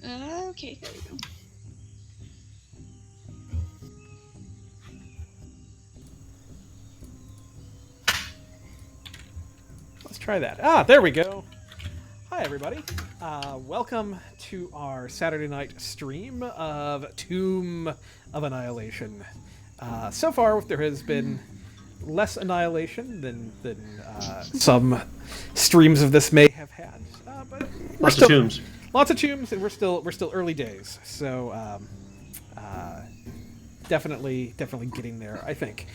Okay, there we go. Let's try that. Ah, there we go. Hi, everybody. Welcome to our Saturday night stream of Tomb of Annihilation. So far, there has been less annihilation than some streams of this may have had, but Lots of tombs. Lots of tombs, and we're still early days. So definitely getting there, I think.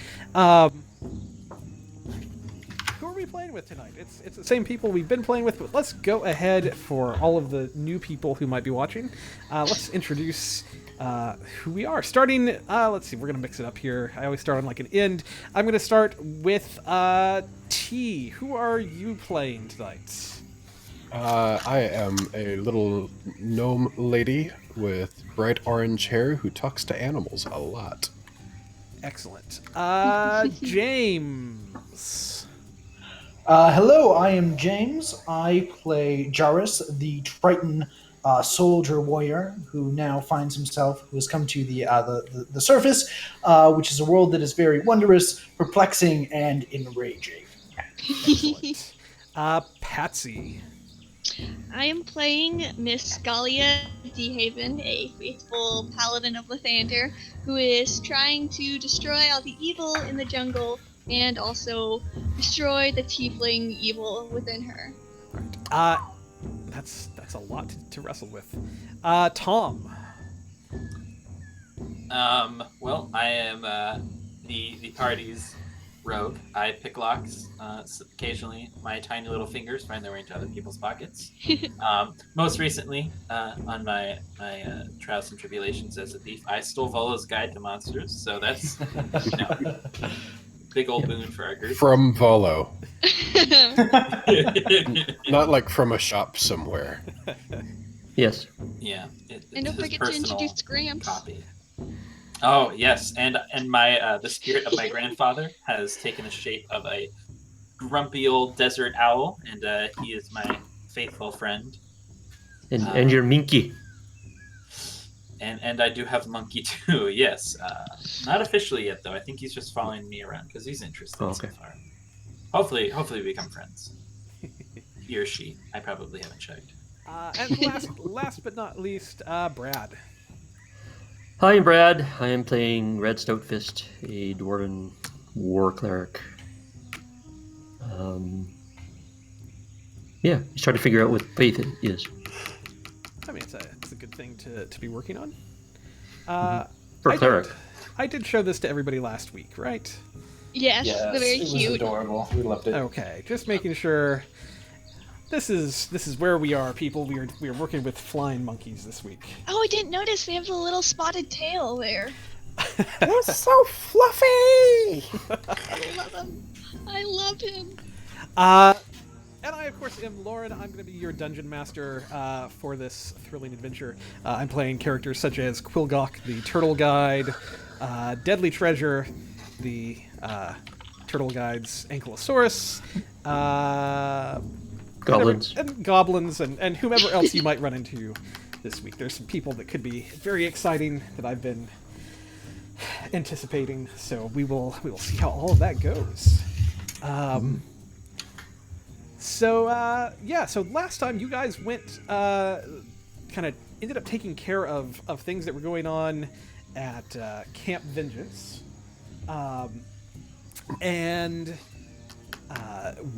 Who are we playing with tonight? It's the same people we've been playing with, but let's go ahead for all of the new people who might be watching. Let's introduce who we are. Starting, let's see, we're going to mix it up here. I always start on like an end. I'm going to start with T. Who are you playing tonight? I am a little gnome lady with bright orange hair who talks to animals a lot. Excellent. James. Hello, I am James. I play Jarus, the Triton soldier warrior who now finds himself, who has come to the surface, which is a world that is very wondrous, perplexing, and enraging. Excellent. Patsy. I am playing Miss Galia DeHaven, a faithful paladin of Lathander, who is trying to destroy all the evil in the jungle and also destroy the tiefling evil within her. That's a lot to wrestle with. Tom. Well, I am the party's rogue. I pick locks. Occasionally, my tiny little fingers find their way into other people's pockets. Most recently, on my trials and tribulations as a thief, I stole Volo's Guide to Monsters. So that's big old boon for our group. From Volo. Not like from a shop somewhere. Yes. Yeah. And don't forget to introduce Gramps. Copy. Oh yes, and my the spirit of my grandfather has taken the shape of a grumpy old desert owl, and he is my faithful friend. And you're Minky. And I do have Monkey too. Yes, not officially yet though. I think he's just following me around because he's interested so far. Hopefully we become friends. He or she. I probably haven't checked. And last but not least, Brad. Hi, I'm Brad. I am playing Red Stoutfist, a dwarven war cleric. He's trying to figure out what faith it is. I mean, it's a good thing to be working on. For a cleric. I did show this to everybody last week, right? Yes, the very it cute. was adorable. We loved it. Okay, just making sure. This is where we are, people. We are working with flying monkeys this week. Oh, I didn't notice they have the little spotted tail there. They're so fluffy. I love him. I love him. And I, of course, am Lauren. I'm going to be your dungeon master for this thrilling adventure. I'm playing characters such as Quilgok, the Turtle Guide, Deadly Treasure, the Turtle Guide's Ankylosaurus, Goblins. And goblins, and whomever else you might run into this week. There's some people that could be very exciting that I've been anticipating, so we will see how all of that goes. So last time you guys went, kind of ended up taking care of things that were going on at Camp Vengeance, and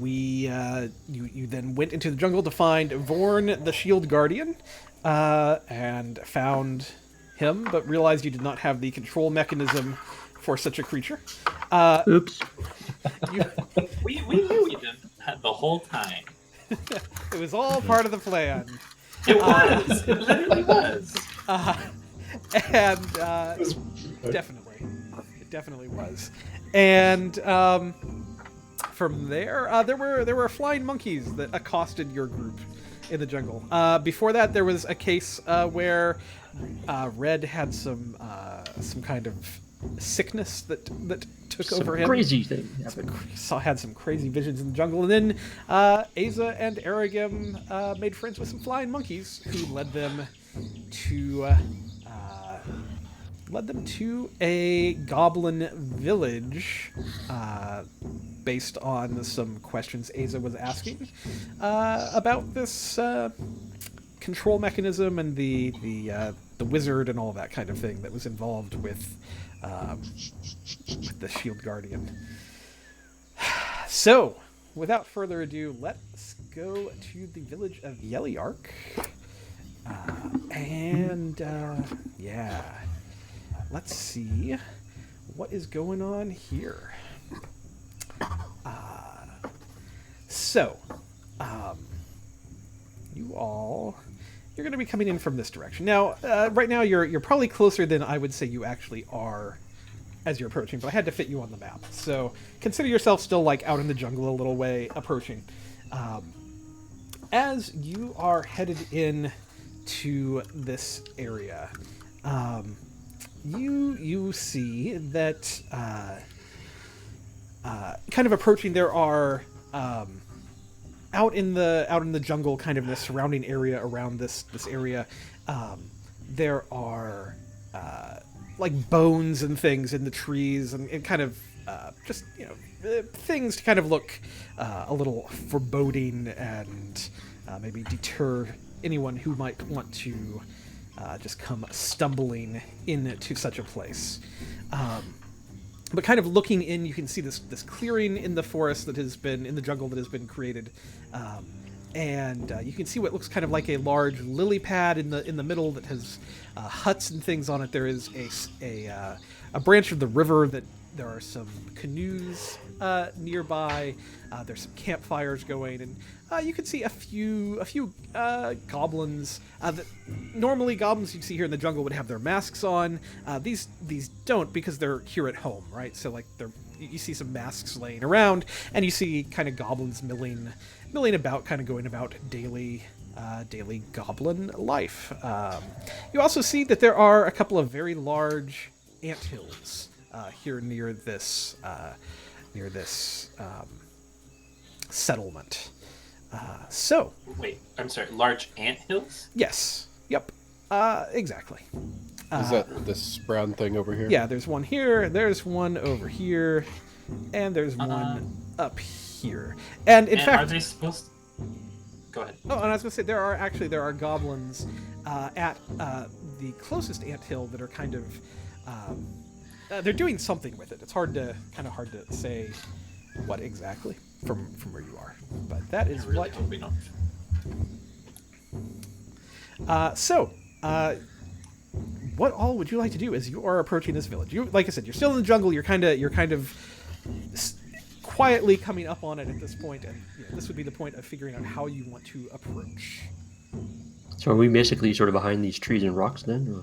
you then went into the jungle to find Vorn, the Shield Guardian, and found him, but realized you did not have the control mechanism for such a creature. Oops. We knew we didn't have the whole time. It was all part of the plan. It was. It literally was. It definitely was. And from there, there were flying monkeys that accosted your group in the jungle. Before that, there was a case where Red had some kind of sickness that took over him. Crazy thing happened. Had some crazy visions in the jungle, and then Aza and Aragim made friends with some flying monkeys who led them to a goblin village, based on some questions Aza was asking about this control mechanism and the wizard and all that kind of thing that was involved with the Shield Guardian. So, without further ado, let's go to the village of Yeliark. Yeah. Let's see what is going on here. You're going to be coming in from this direction. Now, right now you're probably closer than I would say you actually are as you're approaching, but I had to fit you on the map. So consider yourself still like out in the jungle a little way approaching. As you are headed in to this area, you see that kind of approaching, there are out in the jungle, kind of the surrounding area around this area, there are like bones and things in the trees, and kind of just things to kind of look a little foreboding and maybe deter anyone who might want to just come stumbling into such a place. But kind of looking in, you can see this clearing in the forest that has been, in the jungle that has been created, and you can see what looks kind of like a large lily pad in the middle that has huts and things on it. There is a branch of the river that there are some canoes nearby. There's some campfires going, and you can see a few goblins. That normally goblins you'd see here in the jungle would have their masks on. These don't, because they're here at home, right? So like you see some masks laying around, and you see kind of goblins milling about, kind of going about daily goblin life. You also see that there are a couple of very large anthills here near this settlement. Wait, I'm sorry, large anthills? Yes. Yep. Exactly. Is that this brown thing over here? Yeah, there's one here, there's one over here, and there's one up here. And in fact, are they supposed to... Go ahead. Oh, and I was going to say, there are goblins at the closest anthill that are kind of... they're doing something with it. It's hard to say what exactly from where you are. But that is really what... hope we don't. What all would you like to do as you are approaching this village? You, like I said, you're still in the jungle. You're kind of quietly coming up on it at this point, and this would be the point of figuring out how you want to approach. So are we basically sort of behind these trees and rocks then?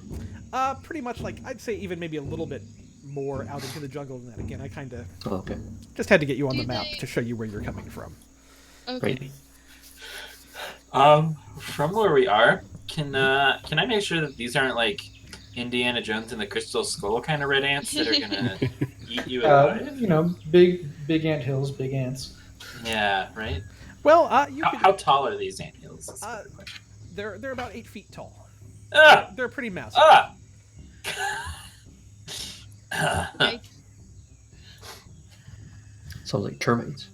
Or? Pretty much, like, I'd say even maybe a little bit more out into the jungle than that. Again, I kind of just had to get you on the map to show you where you're coming from. Okay. Right. From where we are, can I make sure that these aren't like Indiana Jones and the Crystal Skull kind of red ants that are gonna eat you alive? Big ant hills, big ants. Yeah, right. Well, how tall are these ant hills? They're about 8 feet tall. Ah! They're pretty massive. Ah! Okay. Sounds like termites.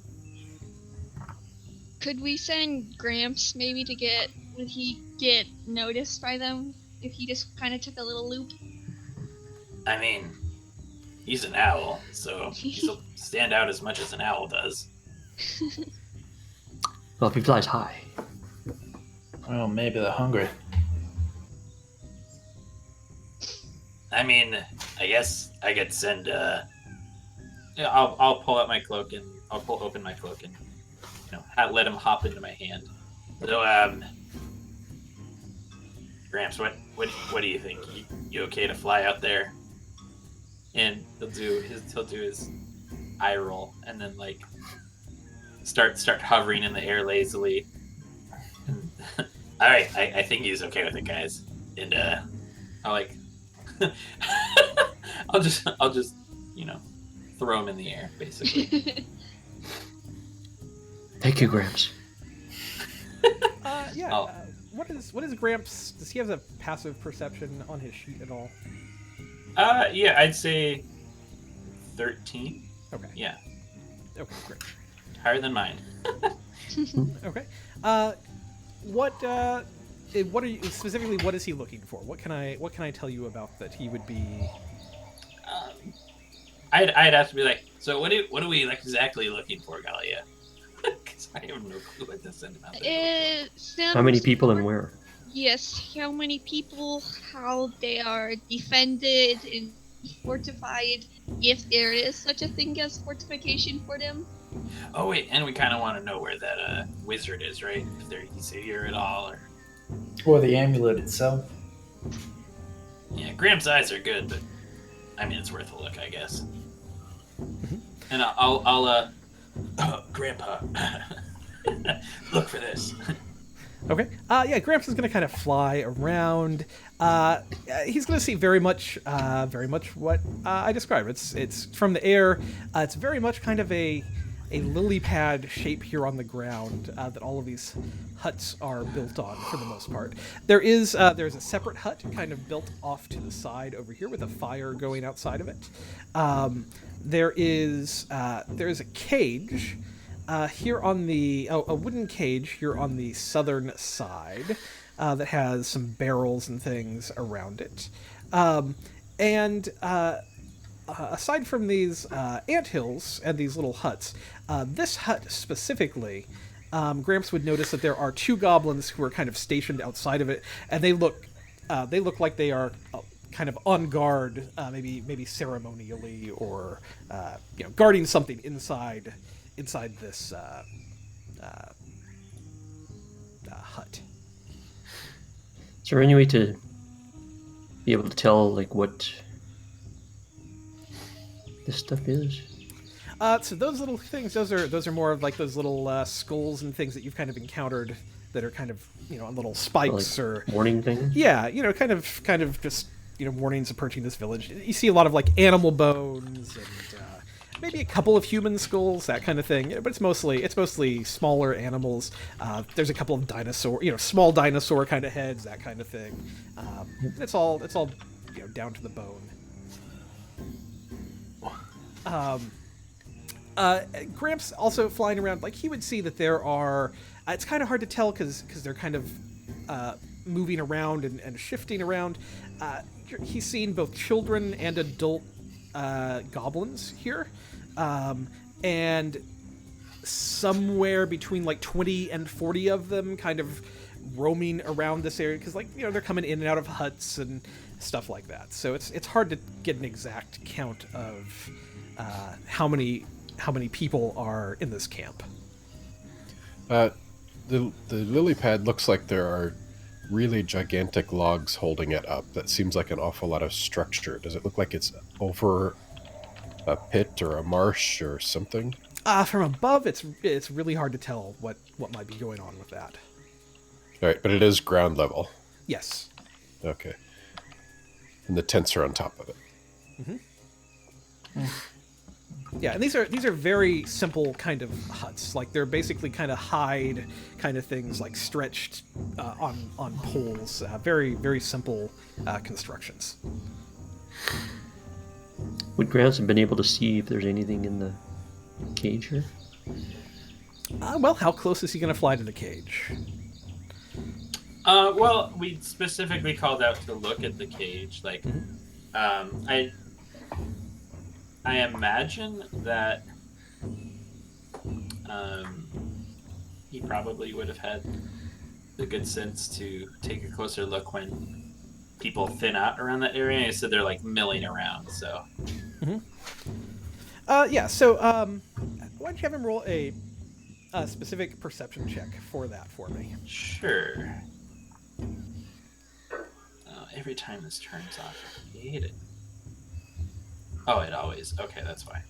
Could we send Gramps maybe would he get noticed by them if he just kind of took a little loop? I mean, he's an owl, so he'll stand out as much as an owl does. Well, if he flies high. Well, maybe they're hungry. I mean, I guess I could send. I'll pull out my cloak and I'll pull open my cloak and let him hop into my hand. So, Gramps, what do you think? You okay to fly out there? And he'll do his eye roll and then like start hovering in the air lazily. And, all right, I think he's okay with it, guys. And I'll just throw him in the air, basically. Thank you, Gramps. what is Gramps? Does he have a passive perception on his sheet at all? Yeah, I'd say 13. Okay. Yeah, Okay, great. higher than mine. Okay. What are you specifically? What is he looking for? What can I tell you about that he would be? Um, I'd have to be like, so what are we like exactly looking for, Galia? Because I have no clue what this end about. It How many sounds people and where? Yes, how many people, how they are defended and fortified, if there is such a thing as fortification for them. Oh wait, and we kind of want to know where that wizard is, right? If he's here at all, or Or the amulet itself. yeah, Graham's eyes are good, but I mean it's worth a look, I guess. And I'll Grandpa, look for this. Okay. Yeah, Gramps is going to kind of fly around. He's going to see very much what I described. It's from the air. It's very much kind of a lily pad shape here on the ground that all of these huts are built on for the most part. There's a separate hut kind of built off to the side over here with a fire going outside of it. There is a cage. Here on a wooden cage here on the southern side that has some barrels and things around it. And aside from these anthills and these little huts, this hut specifically, Gramps would notice that there are two goblins who are kind of stationed outside of it, and they look like they are kind of on guard, maybe ceremonially or guarding something inside this hut. Is there any way to be able to tell like what this stuff is? So those little things, those are more of like those little skulls and things that you've kind of encountered that are kind of on little spikes Like or warning things? yeah, kind of just warnings approaching this village. You see a lot of like animal bones and maybe a couple of human skulls, that kind of thing. But it's mostly smaller animals. There's a couple of small dinosaur kind of heads, that kind of thing. It's all down to the bone. Gramps also flying around, like he would see that there are. It's kind of hard to tell because they're kind of moving around and shifting around. He's seen both children and adult goblins here, and somewhere between like 20 and 40 of them kind of roaming around this area because they're coming in and out of huts and stuff like that. So it's hard to get an exact count of how many people are in this camp. The lily pad looks like there are really gigantic logs holding it up. That seems like an awful lot of structure. Does it look like it's over a pit or a marsh or something? From above, it's really hard to tell what might be going on with that. All right, but it is ground level. Yes. Okay. And the tents are on top of it. Mm-hmm. Yeah, and these are very simple kind of huts. Like they're basically kind of hide kind of things, like stretched on poles. Very very simple constructions. Would Gramps have been able to see if there's anything in the cage here? Well, how close is he going to fly to the cage? Well, we specifically called out to look at the cage. Like, I imagine that he probably would have had the good sense to take a closer look when people thin out around that area. So they're like milling around. So. Yeah. So, why don't you have him roll a specific perception check for that for me? Sure. Every time this turns off, I hate it. Oh, it always. Okay, that's why.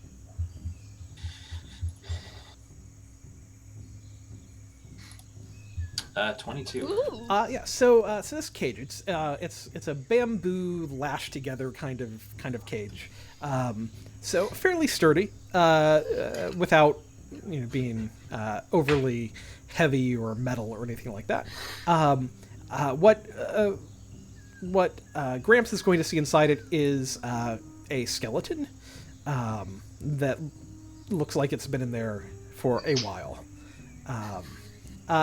Uh, 22. Ooh. Yeah. So this cage, it's a bamboo lashed together kind of cage. So fairly sturdy, without being overly heavy or metal or anything like that. What Gramps is going to see inside it is a skeleton that looks like it's been in there for a while.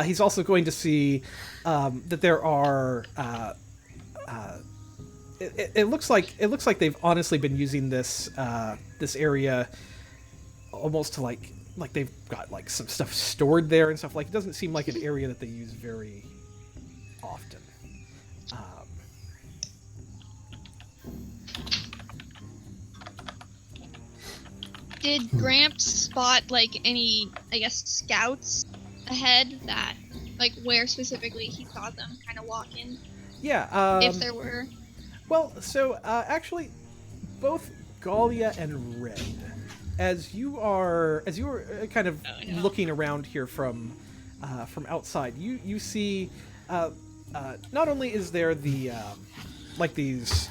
He's also going to see that there are. It looks like they've honestly been using this area almost to like they've got like some stuff stored there and stuff. Like, it doesn't seem like an area that they use very often. Did Gramps spot like any, I guess, scouts ahead that, like, where specifically he saw them kind of walk in? Yeah. If there were. Well, so actually, both Galia and Red, as you were kind of looking around here from outside, you see not only is there the like these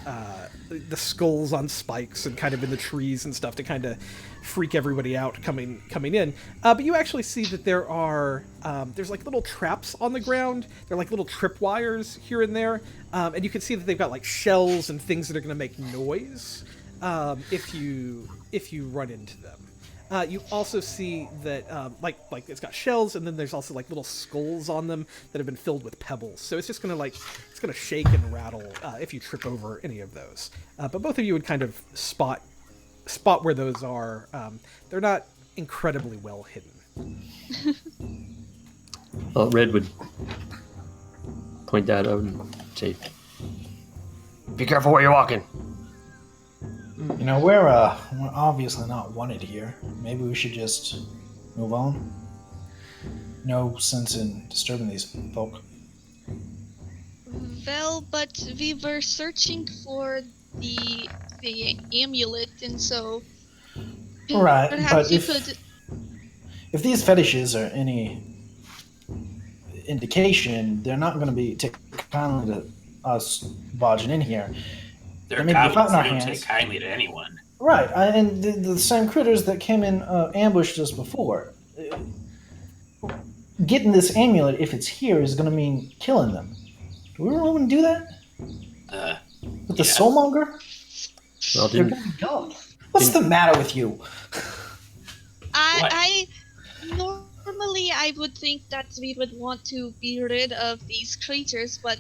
the skulls on spikes and kind of in the trees and stuff to kind of freak everybody out coming in, but you actually see that there's like little traps on the ground. They're like little tripwires here and there, and you can see that they've got like shells and things that are going to make noise if you run into them. You also see that like it's got shells, and then there's also like little skulls on them that have been filled with pebbles. So it's just gonna shake and rattle if you trip over any of those. But both of you would kind of spot where those are. They're not incredibly well hidden. Red would point that out and say, "Be careful where you're walking." You know, we're obviously not wanted here. Maybe we should just move on. No sense in disturbing these folk. Well, but we were searching for the amulet, and so Right, perhaps but you could. if these fetishes are any indication, they're not going to be taking kindly to us barging in here. They're Maybe goblins. fighting our They don't hands. take kindly to anyone. Right, and the same critters that came in ambushed us before. Getting this amulet, if it's here, is going to mean killing them. Do we really want to do that? With the yeah. soulmonger? Well, They're didn't going to be gone. What's the matter with you? I normally I would think that we would want to be rid of these creatures, but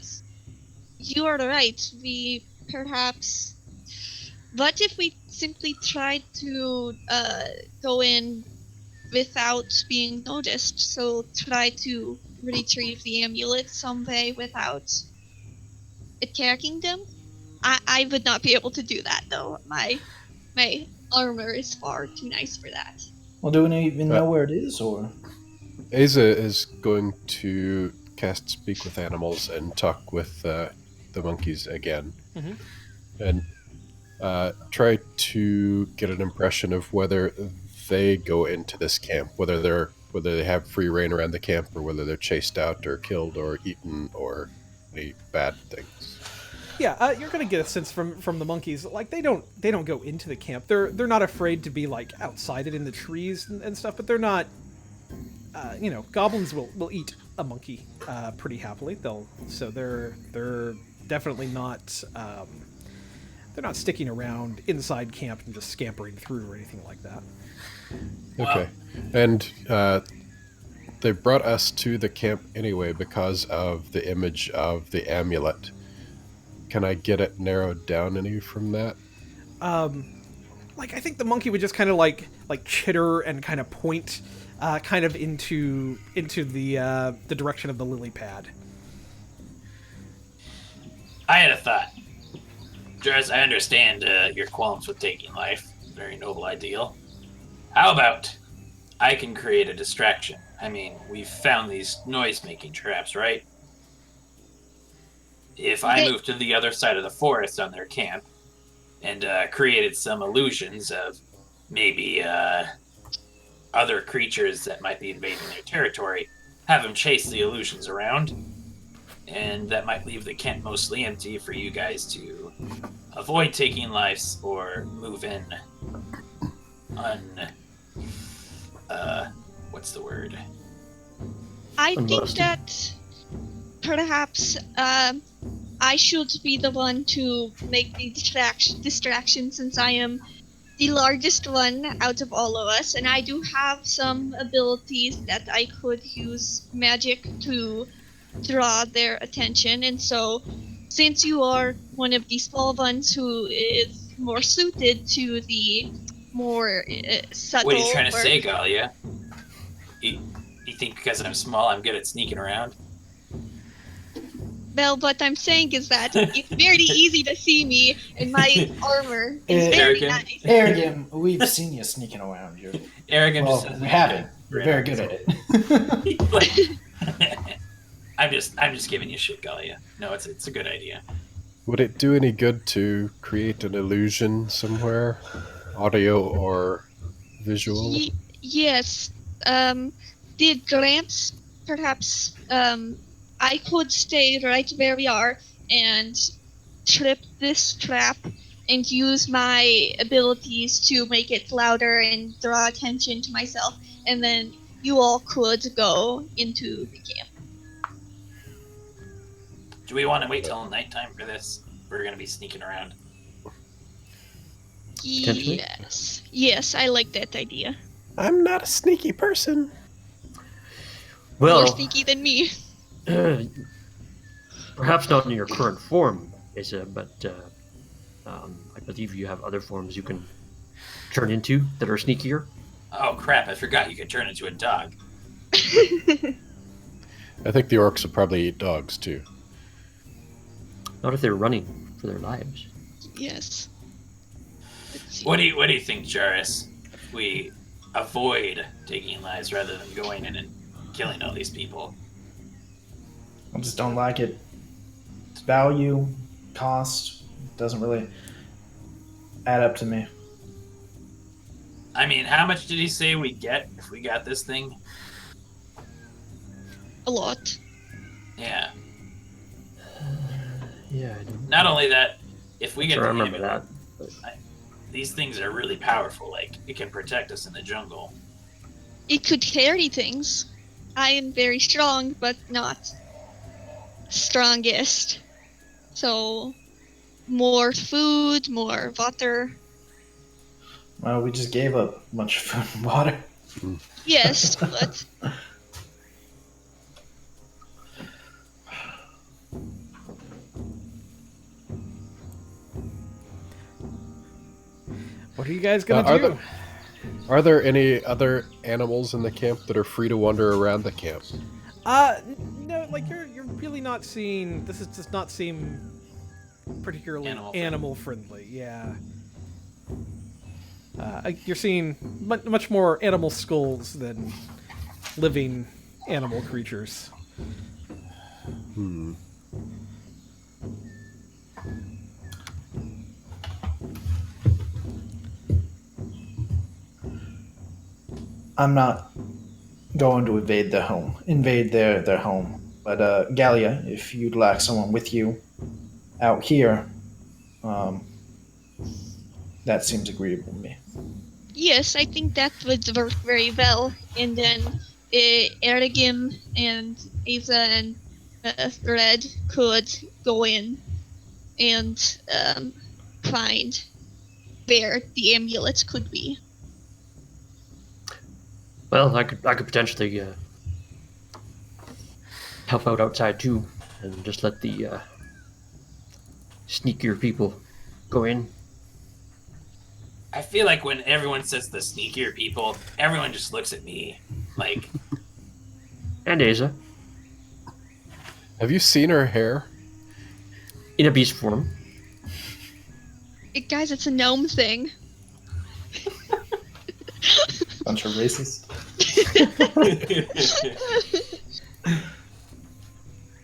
you are right. We perhaps. What if we simply tried to go in without being noticed? So try to retrieve the amulet some way without attacking them? I would not be able to do that, though. My armor is far too nice for that. Well, do we even know where it is, or? Asa is going to cast Speak with Animals and talk with the monkeys again. Mm-hmm. And try to get an impression of whether they go into this camp, whether they have free reign around the camp, or whether they're chased out or killed or eaten or any bad things. Yeah, you're gonna get a sense from the monkeys. Like, they don't go into the camp. They're not afraid to be like outside it in the trees and stuff. But they're not. Goblins will eat a monkey pretty happily. They're definitely not. They're not sticking around inside camp and just scampering through or anything like that. Okay. And they brought us to the camp anyway because of the image of the amulet. Can I get it narrowed down any from that? I think the monkey would just kind of like chitter and kind of point kind of into the direction of the lily pad. I had a thought. Jars, I understand your qualms with taking life. Very noble ideal. How about I can create a distraction? I mean, we've found these noise-making traps, right? If I moved to the other side of the forest on their camp and created some illusions of maybe other creatures that might be invading their territory, have them chase the illusions around, and that might leave the camp mostly empty for you guys to avoid taking lives or move in what's the word? I think Unmolested. that perhaps I should be the one to make the distraction since I am the largest one out of all of us, and I do have some abilities that I could use magic to draw their attention. And so, since you are one of the small ones who is more suited to the more What are you subtle trying to work, say, Galia? You think because I'm small, I'm good at sneaking around? well, what I'm saying is that it's very easy to see me, and my armor is very Arrogant. nice. Arrogant, we've seen you sneaking around. Arrogant Well, just we haven't. You're very good at it. I'm just giving you shit, Galia. No, it's a good idea. Would it do any good to create an illusion somewhere? Audio or visual? Yes. The glance, perhaps, I could stay right where we are and trip this trap and use my abilities to make it louder and draw attention to myself, and then you all could go into the camp. Do we want to wait till nighttime for this? We're gonna be sneaking around. Potentially. Yes, I like that idea. I'm not a sneaky person. More Well, sneaky than me. perhaps not in your current form, Asa, but I believe you have other forms you can turn into that are sneakier. Oh crap! I forgot you could turn into a dog. I think the orcs will probably eat dogs too. Not if they're running for their lives. Yes. Let's see. What do you think, Jairus? If we avoid taking lives rather than going in and killing all these people? I just don't like it. Its value, cost, doesn't really add up to me. I mean, how much did he say we'd get if we got this thing? A lot. Yeah. Yeah, I don't Not only that, if we get sure I the remember amulet, that. But these things are really powerful. Like, it can protect us in the jungle. It could carry things. I am very strong, but not strongest. So, more food, more water. Well, we just gave up a bunch of food and water. Yes, but What are you guys gonna Are do? Are there any other animals in the camp that are free to wander around the camp? No, like you're really not seeing. This does not seem particularly animal friendly. Yeah. You're seeing much more animal skulls than living animal creatures. Hmm. I'm not going to invade their home. But Gallia, if you'd like someone with you out here, that seems agreeable to me. yes, I think that would work very well. And then Erigim and Asa and Red could go in and find where the amulet could be. well, I could potentially help out outside too, and just let the sneakier people go in. I feel like when everyone says the sneakier people, everyone just looks at me like, And Asa, Have you seen her hair? in a beast form. Guys, it's a gnome thing. Bunch of racists.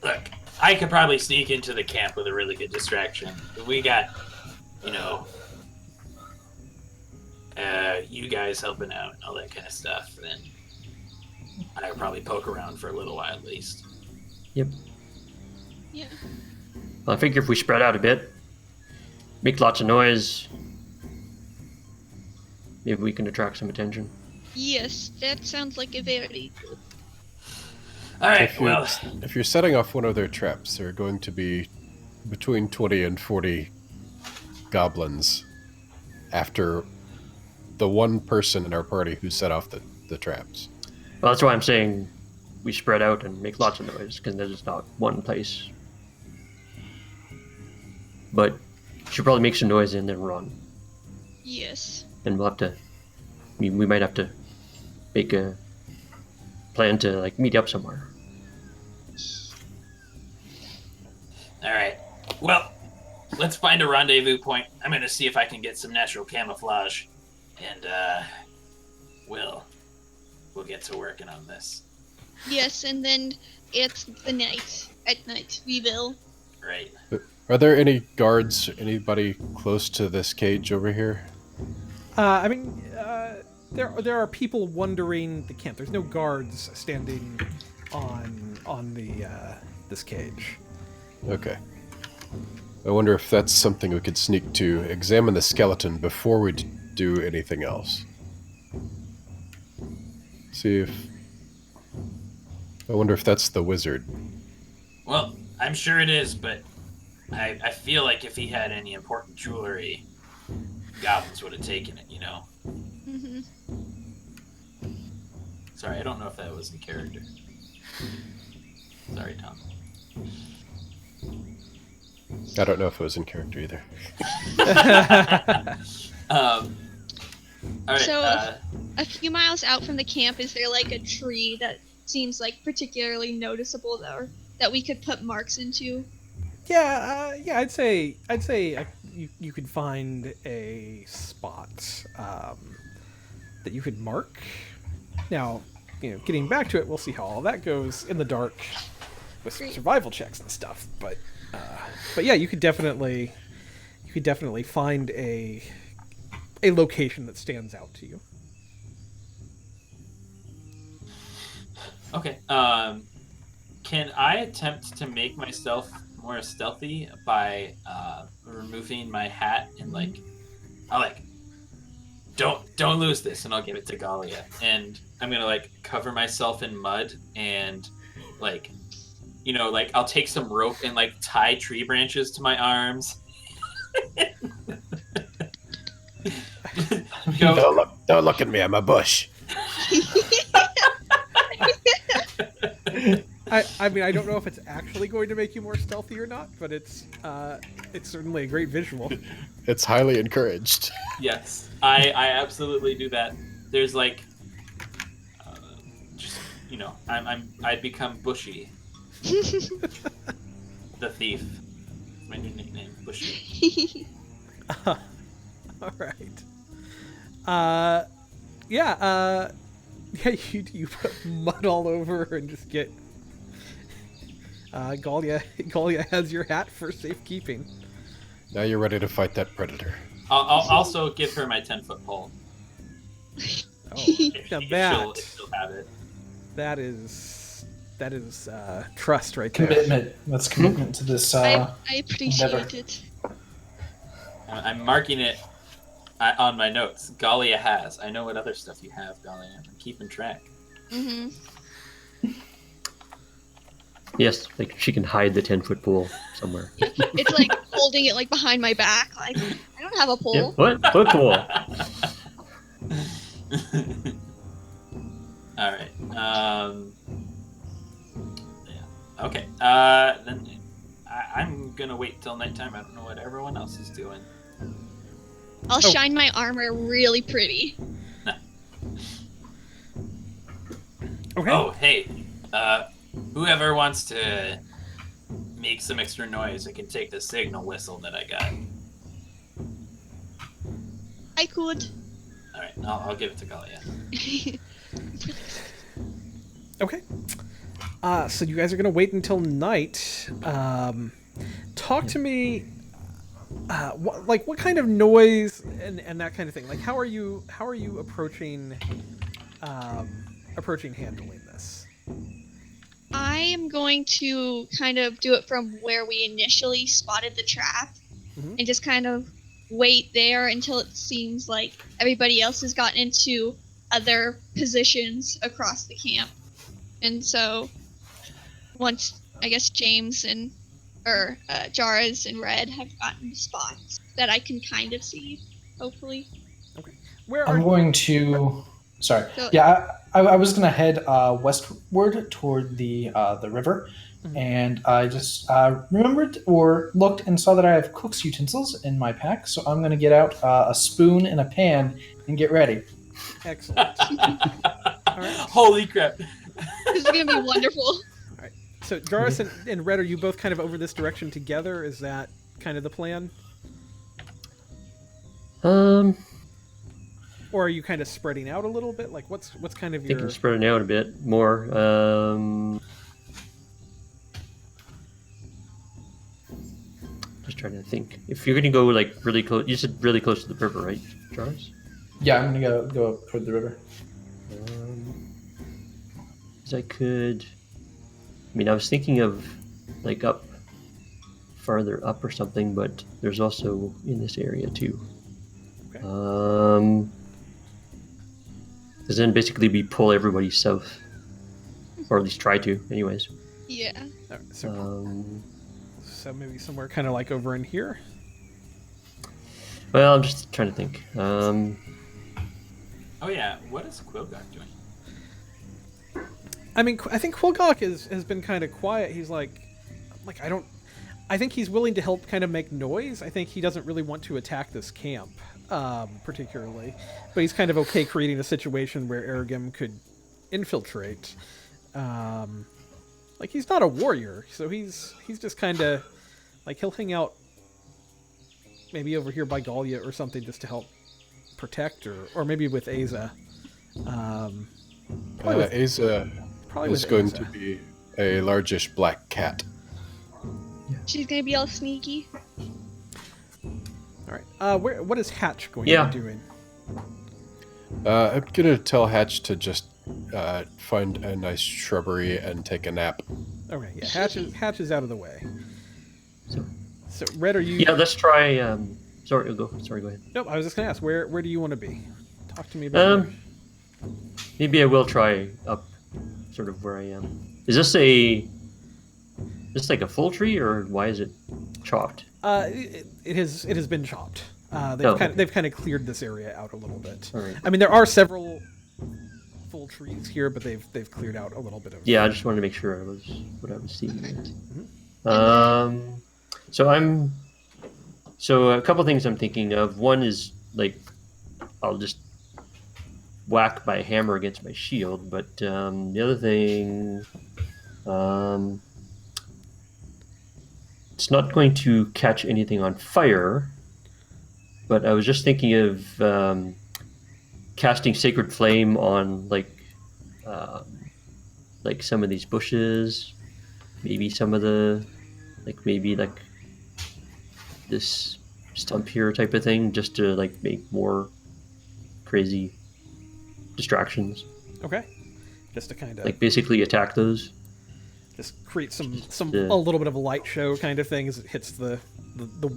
look, I could probably sneak into the camp with a really good distraction. If we got, you know, you guys helping out and all that kind of stuff, then I would probably poke around for a little while at least. Yep. Yeah. Well, I figure if we spread out a bit, make lots of noise, maybe we can attract some attention. Yes, that sounds like a very good. All right. If you're, if you're setting off one of their traps, there are going to be between 20 and 40 goblins after the one person in our party who set off the traps. Well, that's why I'm saying we spread out and make lots of noise, because there's not one place. But we should probably make some noise and then run. Yes. And we'll have to. We might have to make a plan to like meet up somewhere. All right. Well, let's find a rendezvous point. I'm gonna see if I can get some natural camouflage, and we'll get to working on this. Yes, and then at night we will. Right. Are there any guards, anybody close to this cage over here? I mean, there are people wandering the camp. There's no guards standing on the this cage. Okay. I wonder if that's something we could sneak to examine the skeleton before we do anything else. See if... I wonder if that's the wizard. Well, I'm sure it is, but I feel like if he had any important jewelry, goblins would have taken it, you know? Mm-hmm. Sorry, I don't know if that was in character. Sorry, Tom. I don't know if it was in character either. All right. So, a few miles out from the camp, is there like a tree that seems like particularly noticeable that we could put marks into? Yeah, I'd say you could find a spot that you could mark. Now, getting back to it, we'll see how all that goes in the dark with some survival checks and stuff. But yeah, you could definitely find a location that stands out to you. Okay. Can I attempt to make myself more stealthy by removing my hat and I'll don't lose this, and I'll give it to Galia, and I'm gonna cover myself in mud and I'll take some rope and tie tree branches to my arms. Don't look at me, I'm a bush. I mean, I don't know if it's actually going to make you more stealthy or not, but it's certainly a great visual. It's highly encouraged. Yes, I absolutely do that. There's I become Bushy, the thief. That's my new nickname, Bushy. All right. Yeah. You put mud all over and just get. Galia has your hat for safekeeping. Now you're ready to fight that predator. I'll also give her my 10-foot pole. Oh, If now she'll have it. that is trust right there. Commitment. That's commitment to this. I appreciate endeavor. it. I'm marking it on my notes. Galia has. I know what other stuff you have, Galia. I'm keeping track. Mm-hmm. Yes, she can hide the 10-foot pole somewhere. It's like holding it behind my back. I don't have a pole. Yeah, what? Foot pole. All right. Yeah. Okay. Then I'm gonna wait till nighttime. I don't know what everyone else is doing. I'll shine my armor really pretty. Okay. Oh, hey. Whoever wants to make some extra noise, I can take the signal whistle that I got. I could. All right. I'll give it to Galia. Okay. So you guys are gonna wait until night. Talk to me. What kind of noise and that kind of thing? How are you approaching handling this? I am going to kind of do it from where we initially spotted the trap, Mhm. and just kind of wait there until it seems like everybody else has gotten into other positions across the camp. And so once I guess James and or Jaras and Red have gotten to spots that I can kind of see, hopefully. Okay. Where are I'm going to. Sorry. So Yeah, I was going to head westward toward the river, Mhm. and I just remembered or looked and saw that I have cook's utensils in my pack, so I'm going to get out a spoon and a pan and get ready. Excellent. All right. Holy crap! this is gonna be wonderful. So Jarvis and Red, are you both kind of over this direction together? Is that kind of the plan? Um, Or are you kind of spreading out a little bit? Like, what's kind of I think your... I'm spreading out a bit more. Just trying to think. If you're gonna go like really close, you said really close to the river, right, Charles? Yeah, I'm going to go up toward the river. 'Cause I could. I mean, I was thinking of like up, farther up or something, but there's also in this area too. Okay. Because then basically we pull everybody south, or at least try to, anyways. Yeah. All right, so, Um, so maybe somewhere kind of like over in here? well, I'm just trying to think. Oh yeah, what is Quilgok doing? I mean, I think Quilgok has been kind of quiet. He's like, I think he's willing to help kind of make noise. I think he doesn't really want to attack this camp, particularly. But he's kind of okay creating a situation where Aragim could infiltrate. Like, he's not a warrior, so he's just kind of, like, he'll hang out maybe over here by Galia or something just to help protect, or maybe with Aza. Aza Probably is with going Aza. to be a largish black cat. She's gonna be all sneaky. All right. What is Hatch going Yeah. to be doing? I'm gonna tell Hatch to just find a nice shrubbery and take a nap. Okay, yeah, Hatch is out of the way. So- So, Red, are you? yeah, let's try. Sorry, go ahead. Nope. I was just gonna ask, where do you want to be? Talk to me about. Maybe I will try up, sort of where I am. Is this like a full tree, or why is it chopped? It has been chopped. Oh. They've kind of cleared this area out a little bit. All right. I mean, there are several full trees here, but they've cleared out a little bit of. Yeah, I just wanted to make sure I was what I was seeing. Mhm. So a couple things I'm thinking of. One is like I'll just whack my hammer against my shield, but the other thing, it's not going to catch anything on fire. But I was just thinking of casting Sacred Flame on like some of these bushes, maybe some of the maybe this stump here type of thing, just to like make more crazy distractions. Okay. Just to kind of Like basically attack those. just create some Yeah. a little bit of a light show kind of thing as it hits the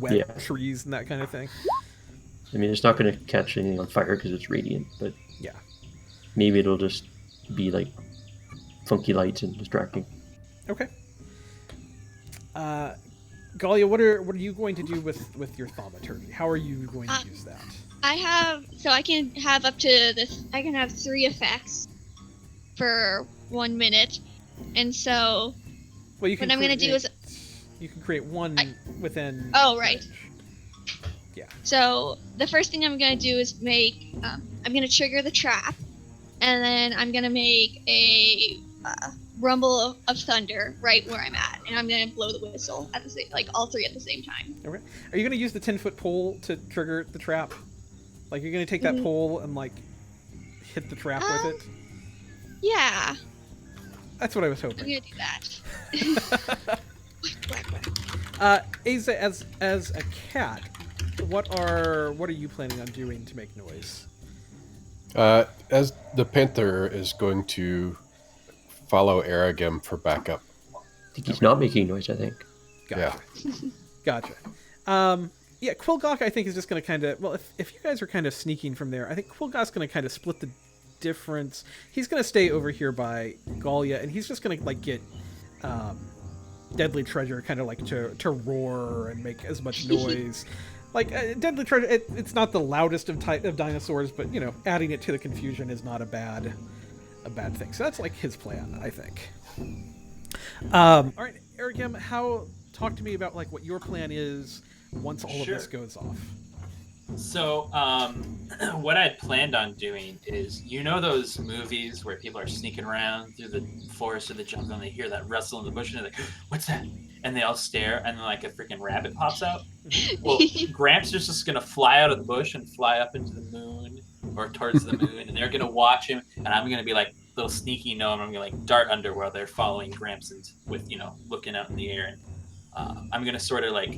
wet Yeah. trees and that kind of thing. I mean, it's not going to catch anything on fire because it's radiant, but Yeah. maybe it'll just be like funky lights and distracting. Okay. Galia, what are you going to do with your thaumaturgy? How are you going to use that? I can have up to this. I can have 3 effects for 1 minute, and so Well, you can what I'm gonna do is. you can create one within. Oh, right. Yeah. So the first thing I'm gonna do is make. I'm gonna trigger the trap, and then I'm gonna make a rumble of thunder right where I'm at, and I'm gonna blow the whistle at the same, like all 3 at the same time. Okay. Are you going to use the 10-foot pole to trigger the trap? Like, you're going to take that pole and like hit the trap with it? Yeah, That's what I was I'm hoping. gonna do that. Whack, whack. Aza, as a cat, what are you planning on doing to make noise? As the panther is going to follow Aragim for backup. I think he's not making noise, I think. Gotcha. Gotcha. Yeah, Quilgok, I think, is just going to kind of... Well, if you guys are kind of sneaking from there, I think Quilgok's going to kind of split the difference. He's going to stay over here by Galia, and he's just going to, like, get deadly treasure kind of like to roar and make as much noise. Like deadly treasure, it's not the loudest of type of dinosaurs, but you know, adding it to the confusion is not a bad thing. So that's like his plan, I think. All right, Ericam, talk to me about like what your plan is once all of this goes off. So, what I had planned on doing is, you know, those movies where people are sneaking around through the forest or the jungle and they hear that rustle in the bush and they're like, "What's that?" And they all stare, and then like a freaking rabbit pops out. Well, Gramps is just gonna fly out of the bush and fly up into the moon or towards the moon, and they're gonna watch him, and I'm gonna be like little sneaky gnome. I'm gonna like dart under while they're following Gramps and with, you know, looking out in the air. And I'm gonna sort of like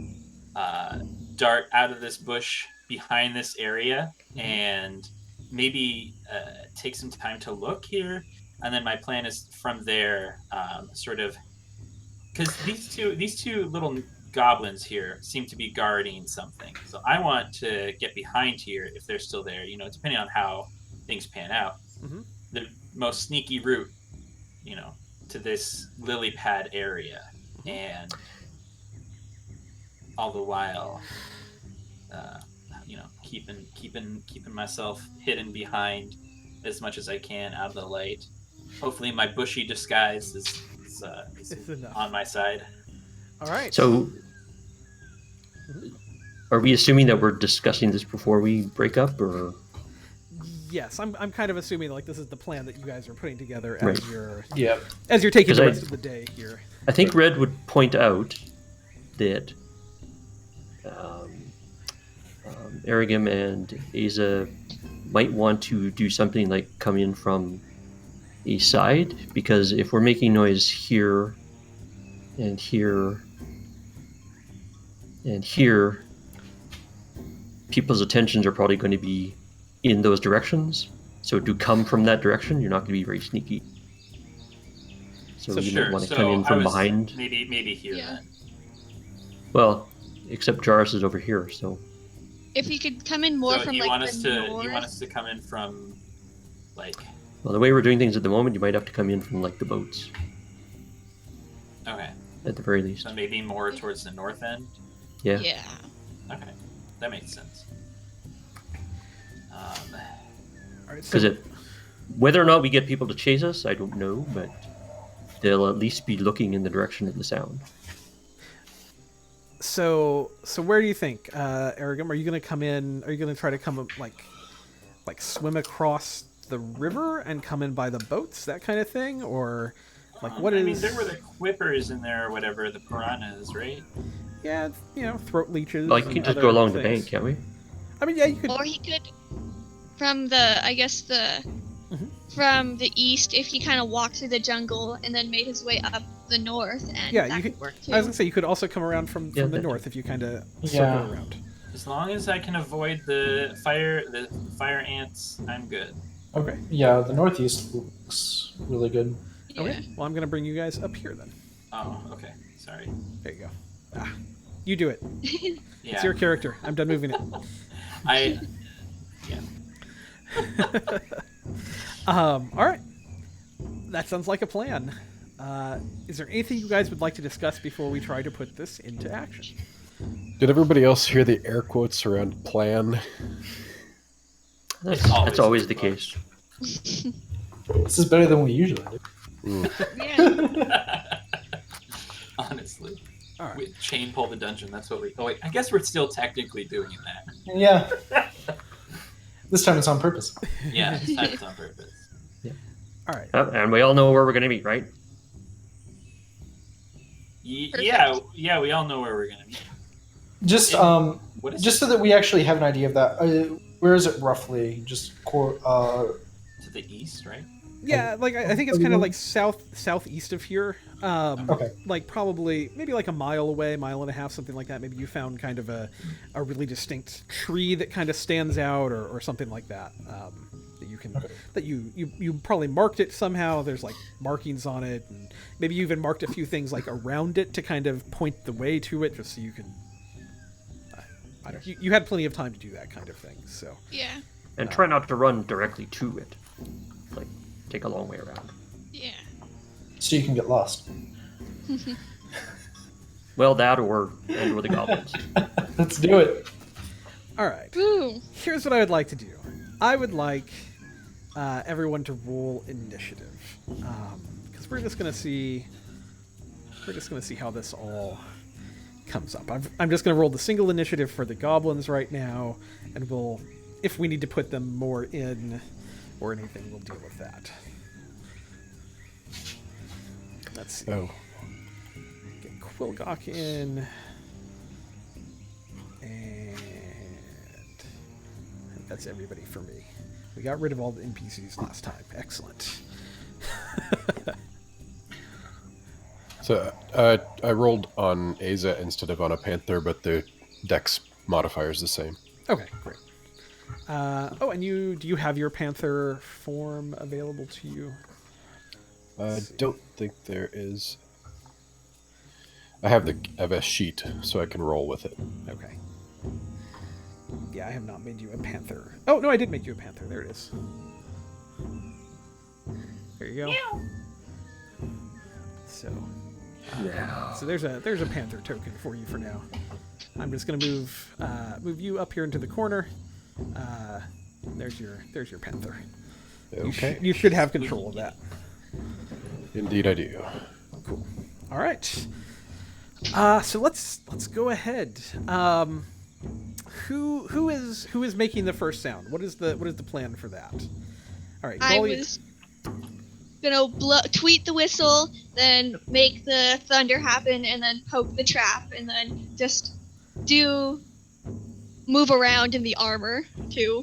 dart out of this bush behind this area and maybe take some time to look here, and then my plan is from there, sort of, because these two little goblins here seem to be guarding something, so I want to get behind here if they're still there, you know, depending on how things pan out. The most sneaky route, you know, to this lily pad area, and all the while you know, keeping myself hidden behind as much as I can out of the light. Hopefully my bushy disguise is on my side. All right. So, are we assuming that we're discussing this before we break up, or? Yes, I'm kind of assuming like this is the plan that you guys are putting together as Right. you're taking the rest of the day here. I think Red would point out that Arigam and Asa might want to do something like come in from a side, because if we're making noise here and here and here, people's attentions are probably going to be in those directions. So to come from that direction, you're not going to be very sneaky. So you might want to come in from behind. Maybe here then. Well, except Jarvis is over here, so. If you could come in more from you like want the us north. You want us to come in from like. Well, the way we're doing things at the moment, you might have to come in from like the boats. Okay. At the very least. So maybe more towards the north end. Yeah. Yeah. Okay, that makes sense. All right. Because whether or not we get people to chase us, I don't know, but they'll at least be looking in the direction of the sound. So where do you think, Arigam? Are you going to come in? Are you going to try to come like swim across the river and come in by the boats, that kind of thing, or like what is? I mean, there were the quippers in there, or whatever, the piranhas, right? Yeah, you know, throat leeches. Like you can just go along the bank, can't we? I mean, yeah, you could. Or he could, from the, I guess from the east, if he kind of walked through the jungle and then made his way up the north, and Yeah, that you could could. work too. I was gonna say you could also come around from the north if you kind of circle around. As long as I can avoid the fire ants, I'm good. Okay. Yeah, the northeast looks really good. Yeah. Okay. Well, I'm gonna bring you guys up here then. Oh, okay. Sorry. There you go. You do it. Yeah. It's your character. I'm done moving it. All right. That sounds like a plan. Is there anything you guys would like to discuss before we try to put this into action? Did everybody else hear the air quotes around plan? That's always the case. This is better than we usually do. Yeah. Honestly. All right. We chain pull the dungeon. That's what we. Oh wait, I guess we're still technically doing that. Yeah. This time it's on purpose. Yeah, this time it's on purpose. All right. And we all know where we're going to meet, right? Yeah, we all know where we're gonna be. Just What is just so that we actually have an idea of that. Where is it roughly? Just to the east, right? Yeah, like I think it's kind of like southeast of here. Okay. Like probably maybe like a mile away, mile and a half, something like that. Maybe you found kind of a really distinct tree that kind of stands out, or something like that. That you can that you probably marked it somehow. There's like markings on it, and maybe you even marked a few things like around it to kind of point the way to it, just so you can. I don't. You had plenty of time to do that kind of thing, so. Yeah. And try not to run directly to it. Like, take a long way around. Yeah. so you can get lost. Well, that or the goblins. Let's do it. All right. Ooh. Here's what I would like to do. I would like everyone to roll initiative, because we're just gonna see how this all comes up. I'm just gonna roll the single initiative for the goblins right now, and we'll, if we need to put them more in or anything, we'll deal with that. Let's see. Oh, Get Quilgok in. And I think that's everybody for me. We got rid of all the NPCs last time. Excellent. so I rolled on Aza instead of on a panther, but the dex modifier is the same. Okay, great. Oh, and do you have your panther form available to you? I don't think there is. I have a sheet, so I can roll with it. Okay. Yeah, I have not made you a panther. Oh, no, I did make you a panther. There it is. There you go. So, so there's a panther token for you for now. I'm just gonna move you up here into the corner. There's your panther. Okay. You should have control of that. Indeed, I do. Cool. All right. So let's go ahead. Who is making the first sound? What is the plan for that? All right. I Golly- was gonna tweet the whistle, then make the thunder happen, and then poke the trap, and then just move around in the armor too,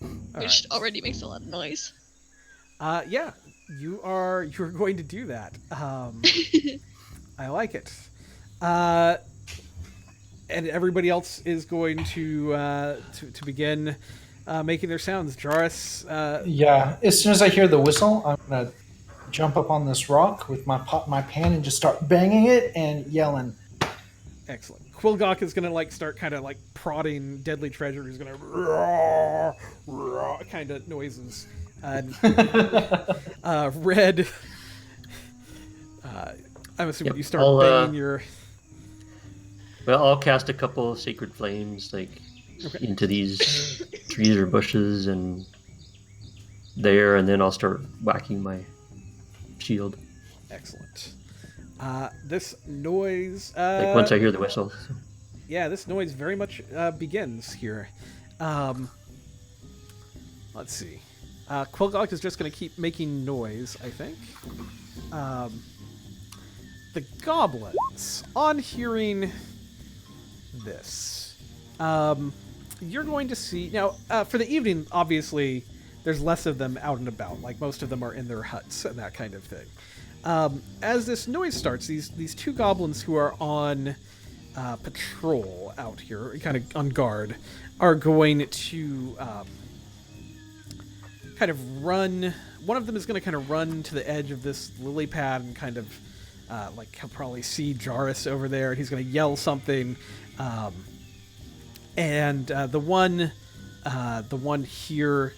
All which right. already makes a lot of noise. Yeah, you're going to do that. I like it. And everybody else is going to begin making their sounds. Jarrus. Yeah, as soon as I hear the whistle, I'm gonna jump up on this rock with my pan and just start banging it and yelling. Excellent. Quilgok is going to start kind of prodding Deadly Treasure. He's going to kind of noises. And Red. I'm assuming Yep, you start I'll, banging your. Well, I'll cast a couple of sacred flames into these trees or bushes and there, and then I'll start whacking my shield. Excellent. This noise. Once I hear the whistle. Yeah, this noise very much begins here. Let's see. Quilgok is just going to keep making noise, I think. The goblins, on hearing this, you're going to see... Now, for the evening, obviously, there's less of them out and about. Most of them are in their huts and that kind of thing. As this noise starts, these two goblins who are on patrol out here, kind of on guard, are going to kind of run. One of them is going to kind of run to the edge of this lily pad and kind of he'll probably see Jarrus over there, and he's going to yell something. And the one here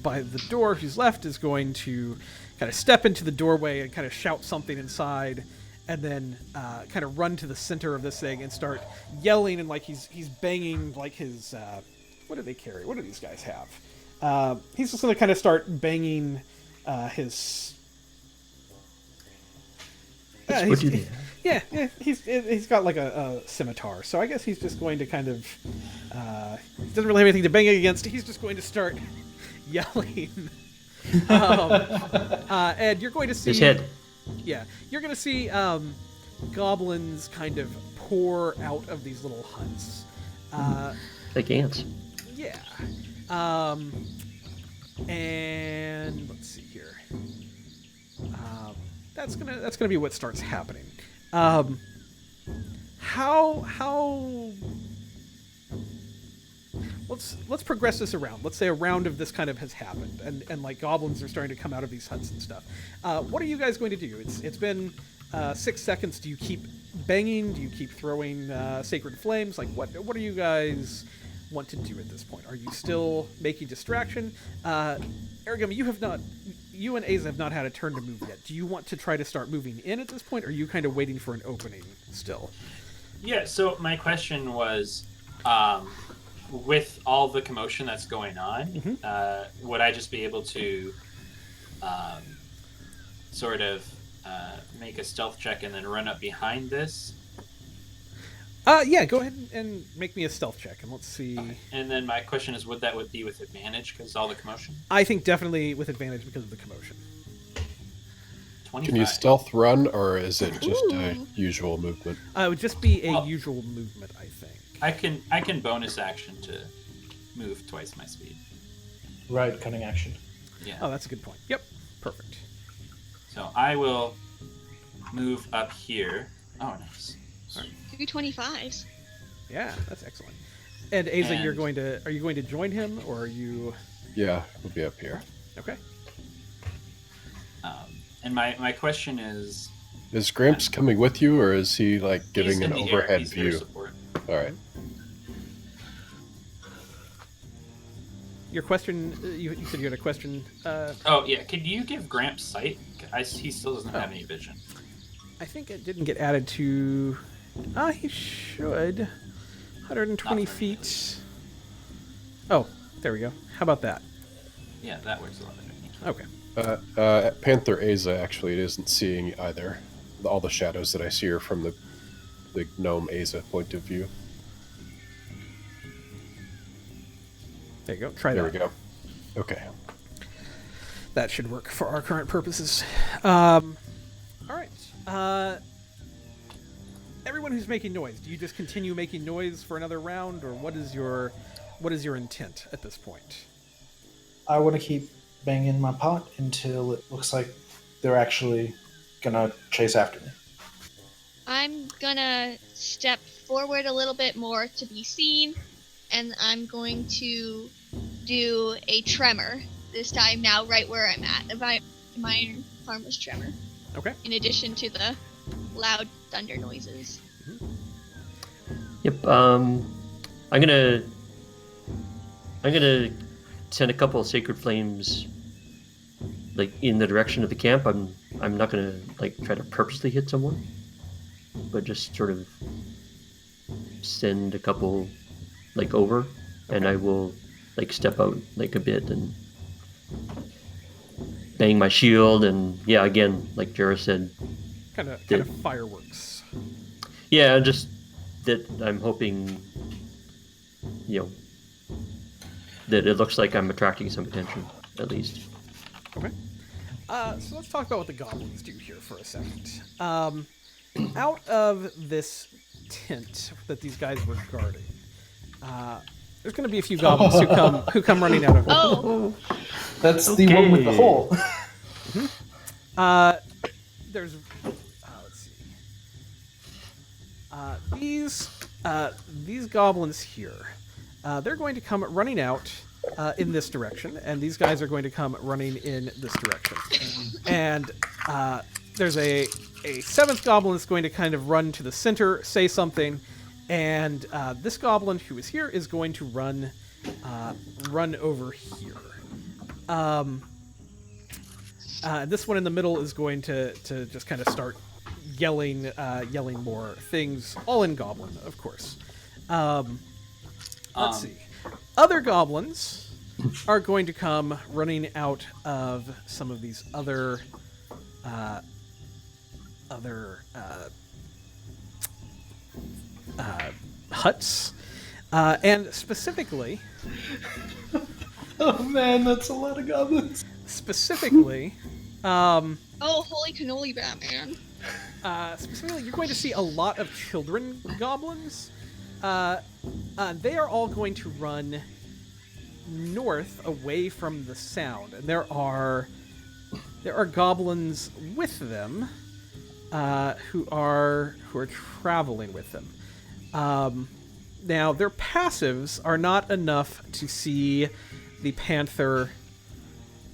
by the door who's left is going to kind of step into the doorway and kind of shout something inside, and then kind of run to the center of this thing and start yelling, and he's banging his what do they carry? What do these guys have? He's just going to kind of start banging his. He's got a scimitar, so I guess he's just going to kind of he doesn't really have anything to bang against. He's just going to start yelling. And you're going to see His head. Yeah, you're going to see goblins kind of pour out of these little huts. Like ants. Yeah. And let's see here. That's gonna be what starts happening. Let's progress this around. Let's say a round of this kind of has happened, and goblins are starting to come out of these huts and stuff. What are you guys going to do? It's been 6 seconds. Do you keep banging? Do you keep throwing sacred flames? What do you guys want to do at this point? Are you still making distraction? Aragami, you have not you and Aza have not had a turn to move yet. Do you want to try to start moving in at this point, or are you kind of waiting for an opening still? Yeah, so my question was, with all the commotion that's going on, would I just be able to sort of make a stealth check and then run up behind this? Yeah, go ahead and make me a stealth check, and let's see. Okay. And then my question is, would be with advantage because all the commotion? I think definitely with advantage because of the commotion. 25. Can you stealth run, or is it just a usual movement? It would just be a usual movement, I think. I can bonus action to move twice my speed. Right, cunning action. Yeah. Oh, that's a good point. Yep, perfect. So I will move up here. Oh, nice. 225s. Yeah, that's excellent. And Aza, And- are you going to join him, or are you? Yeah, we'll be up here. Okay. And my question is, Is Gramps coming with you, or is he like he's giving in an the air. overhead He's air view? support. All right. Your question, you said you had a question. Oh yeah, could you give Gramps sight? He still doesn't have any vision. I think it didn't get added to. He should. 120 Not for me, at feet. Oh, there we go. How about that? Yeah, that works a lot better. Thank you. Okay. Panther Aza actually isn't seeing either. All the shadows that I see are from the gnome Aza point of view. There you go. Try There that. we go. Okay. That should work for our current purposes. All right. Everyone who's making noise, do you just continue making noise for another round, or what is your intent at this point? I want to keep banging my pot until it looks like they're actually gonna chase after me. I'm gonna step forward a little bit more to be seen, and I'm going to do a tremor this time now right where I'm at. A minor harmless tremor. Okay. In addition to the loud thunder noises. Yep. I'm gonna send a couple of sacred flames, like in the direction of the camp. I'm not gonna like try to purposely hit someone, but just sort of send a couple like over, and I will like step out like a bit and bang my shield, and yeah, again, like Jarrah said, Kind of fireworks. yeah, just that I'm hoping, that it looks like I'm attracting some attention, at least. Okay. So let's talk about what the goblins do here for a second. Out of this tent that these guys were guarding, there's going to be a few goblins who come running out of. Oh, That's the one with the hole. There's. Let's see. These goblins here, they're going to come running out in this direction, and these guys are going to come running in this direction. And there's a seventh goblin that's going to kind of run to the center, say something, and this goblin who is here is going to run over here. This one in the middle is going to just kind of start yelling more things, all in Goblin, of course. Let's see. Other goblins are going to come running out of some of these other huts, and specifically. Oh man, that's a lot of goblins. Specifically, oh, holy cannoli, Batman! specifically, you're going to see a lot of children goblins. They are all going to run north, away from the sound, and there are goblins with them who are traveling with them. Now, their passives are not enough to see the panther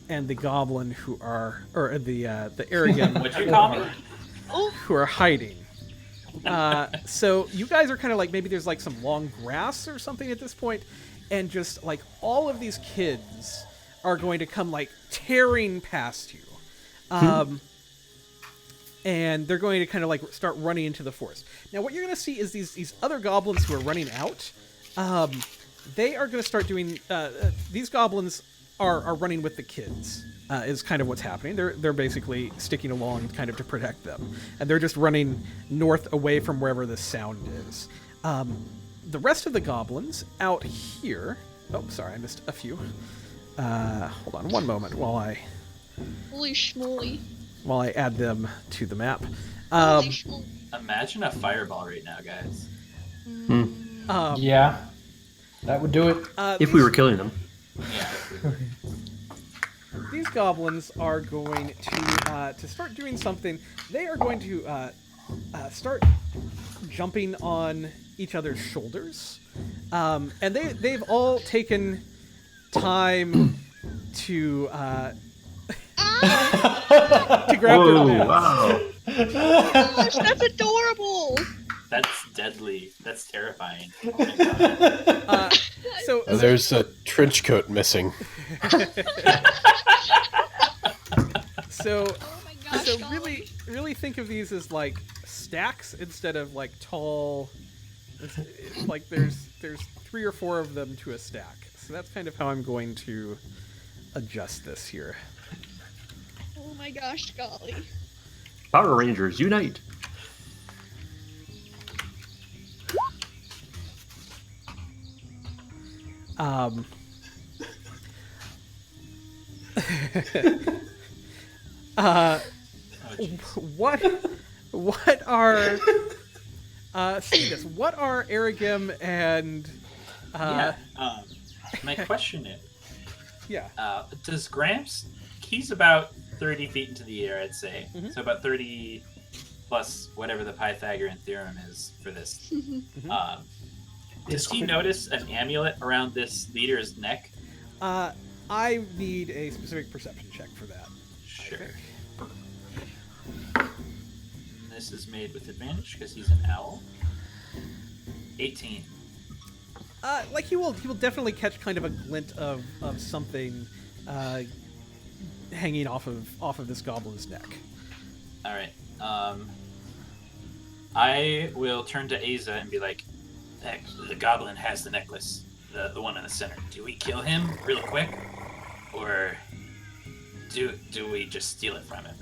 and the goblin who are, or the Aragon What'd you call me? who are hiding. So you guys are kind of like, maybe there's like some long grass or something at this point, and just like all of these kids are going to come like tearing past you. And they're going to kind of like start running into the forest. Now, what you're going to see is these other goblins who are running out. They are going to start doing. These goblins are running with the kids. Is kind of what's happening. They're basically sticking along, kind of to protect them, and they're just running north away from wherever the sound is. The rest of the goblins out here. Oh, sorry, I missed a few. Hold on one moment while I. Holy schmoly. While I add them to the map. Holy schmoly. Imagine a fireball right now, guys. Yeah, that would do it. If we were killing them. Yeah. These goblins are going to start doing something. They are going to start jumping on each other's shoulders, and they've all taken time to to grab their mats. Wow. Oh gosh, that's adorable. That's deadly. That's terrifying. Oh my God. So There's a trench coat missing. So, Oh my gosh. so golly. really think of these as like stacks instead of like tall. It's like there's 3 or 4 of them to a stack. So that's kind of how I'm going to adjust this here. Oh my gosh, golly. Power Rangers, unite! Oh, jeez. What are see this? What are Aragim and Yeah. My question is, yeah. does Gramps? He's about 30 feet into the air, I'd say. Mhm. So about 30 plus whatever the Pythagorean theorem is for this. Does he notice an amulet around this leader's neck? I need a specific perception check for that. Sure. And this is made with advantage because he's an owl. 18. Like he will definitely catch kind of a glint of something hanging off of this goblin's neck. All right. I will turn to Aza and be like, "Heck, the goblin has the necklace, the one in the center. Do we kill him real quick, or do we just steal it from him?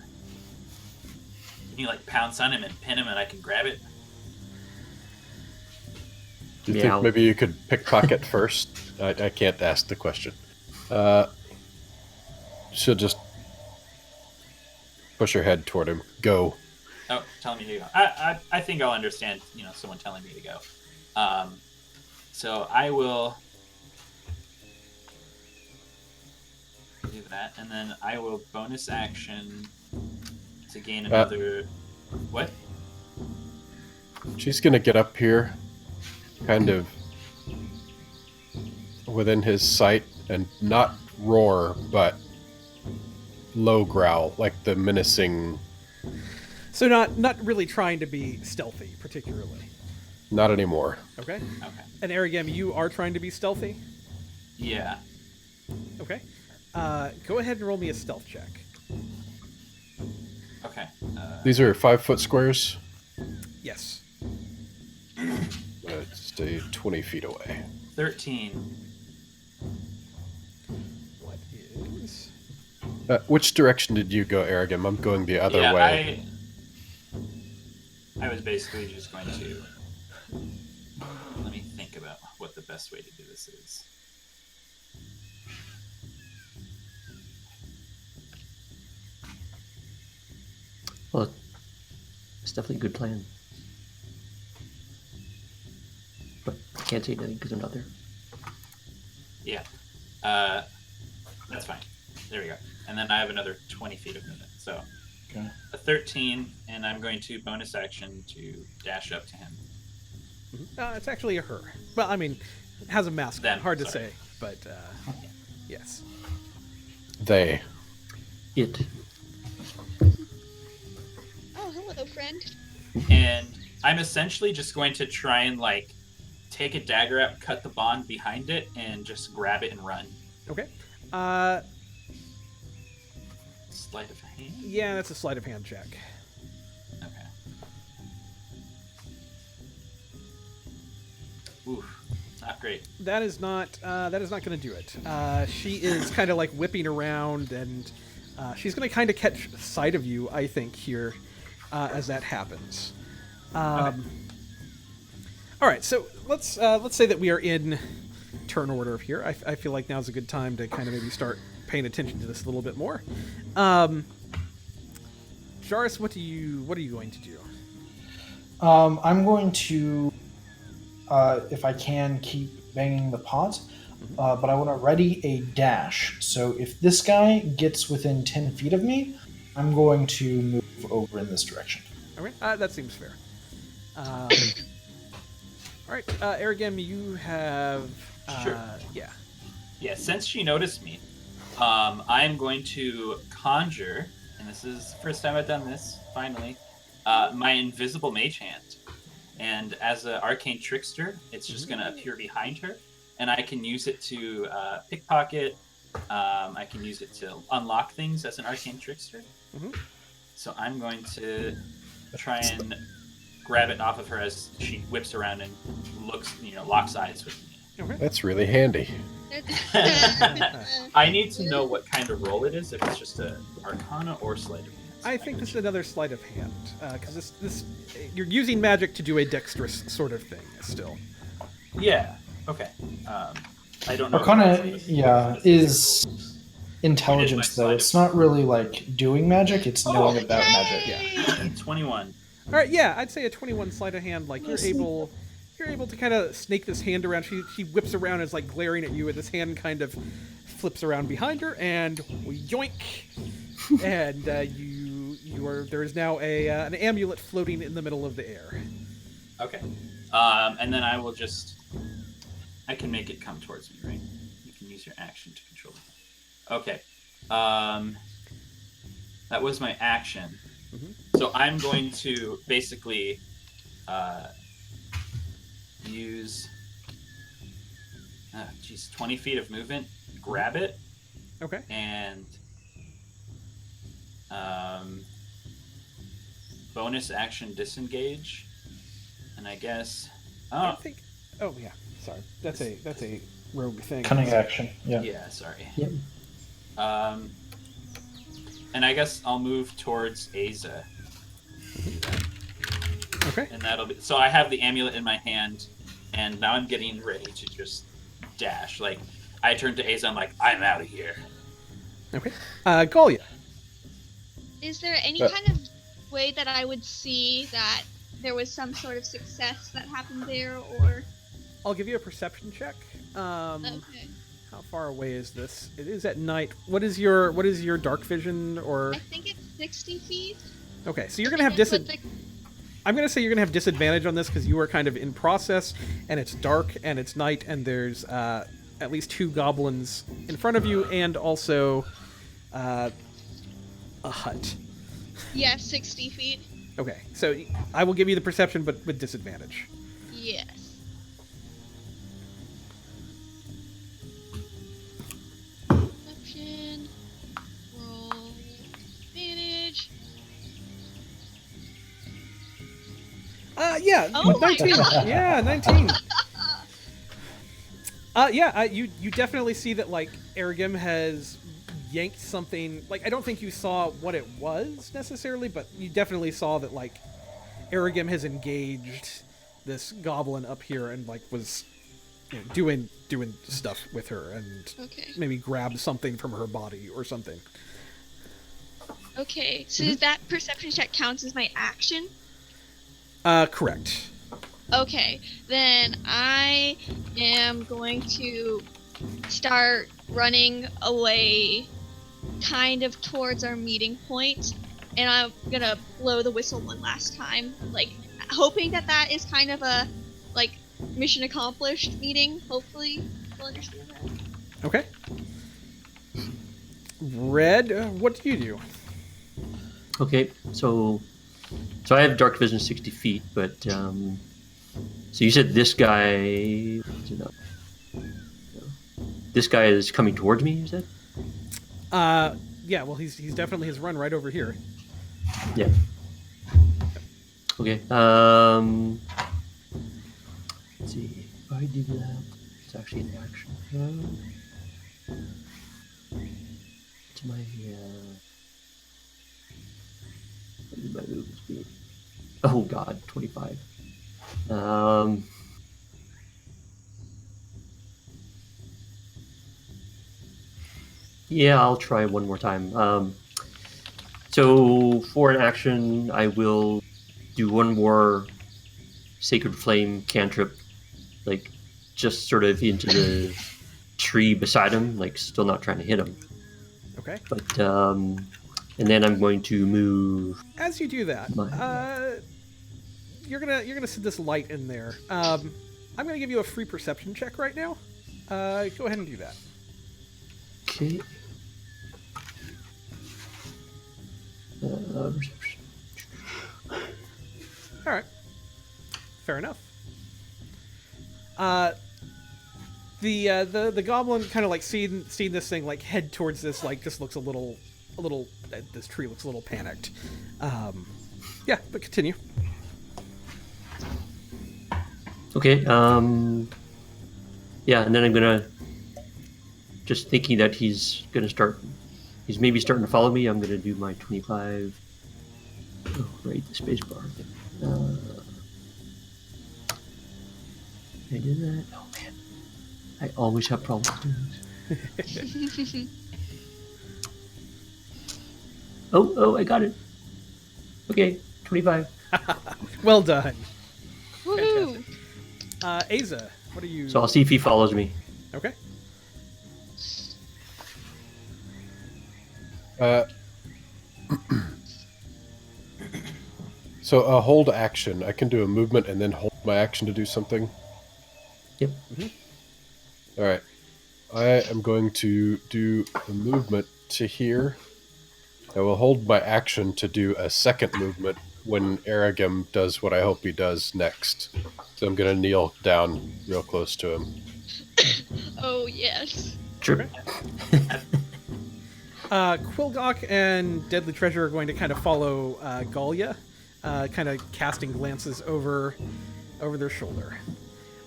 Can you like pounce on him and pin him, and I can grab it?" Do you Meow. think maybe you could pickpocket first? I can't ask the question. She'll just push her head toward him. Go. Oh, telling me to go. I think I'll understand. Someone telling me to go. So I will do that, and then I will bonus action to gain another. What? She's gonna get up here, kind of within his sight, and not roar, but low growl, like the menacing. So not really trying to be stealthy, particularly. Not anymore. Okay. Okay. And Aragam, you are trying to be stealthy. Yeah. Okay. Go ahead and roll me a stealth check. Okay. These are 5-foot squares. Yes. Let's say 20 feet away. 13. What is? Which direction did you go, Aragam? I'm going the other Yeah, way. I was basically just going to. Let me think about what the best way to do this is. Well, it's definitely a good plan. But I can't say anything because I'm not there. Yeah. That's fine. There we go. And then I have another 20 feet of movement. So Okay. a 13, and I'm going to bonus action to dash up to him. It's actually a her. Well, I mean, it has a mask. Them, Hard to sorry. say, but yes. They. It. Oh, hello, friend. And I'm essentially just going to try and take a dagger out, cut the bond behind it, and just grab it and run. Okay. Uh, Sleight of hand. yeah, that's a sleight of hand check. Okay. Oof, not great. That is not going to do it. She is kind of like whipping around, and she's going to kind of catch sight of you, I think, here as that happens. Okay. All right, so let's say that we are in turn order here. I feel like now's a good time to kind of maybe start paying attention to this a little bit more. Jaris, what are you going to do? I'm going to, if I can, keep banging the pot, but I want to ready a dash. So if this guy gets within 10 feet of me, I'm going to move over in this direction. Okay, that seems fair. All right, Aragem, you have. Sure. Yeah. Yeah, since she noticed me, I am going to conjure, and this is the first time I've done this, finally, my invisible mage hand. And as an arcane trickster, it's just going to appear behind her, and I can use it to pickpocket. I can use it to unlock things as an arcane trickster. Mm-hmm. So I'm going to try and grab it off of her as she whips around and locks eyes with me. Okay. That's really handy. I need to know what kind of roll it is, if it's just a Arcana or Sleight of Hand. I think this is another sleight of hand because this you're using magic to do a dexterous sort of thing still. Yeah. Okay. I don't know. Arcana, What is intelligence, It is my though. It's not really like doing magic, it's knowing about magic. Yeah. 21. All right. Yeah, I'd say a 21 sleight of hand. Like you're able to kind of snake this hand around. She whips around and is like glaring at you, and this hand kind of flips around behind her, and yoink, and there is now an amulet floating in the middle of the air. Okay. And then I can make it come towards me, right? You can use your action to control it. Okay. That was my action. Mm-hmm. So I'm going to basically use 20 feet of movement, grab it, Okay. and bonus action disengage, and I guess I think. Oh yeah. Sorry. That's a rogue thing. Cunning action, yeah. yeah, sorry. Yep. And I guess I'll move towards Aza. Okay. And that'll be so I have the amulet in my hand, and now I'm getting ready to just dash. Like I turn to Aza, I'm like, I'm out of here. Okay. Galia. Is there any kind of way that I would see that there was some sort of success that happened there, or? I'll give you a perception check. Okay. How far away is this? It is at night. What is your dark vision or? I think it's 60 feet. Okay, so you're gonna have I'm gonna say you're gonna have disadvantage on this because you are kind of in process, and it's dark and it's night, and there's at least 2 goblins in front of you, and also a hut. Yeah, 60 feet. Okay, so I will give you the perception, but with disadvantage. Yes. Perception. Roll advantage. Yeah, Oh my 19. God. Yeah, 19. You definitely see that, like, Aragem has yanked something. Like, I don't think you saw what it was necessarily, but you definitely saw that, like, Aragem has engaged this goblin up here and, like, was doing stuff with her and Okay. maybe grabbed something from her body or something. Okay, so that perception check counts as my action? Correct. Okay, then I am going to start running away kind of towards our meeting point, and I'm gonna blow the whistle one last time, like hoping that is kind of a like mission accomplished meeting. Hopefully you'll understand that. Okay. Red, what do you do? Okay, so I have dark vision 60 feet, but so you said this guy. No. This guy is coming towards me. You said? Yeah, well, he's definitely his run right over here. Yeah. Okay. Let's see. If I do that, it's actually an action. What's my what would my movements be? Oh God, 25. Yeah, I'll try one more time. So for an action, I will do one more Sacred Flame cantrip, like just sort of into the tree beside him, like still not trying to hit him. Okay. But and then I'm going to move. As you do that, you're gonna see this light in there. I'm gonna give you a free perception check right now. Go ahead and do that. Okay. Perception. All right. Fair enough. The goblin kind of like seeing this thing like head towards this, like just looks a little this tree looks a little panicked. Yeah, but continue. Okay. Yeah, and then I'm gonna just thinking that he's maybe starting to follow me. I'm gonna do my 25. Oh, right, the space bar. I did that. Oh man, I always have problems doing this. Oh, I got it. Okay, 25. Well done. Woohoo! Aza, what are you? So I'll see if he follows me. Okay. So a hold action. I can do a movement and then hold my action to do something. Yep. All right. I am going to do a movement to here. I will hold my action to do a second movement when Aragem does what I hope he does next. So I'm going to kneel down real close to him. Oh yes. Sure. Quilgok and Deadly Treasure are going to kind of follow Galia, kind of casting glances over their shoulder.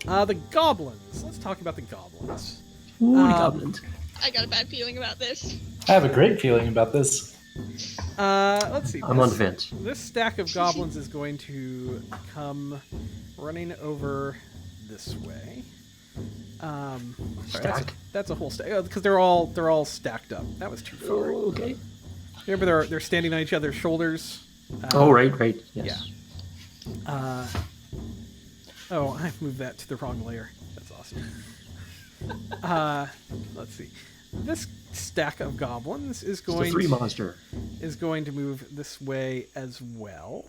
The goblins. Let's talk about the goblins. Ooh, the goblins. I got a bad feeling about this. I have a great feeling about this. Let's see. I'm on the fence. This stack of goblins is going to come running over this way. Sorry, that's a whole stack because they're all stacked up. That was too far. Oh, okay. Remember, they're standing on each other's shoulders. Oh, right. Yes. Yeah. Oh, I moved that to the wrong layer. That's awesome. Let's see. This stack of goblins is going It's a 3 monster. is going to move this way as well.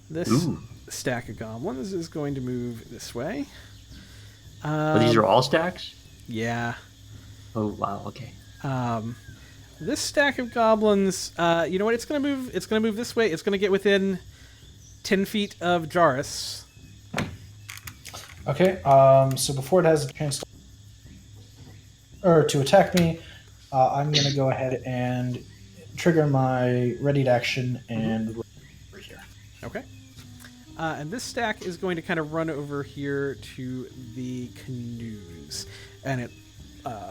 This stack of goblins is going to move this way. These are all stacks? Yeah. Oh, wow, okay. This stack of goblins, you know what? It's gonna move. It's gonna move this way. It's gonna get within 10 feet of Jairus. Okay, so before it has a chance to attack me, I'm going to go ahead and trigger my readied action and over here. Okay. And this stack is going to kind of run over here to the canoes, and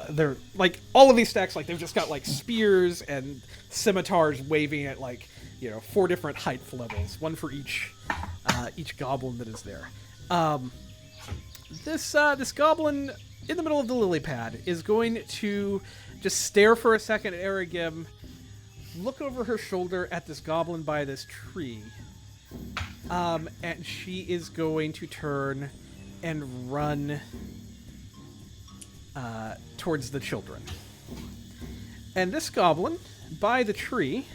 they're like all of these stacks, like they've just got like spears and scimitars waving at 4 different height levels, one for each goblin that is there. This goblin in the middle of the lily pad is going to just stare for a second at Aragem, look over her shoulder at this goblin by this tree, and she is going to turn and run towards the children. And this goblin by the tree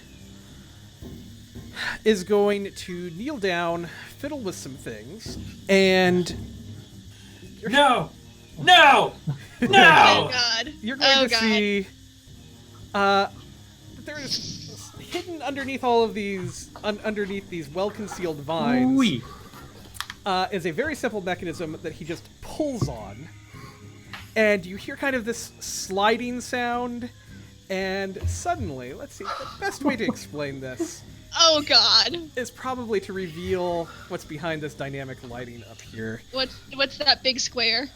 is going to kneel down, fiddle with some things, and No! Oh god. you're going to God. see there's hidden underneath all of these underneath these well-concealed vines is a very simple mechanism that he just pulls on, and you hear kind of this sliding sound And suddenly, let's see, the best way to explain this Oh God. is probably to reveal what's behind this dynamic lighting up here. What's that big square?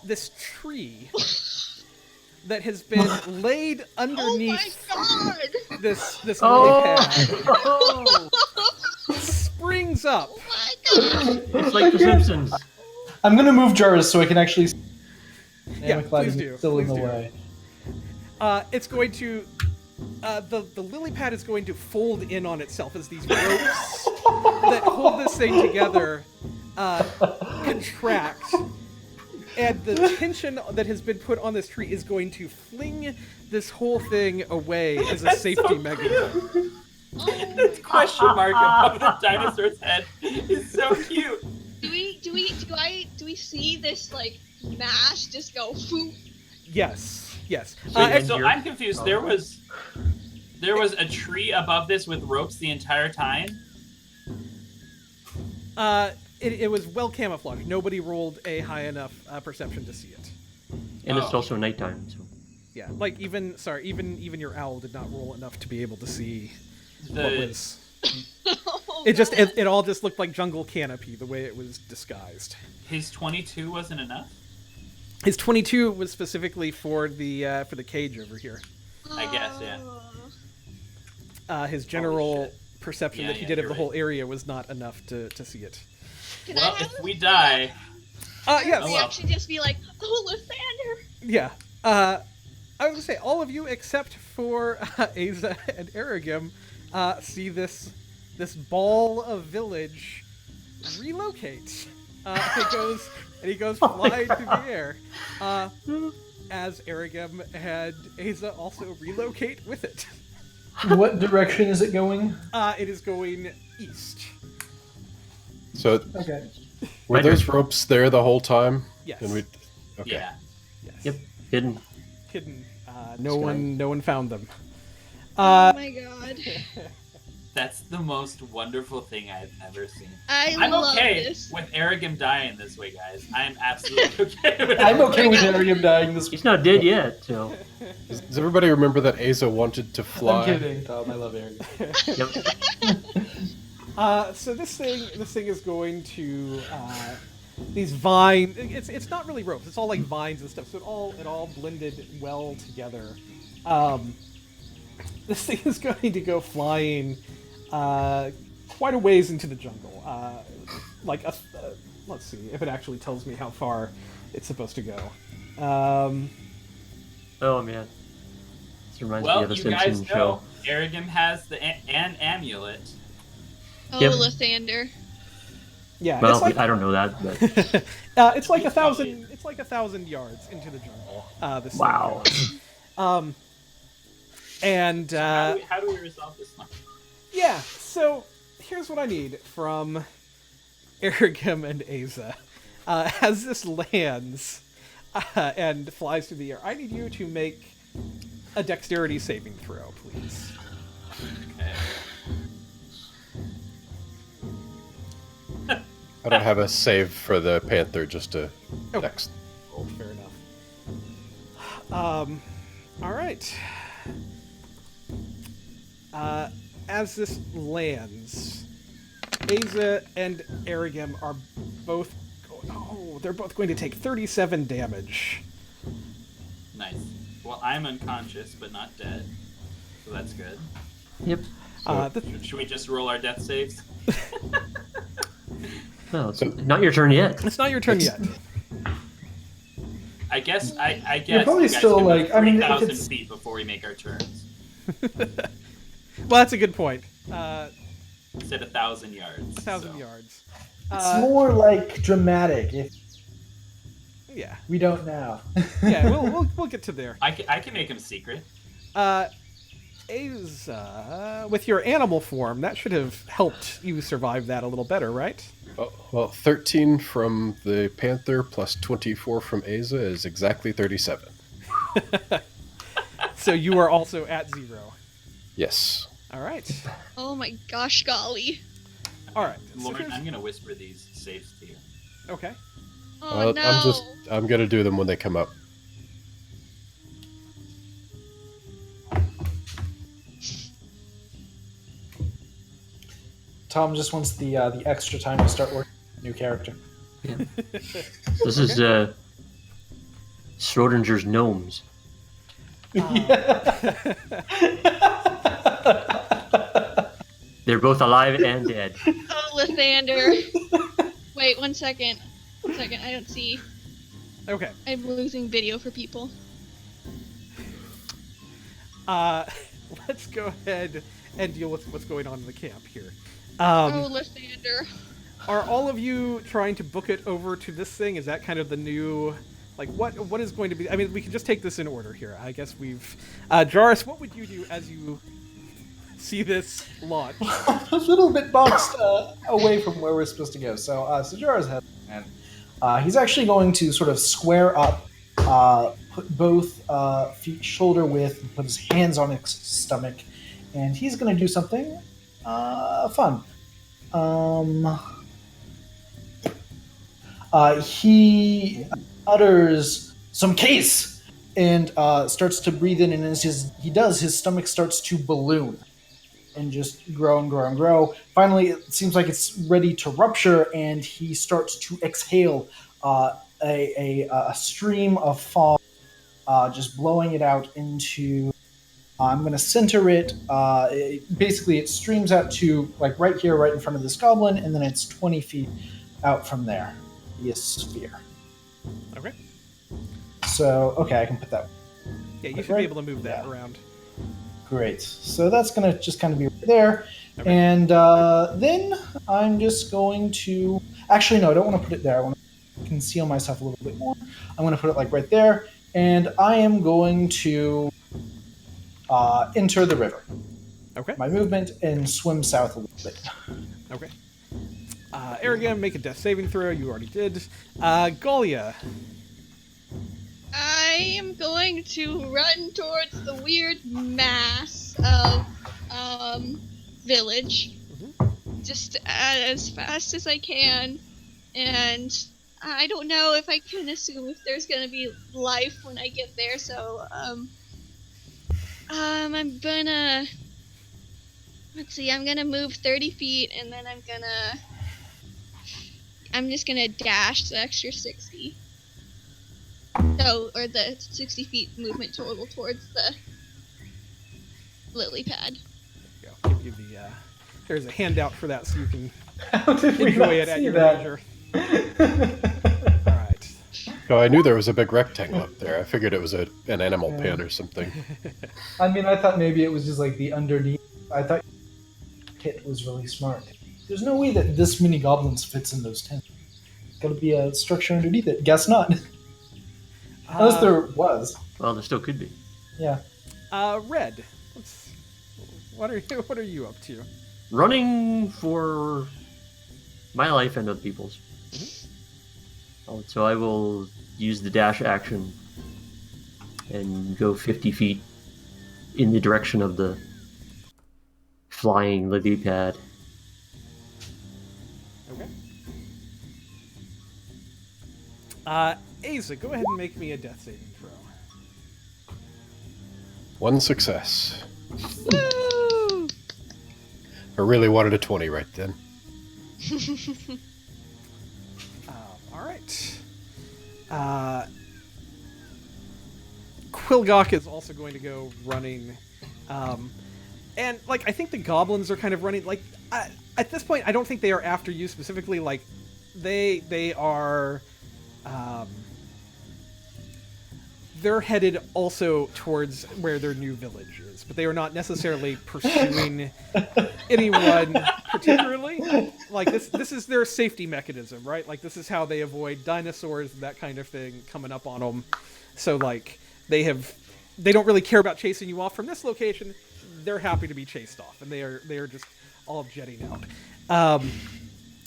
This tree that has been laid underneath Oh my God. this lily Oh! pad Oh! springs up. Oh my God. It's like The Simpsons. I'm gonna move Jarvis so I can actually. Yeah, Dynamic lighting please is do, Still in please the do. way. It's going to the lily pad is going to fold in on itself as these ropes that hold this thing together contract, and the tension that has been put on this tree is going to fling this whole thing away as a safety mechanism. The question mark above the dinosaur's head is so cute. Do we see this like mash just go foop? Yes. Wait, so here- I'm confused. There was a tree above this with ropes the entire time. It was well camouflaged. Nobody rolled a high enough perception to see it. And it's Oh. also nighttime, so. Yeah, like even your owl did not roll enough to be able to see what The was. Oh, It just God. it all just looked like jungle canopy the way it was disguised. his 22 wasn't enough. His 22 was specifically for the cage over here. I guess, yeah. His general shit. perception Yeah, that he yeah, did of you're the whole right. area was not enough to see it. Can Well, I have if we die, Yes. Oh, well. reaction just be like, oh, Lysander? Yeah. I was gonna say all of you except for Aza and Aragim see this ball of village relocate. He goes flying through the air. As Aragim and Aza also relocate with it. What direction is it going? It is going east. So Okay. were those ropes there the whole time? Yes. And we. Okay. yeah. Yes. Yep, hidden. Hidden. No one found them. Oh my God. That's the most wonderful thing I've ever seen. I'm love okay this. with Aragim dying this way, guys. I'm absolutely okay with it. I'm okay with Arium dying this. He's not dead yet, so. Does everybody remember that Aza wanted to fly? I'm kidding, Tom. I love Arium. Yep. So this thing is going to these vine. It's not really ropes. It's all like vines and stuff. So it all blended well together. This thing is going to go flying quite a ways into the jungle. Let's see if it actually tells me how far it's supposed to go. Oh, man. This reminds me Well, of the you Simpsons guys show. know Aragim has an amulet. Oh, Yep. Lysander. Yeah, Well, it's like I don't know that, but. it's like 1,000. It's like 1,000 yards into the jungle. This thing Wow. goes. And How do we resolve this one? yeah, so here's what I need from Aragim and Aza. As this lands and flies through the air, I need you to make a dexterity saving throw, please. Okay. I don't have a save for the panther, just a Okay. dex. Oh, fair enough. All right. As this lands, Aza and Aragim are both. They're both going to take 37 damage. Nice. Well, I'm unconscious, but not dead. So that's good. Yep. Should we just roll our death saves? No, it's not your turn yet. It's not your turn yet. I guess. I guess. You're probably you guys still, can move like, I mean, if 3,000 it's- feet before we make our turns. Well, that's a good point. Instead of 1,000 yards. 1,000 so. yards. It's more like dramatic. If Yeah. we don't know. Yeah, we'll get to there. I can make him secret. Aza, with your animal form, that should have helped you survive that a little better, right? Oh, well, 13 from the panther plus 24 from Aza is exactly 37. So you are also at 0. Yes. All right. Oh my gosh, golly. All right. So Lauren, here's- I'm gonna whisper these saves to you. okay. Oh no. I'm gonna do them when they come up. Tom just wants the extra time to start working on a new character. Yeah. This is Schrodinger's gnomes. They're both alive and dead. Oh, Lathander. Wait, one second. I don't see. Okay. I'm losing video for people. Let's go ahead and deal with what's going on in the camp here. Oh, Lathander. Are all of you trying to book it over to this thing? Is that kind of the new, like, what is going to be? I mean, we can just take this in order here. I guess we've, Jaris, what would you do as you see this launch? A little bit boxed away from where we're supposed to go. So Jaris has, and he's actually going to sort of square up, put both feet shoulder width, put his hands on his stomach, and he's going to do something fun. He utters some case and starts to breathe in, and as he does, his stomach starts to balloon and just grow and grow and grow. Finally, it seems like it's ready to rupture, and he starts to exhale a stream of fog, just blowing it out into. I'm going to center it. Basically, it streams out to like right here, right in front of this goblin, and then it's 20 feet out from there. The sphere. Okay. So, okay, I can put that. Yeah, you should be able to move that around. Great. So that's going to just kind of be right there. Okay. And then I'm just going to... Actually, no, I don't want to put it there. I want to conceal myself a little bit more. I'm going to put it like right there. And I am going to enter the river. Okay. My movement and swim south a little bit. Okay. Arrogam, make a death saving throw. You already did. Golia. I am going to run towards the weird mass of village, just as fast as I can, and I don't know if I can assume if there's gonna be life when I get there. So I'm gonna I'm gonna move 30 feet, and then I'm just gonna dash the extra 60. So, or the 60 feet movement total towards the lily pad. There you go. Give you the, there's a handout for that so you can How did we enjoy not it at see your that? leisure. Alright. Oh, I knew there was a big rectangle up there. I figured it was an animal pen or something. I mean, I thought maybe it was just like the underneath. I thought Kit was really smart. There's no way that this many goblins fits in those tents. Got to be a structure underneath it. Guess not. Unless there was. Well, there still could be. Yeah. Red. What are you up to? Running for my life and other people's. So I will use the dash action and go 50 feet in the direction of the flying lily pad. Okay. Asa, go ahead and make me a death saving throw. One success. Woo! I really wanted a 20 right then. All right. Quilgok is also going to go running. And, like, I think the goblins are kind of running. Like, at this point, I don't think they are after you specifically. Like, they are... they're headed also towards where their new village is, but they are not necessarily pursuing anyone particularly. Like, this is their safety mechanism, right? Like, this is how they avoid dinosaurs and that kind of thing coming up on them. So, like, they don't really care about chasing you off from this location. They're happy to be chased off, and they are just all jetting out.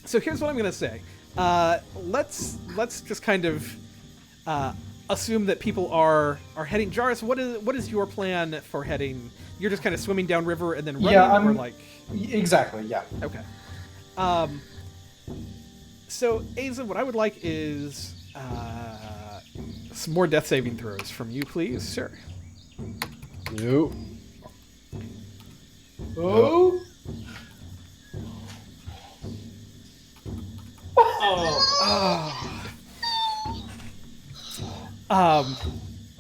So here's what I'm gonna say. Let's just kind of assume that people are heading. Jaris, what is your plan for heading? You're just kind of swimming down river and then running, or like Exactly. Yeah. okay. So Asa, what I would like is some more death saving throws from you, please, sir. No. Oh.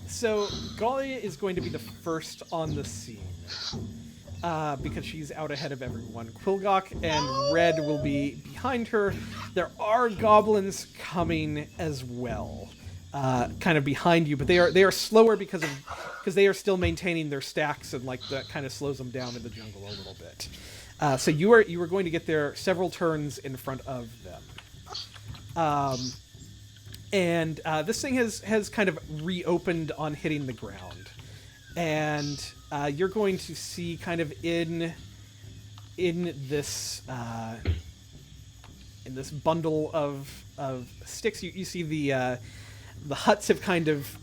So Galia is going to be the first on the scene. Because she's out ahead of everyone. Quilgok and Red will be behind her. There are goblins coming as well, kind of behind you, but they are slower because they are still maintaining their stacks, and like that kind of slows them down in the jungle a little bit. So you are going to get there several turns in front of them. And this thing has kind of reopened on hitting the ground. And you're going to see kind of in this bundle of sticks, you see the huts have kind of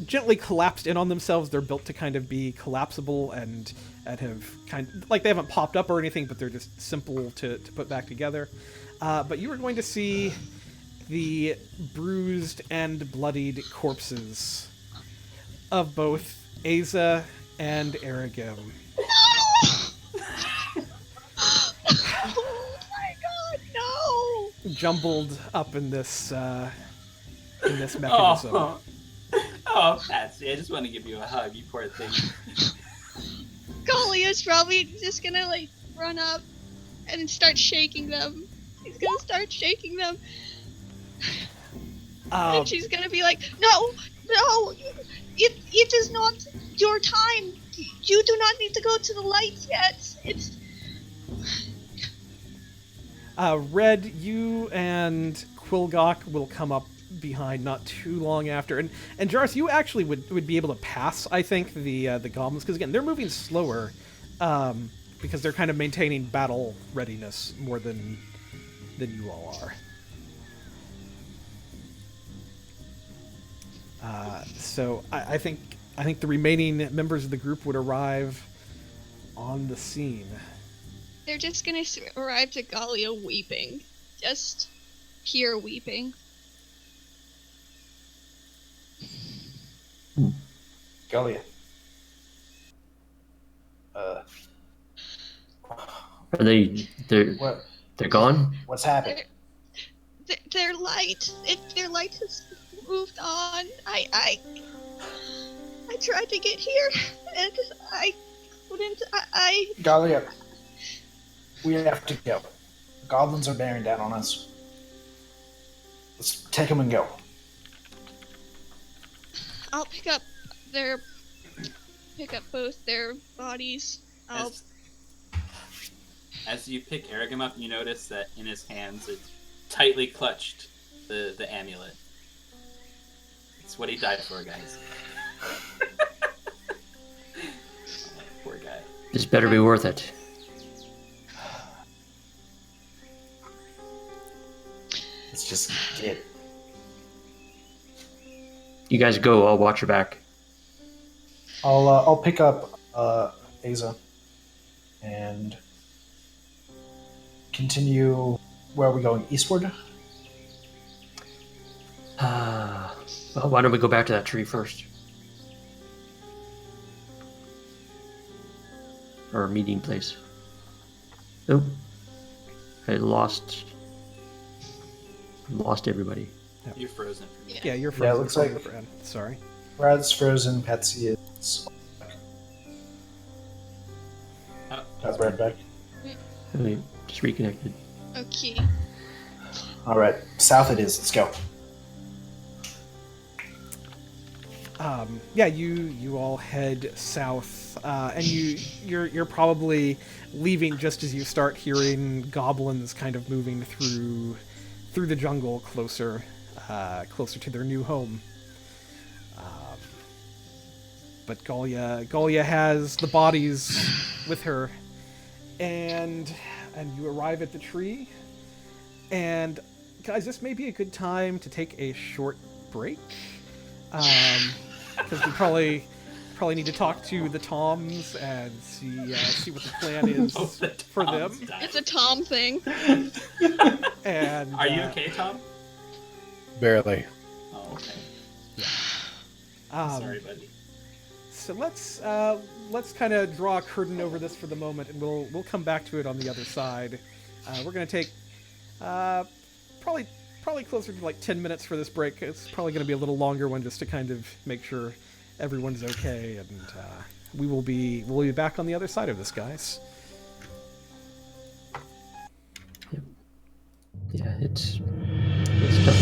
gently collapsed in on themselves. They're built to kind of be collapsible and have kind of, like, they haven't popped up or anything, but they're just simple to put back together. But you are going to see the bruised and bloodied corpses of both Aza and Aragem. Oh my god, no! Jumbled up in this mechanism. Oh, Patsy, I just want to give you a hug, you poor thing. Goliath's probably just gonna like run up and start shaking them. He's gonna start shaking them. And she's gonna be like, no, it is not your time. You do not need to go to the lights yet. It's... Red, you and Quilgok will come up behind not too long after. And Jarth, you actually would be able to pass, I think, the goblins, because again, they're moving slower, because they're kind of maintaining battle readiness more than you all are. So I think the remaining members of the group would arrive on the scene. They're just gonna arrive to Galia weeping. Just pure weeping. Galia. Are they're What? they're gone? What's happened? Their light. Their light has moved on. I tried to get here, and I couldn't. Galia, we have to go. Goblins are bearing down on us. Let's take them and go. I'll pick up both their bodies. As you pick Aragem up, you notice that in his hands it's tightly clutched the amulet. It's what he died for, guys. Poor guy. This better be worth it. Let's just get. You guys go. I'll watch your back. I'll pick up Aza and continue. Where are we going? Eastward? Well, why don't we go back to that tree first? Our meeting place. Oh, I lost everybody. You're frozen for me. Yeah, you're frozen. Yeah, it looks like- Brad. Sorry. Brad's frozen. Patsy is. Oh, Got Brad back. I just reconnected. Okay. All right, south it is. Let's go. Yeah, you all head south, and you're probably leaving just as you start hearing goblins kind of moving through the jungle closer to their new home. But Galia has the bodies with her, and you arrive at the tree. And guys, this may be a good time to take a short break. Because we probably need to talk to the Toms and see what the plan is for them. It's a Tom thing. And Are you okay, Tom? Barely. Oh, okay. um, Sorry, buddy. So let's kind of draw a curtain over this for the moment, and we'll come back to it on the other side. We're going to take probably probably closer to like 10 minutes for this break. It's probably going to be a little longer one just to kind of make sure everyone's okay, and we'll be back on the other side of this, guys. Yeah, it's tough.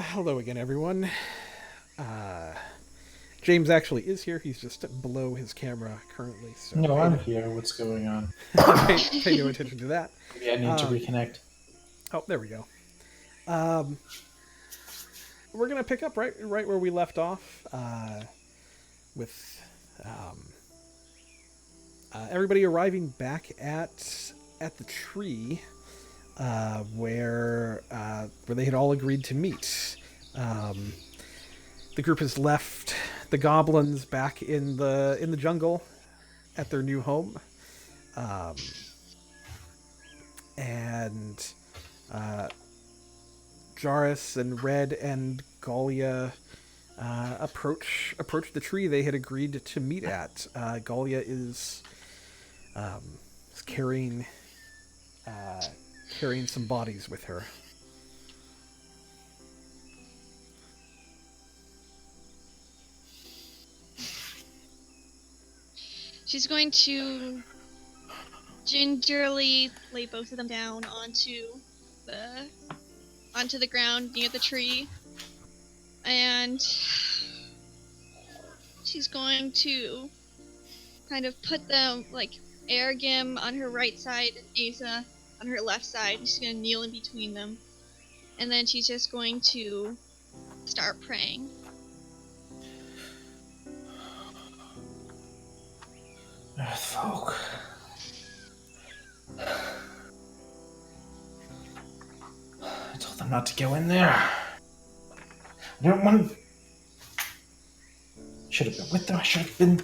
Hello again, everyone. James actually is here. He's just below his camera currently. So No, I'm here. What's going on? pay no attention to that. Maybe I need to reconnect. Oh, there we go. We're gonna pick up right where we left off, with everybody arriving back at the tree, where they had all agreed to meet. The group has left the goblins back in the jungle at their new home, and Jarrus and Red and Gallia approach the tree they had agreed to meet at. Gallia is carrying some bodies with her. She's going to gingerly lay both of them down onto the ground near the tree, and she's going to kind of put them, like, Ergim on her right side and Asa on her left side. She's going to kneel in between them, and then she's just going to start praying. Earthfolk. I told them not to go in there. I don't want to... Should have been with them. I should have been...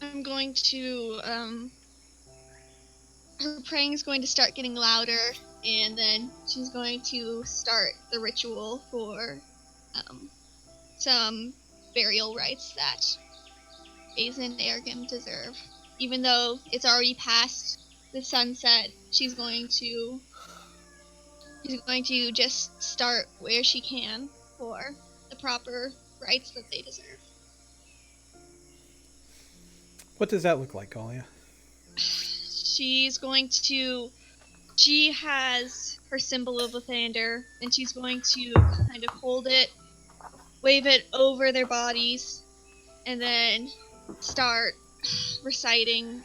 I'm going to, her praying is going to start getting louder, and then she's going to start the ritual for, some burial rites that Asa and Ergim deserve. Even though it's already past the sunset, she's going to just start where she can for the proper rites that they deserve. What does that look like, Gallia? She has her symbol of Lathander, and she's going to kind of hold it, wave it over their bodies, and then start reciting.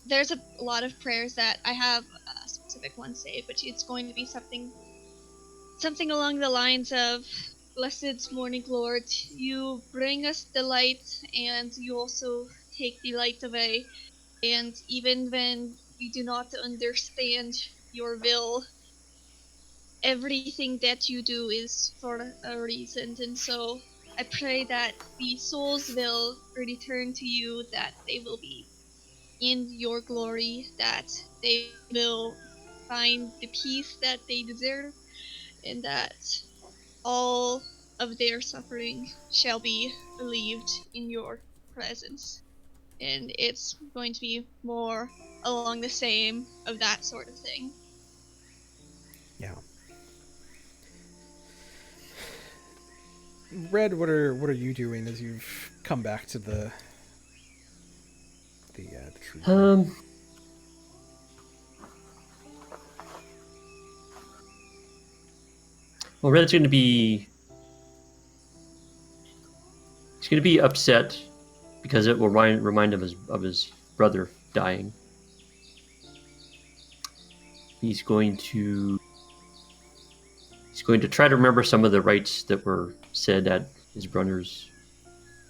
There's a lot of prayers that I have a specific one saved, but it's going to be something along the lines of, "Blessed morning Lord, you bring us the light, and you also take the light away. And even when we do not understand your will, everything that you do is for a reason. And so I pray that the souls will return to you, that they will be in your glory, that they will find the peace that they deserve, and that all of their suffering shall be relieved in your presence." And it's going to be more along the same of that sort of thing. Yeah. Red, what are you doing as you've come back to the tree? Well, Red's going to be... He's going to be upset because it will remind him of his brother dying. He's going to try to remember some of the rites that were said at his brother's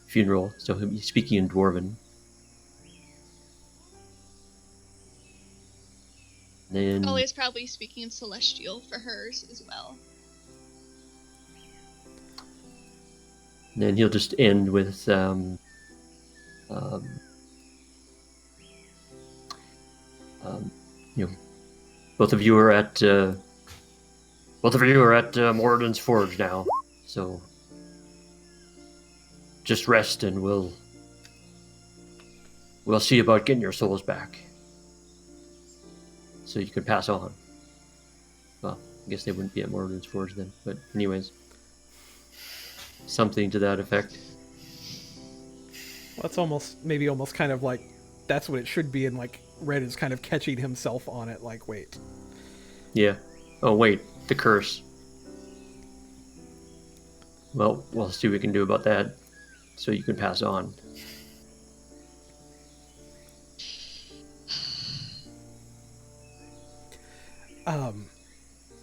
funeral. So he'll be speaking in Dwarven. Then Always probably speaking in Celestial for hers as well. Then he'll just end with both of you are at Moradin's Forge now, so just rest and we'll see about getting your souls back, so you can pass on. Well, I guess they wouldn't be at Moradin's Forge then, but anyways. Something to that effect. Well, it's almost kind of like that's what it should be, and like Red is kind of catching himself on it. Like, wait, Yeah. Oh wait, the curse. Well, we'll see what we can do about that. So you can pass on.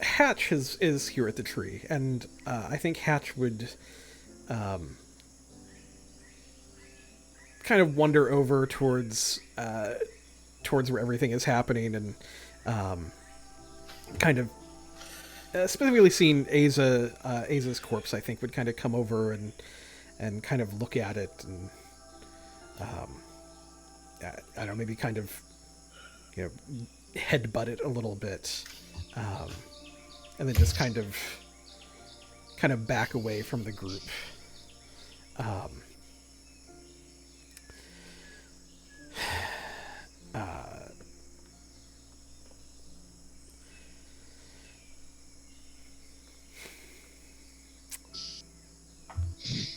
Hatch is here at the tree, and I think Hatch would kind of wander over towards where everything is happening, and kind of specifically seeing Aza's corpse. I think would kind of come over and kind of look at it, and I don't know, maybe kind of headbutt it a little bit, and then just kind of back away from the group.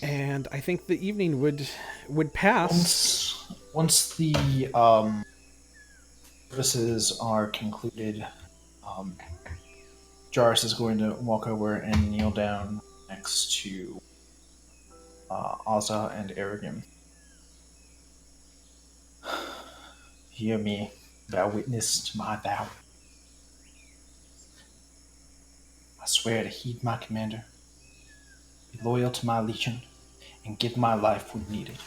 And I think the evening would pass. Once the services are concluded, Jarvis is going to walk over and kneel down next to Ozza and Aragon. Hear me, thou witness to my vow. I swear to heed my commander, be loyal to my legion, and give my life when needed.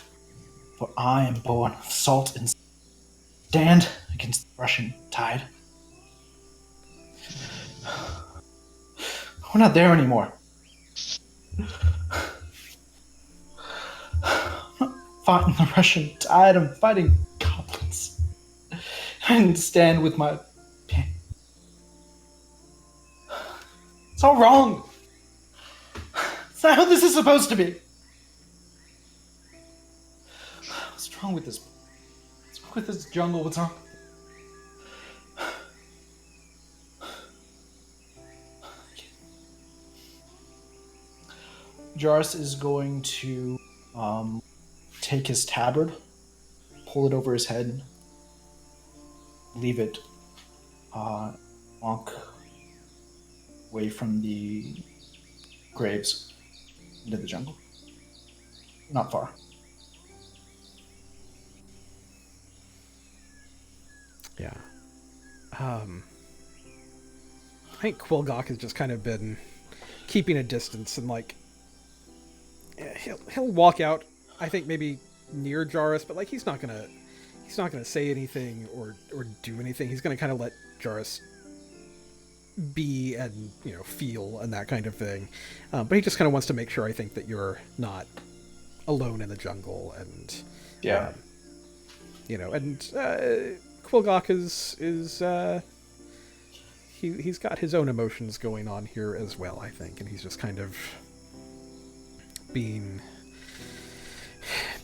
For I am born of salt and stand against the Russian tide. We're not there anymore. I'm not fighting the Russian tide, I'm fighting goblins. I didn't stand with my pen. It's all wrong. It's not how this is supposed to be. What's wrong with this? What's wrong with this jungle? What's wrong? Jarvis is going to take his tabard, pull it over his head, leave it, walk away from the graves into the jungle. Not far. Yeah. I think Quilgok has just kind of been keeping a distance, and like he'll walk out. I think maybe near Jarvis, but like he's not gonna say anything or do anything. He's gonna kind of let Jarvis be and feel and that kind of thing. But he just kind of wants to make sure, I think, that you're not alone in the jungle, and Yeah. and Quilgok he's got his own emotions going on here as well, I think, and he's just kind of being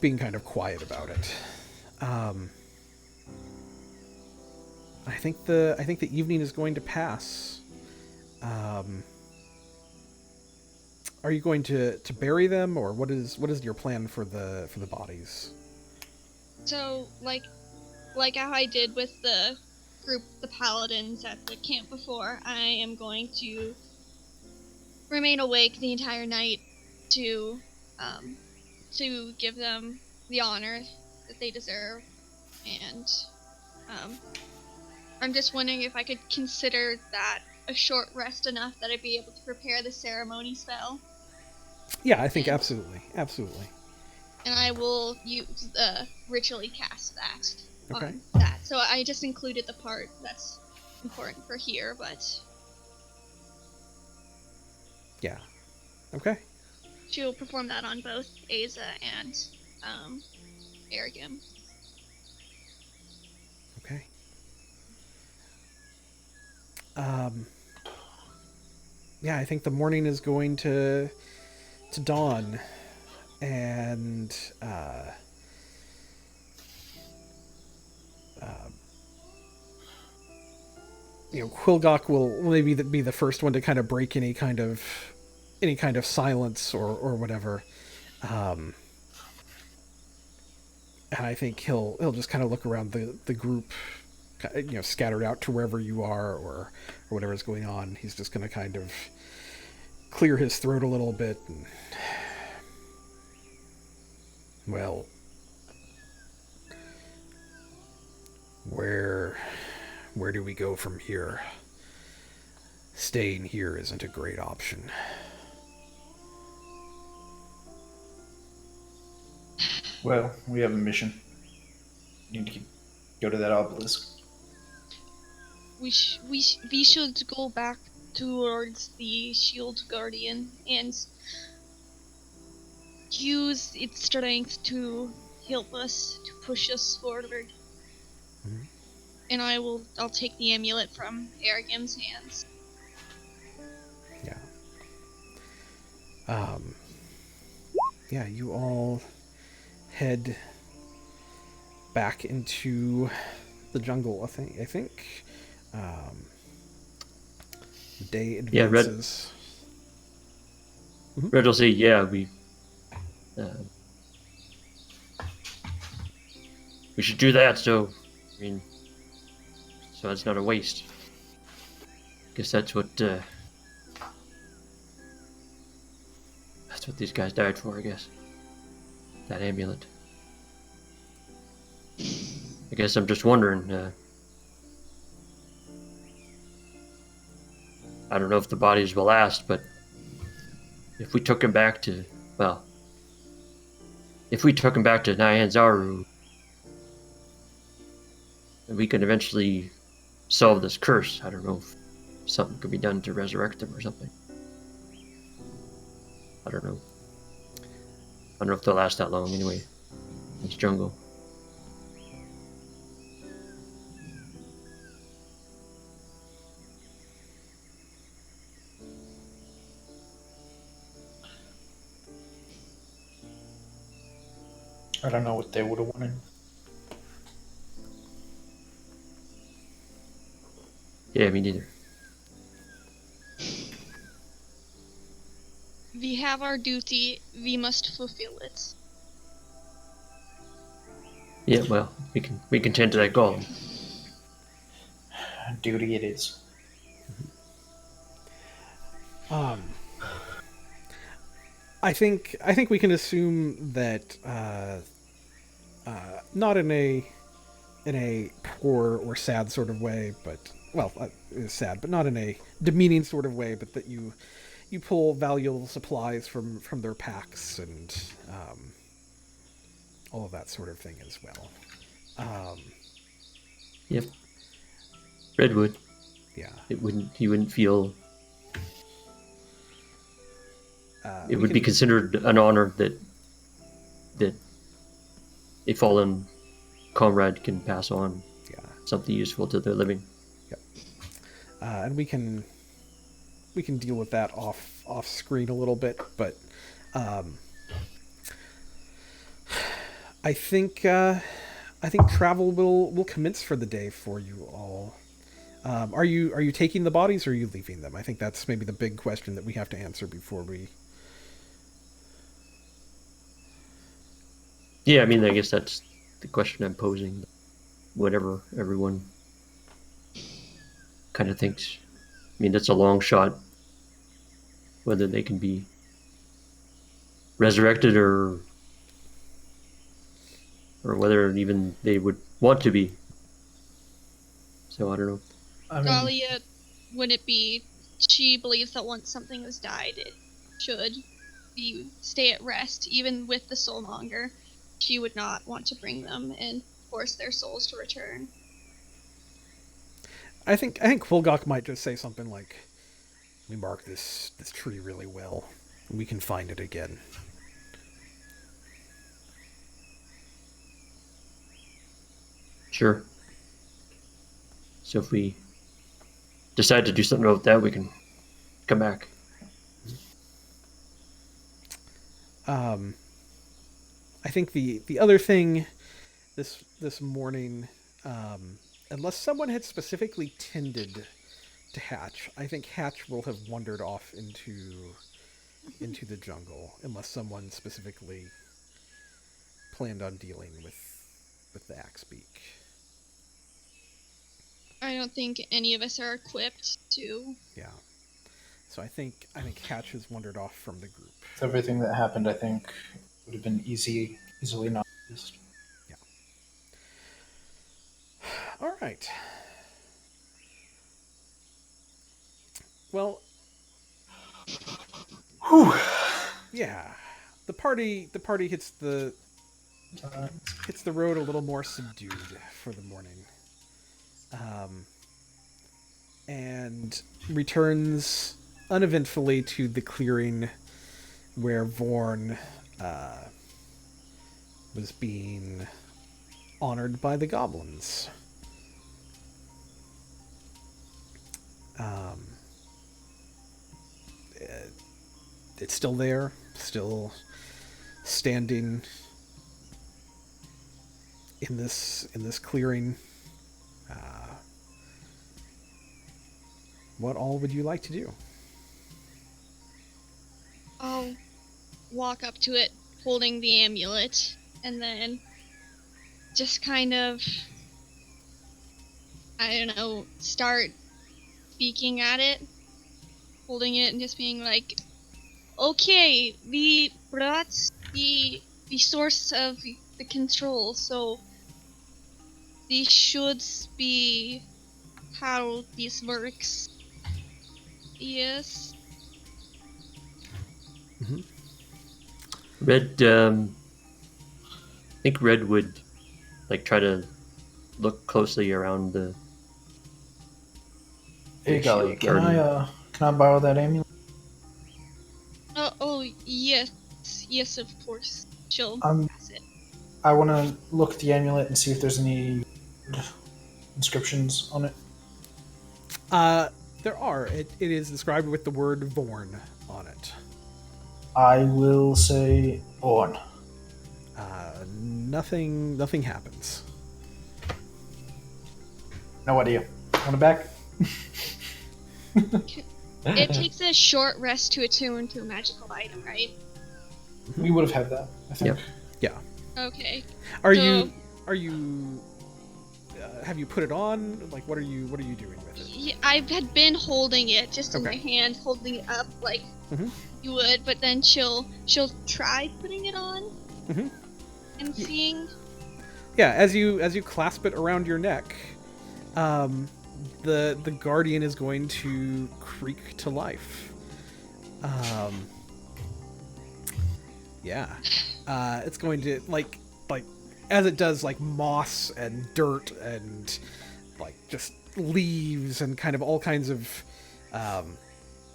kind of quiet about it. I think the evening is going to pass. Are you going to bury them, or what is your plan for the bodies? So, like how I did with the group, the paladins at the camp before, I am going to remain awake the entire night to give them the honor that they deserve, and I'm just wondering if I could consider that a short rest enough that I'd be able to prepare the ceremony spell. Yeah, I think absolutely. And I will use ritually cast that Okay. on that. So I just included the part that's important for here, but Yeah. Okay. she'll perform that on both Aza and Aragim. Okay. Yeah, I think the morning is going to dawn, and Quilgok will maybe be the first one to kind of break any kind of any kind of silence or whatever. And I think he'll just kind of look around the group, scattered out to wherever you are or whatever's going on. He's just going to kind of clear his throat a little bit and, well, where do we go from here? Staying here isn't a great option. Well, we have a mission. Need to go to that obelisk. We should go back towards the Shield Guardian and use its strength to help us, to push us forward. Mm-hmm. And I'll take the amulet from Aragam's hands. Yeah. Yeah, you all head back into the jungle, I think. The day advances. Yeah, Red will say, yeah, we should do that, so it's not a waste. Guess that's what these guys died for, I guess. That amulet. I guess I'm just wondering, I don't know if the bodies will last, but if we took him back to Nyan Zaru, we can eventually solve this curse. I don't know if something could be done to resurrect them or something. I don't know if they'll last that long anyway. In this jungle. I don't know what they would have wanted. Yeah, me neither. We have our duty, we must fulfill it. Yeah, well, we can tend to that goal. Duty it is. I think we can assume that not in a poor or sad sort of way, but it's sad, but not in a demeaning sort of way, but that you pull valuable supplies from their packs and all of that sort of thing as well. Yep. Redwood. Yeah. He wouldn't feel. It would be considered an honor that a fallen comrade can pass on something useful to their living. Yep. And we can deal with that off screen a little bit, but I think travel will commence for the day for you all. Are you taking the bodies or are you leaving them? I think that's maybe the big question that we have to answer before we. Yeah, I mean, I guess that's the question I'm posing. Whatever everyone kind of thinks. I mean, that's a long shot. Whether they can be resurrected or whether even they would want to be. So I don't know. Dahlia, would it be? She believes that once something has died, it should stay at rest, even with the soulmonger. She would not want to bring them and force their souls to return. I think Quilgok might just say something like, "We mark this tree really well. We can find it again." Sure. So if we decide to do something about that, we can come back. I think the other thing this morning, unless someone had specifically tended to Hatch, I think Hatch will have wandered off into into the jungle, unless someone specifically planned on dealing with the axe beak. I don't think any of us are equipped to. Yeah. So I think Hatch has wandered off from the group. With everything that happened, I think would have been easily noticed. Yeah. All right. Well. Whew. Yeah. The party hits the road a little more subdued for the morning. And returns uneventfully to the clearing where Vorn was being honored by the goblins. It's still there, still standing in this clearing. What all would you like to do? I'll walk up to it holding the amulet and then just kind of, I don't know, start speaking at it, holding it and just being like, okay, we brought the source of the control, so this should be how this works. Yes. Mm-hmm. Red, I think Red would try to look closely around the. Hey, Golly, can I borrow that amulet? Oh, yes, of course. She'll Um, pass it. I want to look at the amulet and see if there's any inscriptions on it. There are. It is described with the word Vorn on it. I will say on. Nothing happens. No idea. Want it back? It takes a short rest to attune to a magical item, right? We would have had that, I think. Yeah. Okay. Are you? Have you put it on? What are you doing with it? Yeah, I had been holding it just in Okay. my hand, holding it up like Mhm. you would, but then she'll try putting it on Mhm. and seeing. Yeah, as you clasp it around your neck, the guardian is going to creak to life. Yeah, it's going to like as it does, moss and dirt and just leaves and kind of all kinds of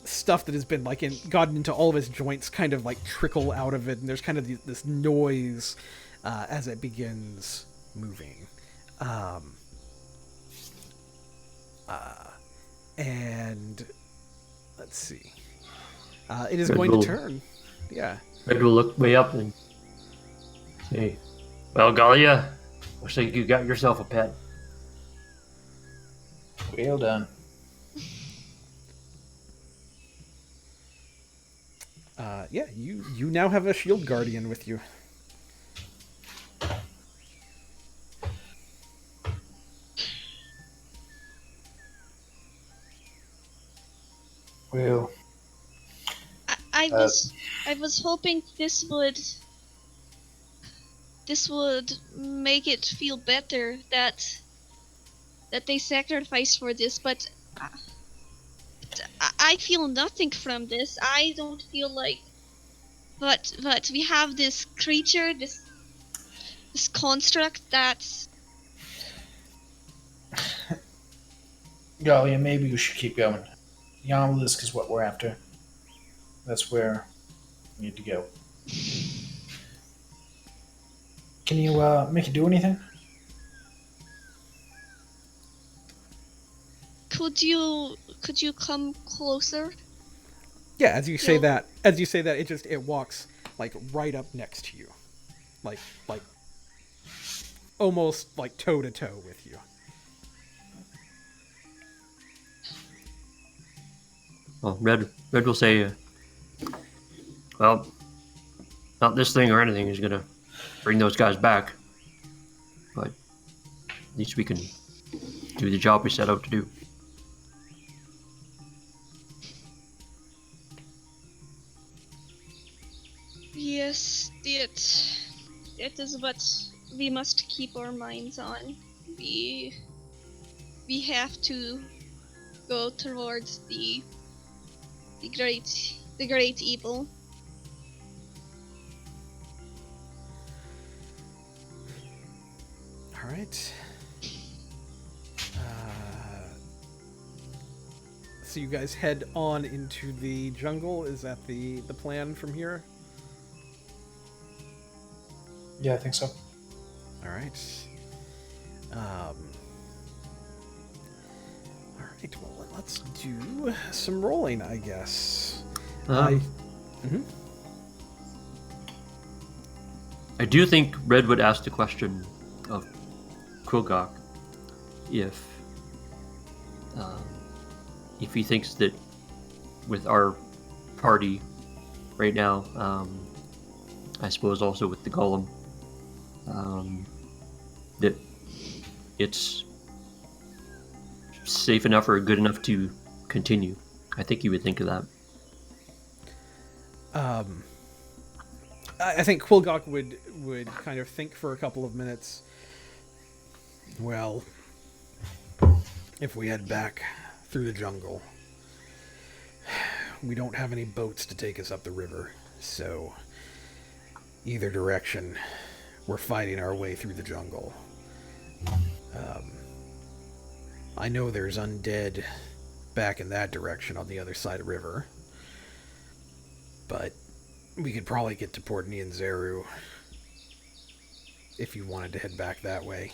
stuff that has been gotten into all of his joints kind of trickle out of it, and there's kind of this noise as it begins moving. And let's see. It is Red going will- to turn. Yeah. Red will look way up and say, "Well, Galia, looks like you got yourself a pet." Well done. Yeah, you now have a shield guardian with you. Well, I was hoping this would make it feel better that they sacrificed for this, but I feel nothing from this. I don't feel like, but we have this creature, this construct that's. Golly, maybe we should keep going. The obelisk is what we're after. That's where we need to go. Can you make it do anything? Could you come closer? Yeah, as you say Yeah. that, it walks right up next to you, like almost toe to toe with you. Well, Red will say, Well, not this thing or anything is gonna bring those guys back, but at least we can do the job we set out to do. Yes, that is what we must keep our minds on. We have to go towards the great evil. All right. So you guys head on into the jungle. Is that the plan from here? Yeah, I think so. All right. All right. Well, let's do some rolling, I guess. I do think Red would ask the question of Krogok if he thinks that with our party right now, I suppose also with the golem, that it's safe enough or good enough to continue. I think he would think of that. I think Quilgok would kind of think for a couple of minutes. Well, if we head back through the jungle, we don't have any boats to take us up the river, so either direction, we're fighting our way through the jungle. I know there's undead back in that direction on the other side of the river, but we could probably get to Port Nianzeru if you wanted to head back that way.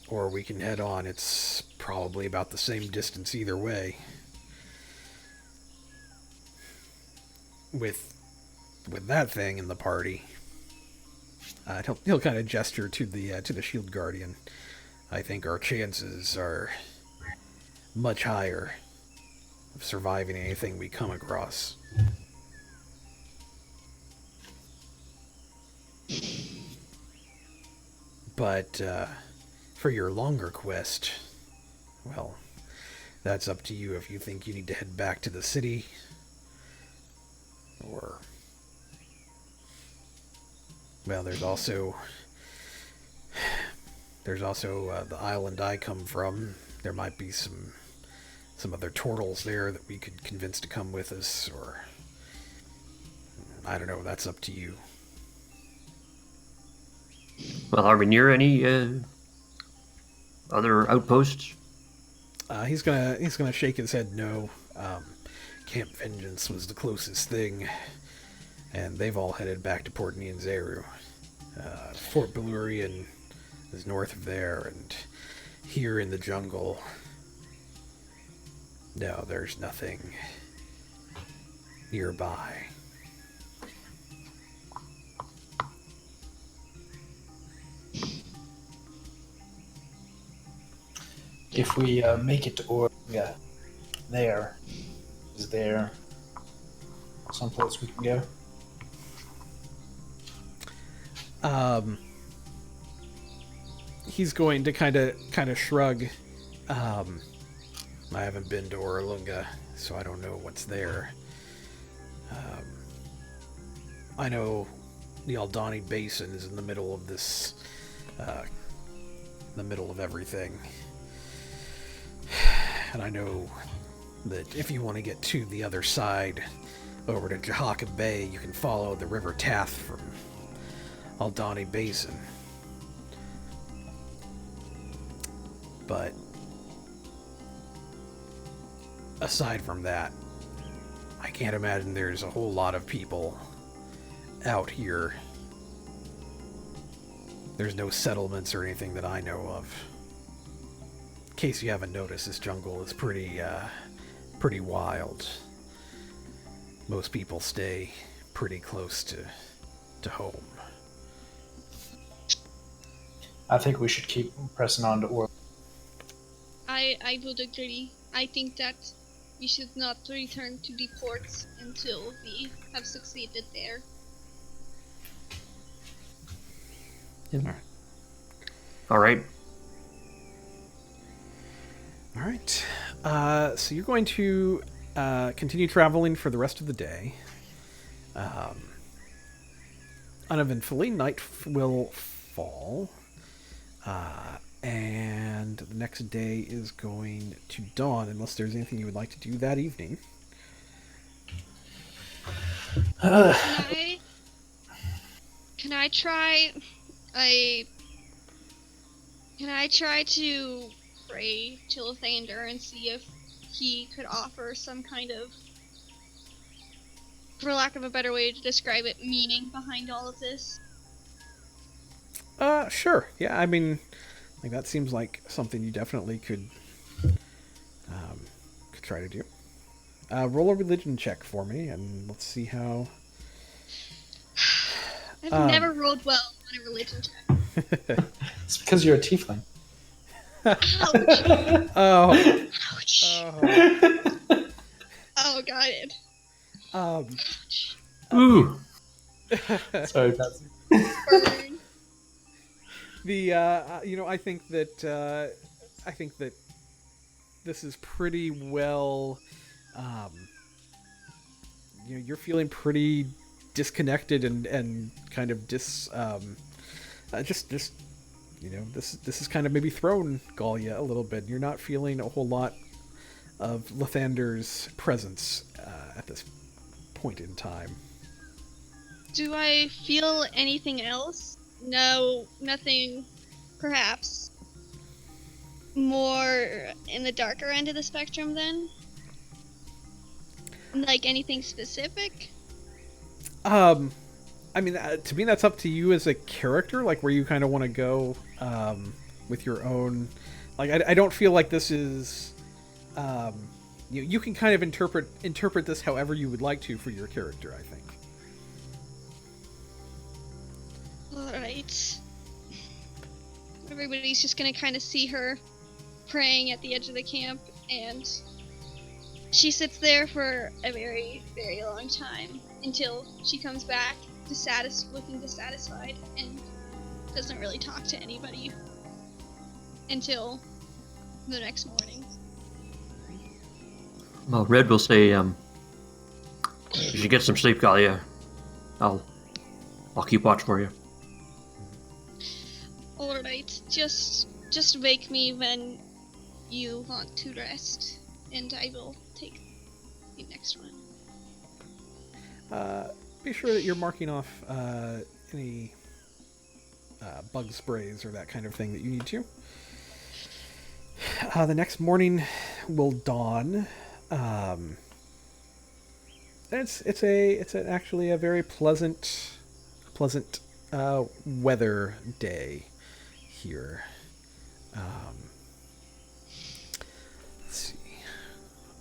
Or we can head on. It's probably about the same distance either way. With that thing in the party, he'll kind of gesture to the shield guardian. I think our chances are much higher of surviving anything we come across. But for your longer quest, well, that's up to you if you think you need to head back to the city, or... Well, there's also the island I come from. There might be some other turtles there that we could convince to come with us, or... I don't know, that's up to you. Well, are we near any other outposts? He's gonna shake his head no. Camp Vengeance was the closest thing, and they've all headed back to Port Nianzeru. Fort Belurian is north of there, and here in the jungle, no, there's nothing nearby. If we make it to Orga, is there someplace we can go? He's going to kind of shrug. I haven't been to Orlunga, so I don't know what's there. I know the Aldani Basin is in the middle of this, the middle of everything. And I know that if you want to get to the other side, over to Jahaka Bay, you can follow the River Tath from Aldani Basin. But aside from that, I can't imagine there's a whole lot of people out here. There's no settlements or anything that I know of. In case you haven't noticed, this jungle is pretty wild. Most people stay pretty close to home. I think we should keep pressing on to Orga. I would agree. I think that we should not return to the port until we have succeeded there. All right. All right. So you're going to continue traveling for the rest of the day. Uneventfully, night will fall. And the next day is going to dawn, unless there's anything you would like to do that evening. Can I try? Can I try to pray to Lathander and see if he could offer some kind of, for lack of a better way to describe it, meaning behind all of this? Sure. Yeah, I mean, like that seems like something you definitely could try to do. Roll a religion check for me, and let's see how. I've never rolled well on a religion check. It's because you're a tiefling. Ouch! Oh. Ouch! Oh. Oh, got it. Ouch. Ooh. Sorry, Patsy. Burn. I think that this is pretty well. You're feeling pretty disconnected and kind of just this is kind of maybe thrown Galia a little bit. You're not feeling a whole lot of Lathander's presence at this point in time. Do I feel anything else? No, nothing. Perhaps more in the darker end of the spectrum then? Like anything specific? I mean, to me, that's up to you as a character, like where you kind of want to go with your own. Like, I don't feel like this is. You can kind of interpret this however you would like to for your character, I think. Alright. Everybody's just gonna kind of see her praying at the edge of the camp, and she sits there for a very, very long time until she comes back looking dissatisfied and doesn't really talk to anybody until the next morning. Well, Red will say, you should get some sleep, Galia. I'll keep watch for you. Alright, just wake me when you want to rest, and I will take the next one. Be sure that you're marking off any bug sprays or that kind of thing that you need to. The next morning will dawn. It's actually a very pleasant weather day here. Let's see.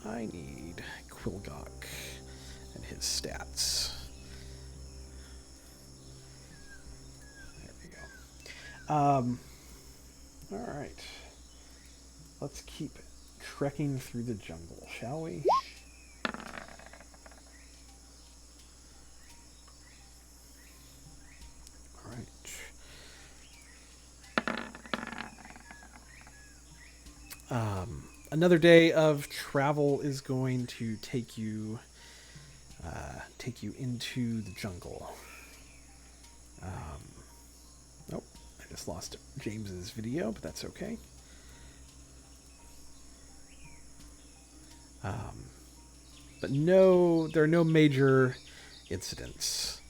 I need Quilgok and his stats. There we go. All right. Let's keep trekking through the jungle, shall we? All right. Another day of travel is going to take you into the jungle. Nope, I just lost James's video, but that's okay. But no, there are no major incidents.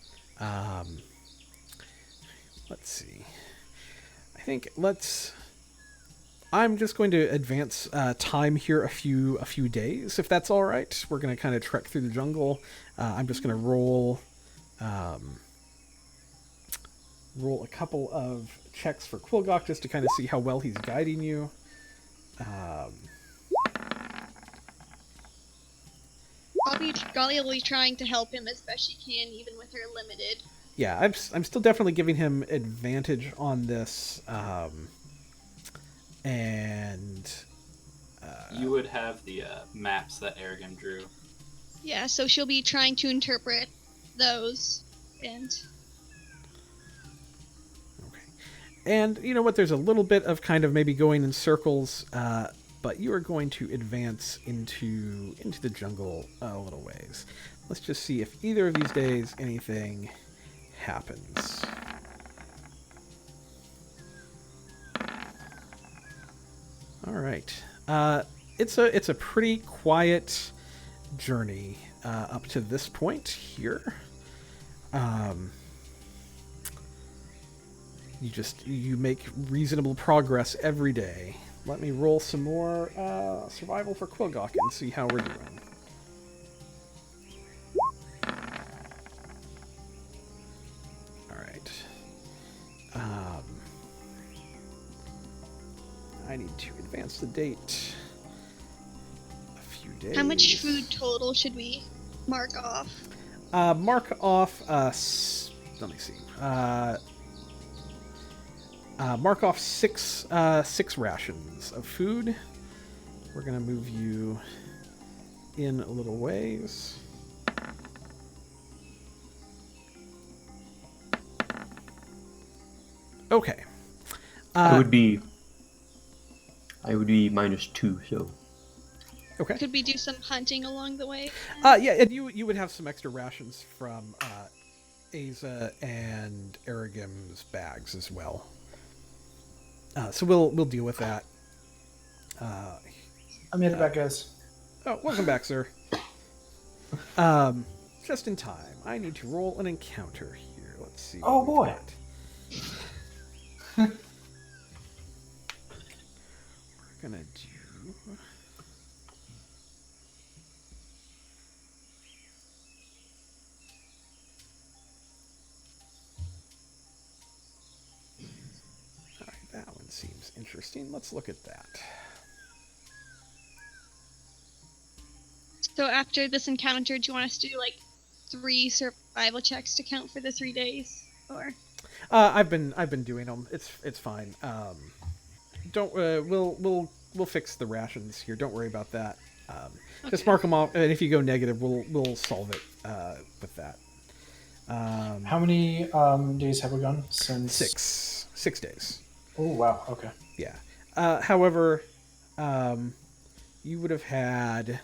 Let's see. I'm just going to advance time here a few days, if that's all right. We're going to kind of trek through the jungle. I'm just going to roll a couple of checks for Quilgok just to kind of see how well he's guiding you. Galia will be trying to help him as best she can, even with her limited. Yeah, I'm still definitely giving him advantage on this, and You would have the maps that Aragon drew. Yeah, so she'll be trying to interpret those. And Okay. And you know what? There's a little bit of kind of maybe going in circles, but you are going to advance into the jungle a little ways. Let's just see if either of these days anything happens. All right. It's a pretty quiet journey up to this point here. You make reasonable progress every day. Let me roll some more survival for Quilgok and see how we're doing. All right. I need to advance the date a few days. how much food total should we mark off? Mark off. Let me see. Mark off six rations of food. We're gonna move you in a little ways. Okay. I would be -2, so Okay. Could we do some hunting along the way? Yeah, and you would have some extra rations from Aza and Aragim's bags as well. So we'll deal with that. I made it back, guys. Oh, welcome back, sir. Just in time. I need to roll an encounter here. Let's see. Oh, what we've boy. got. We're gonna do. All right, that one seems interesting. Let's look at that. So after this encounter, do you want us to do like 3 survival checks to count for the 3 days? Or I've been doing them. It's fine. Don't we'll fix the rations here. Don't worry about that. Just Okay. mark them off, and if you go negative, we'll solve it with that. How many days have we gone since? 6 days. Oh wow. Okay. Yeah. However, you would have had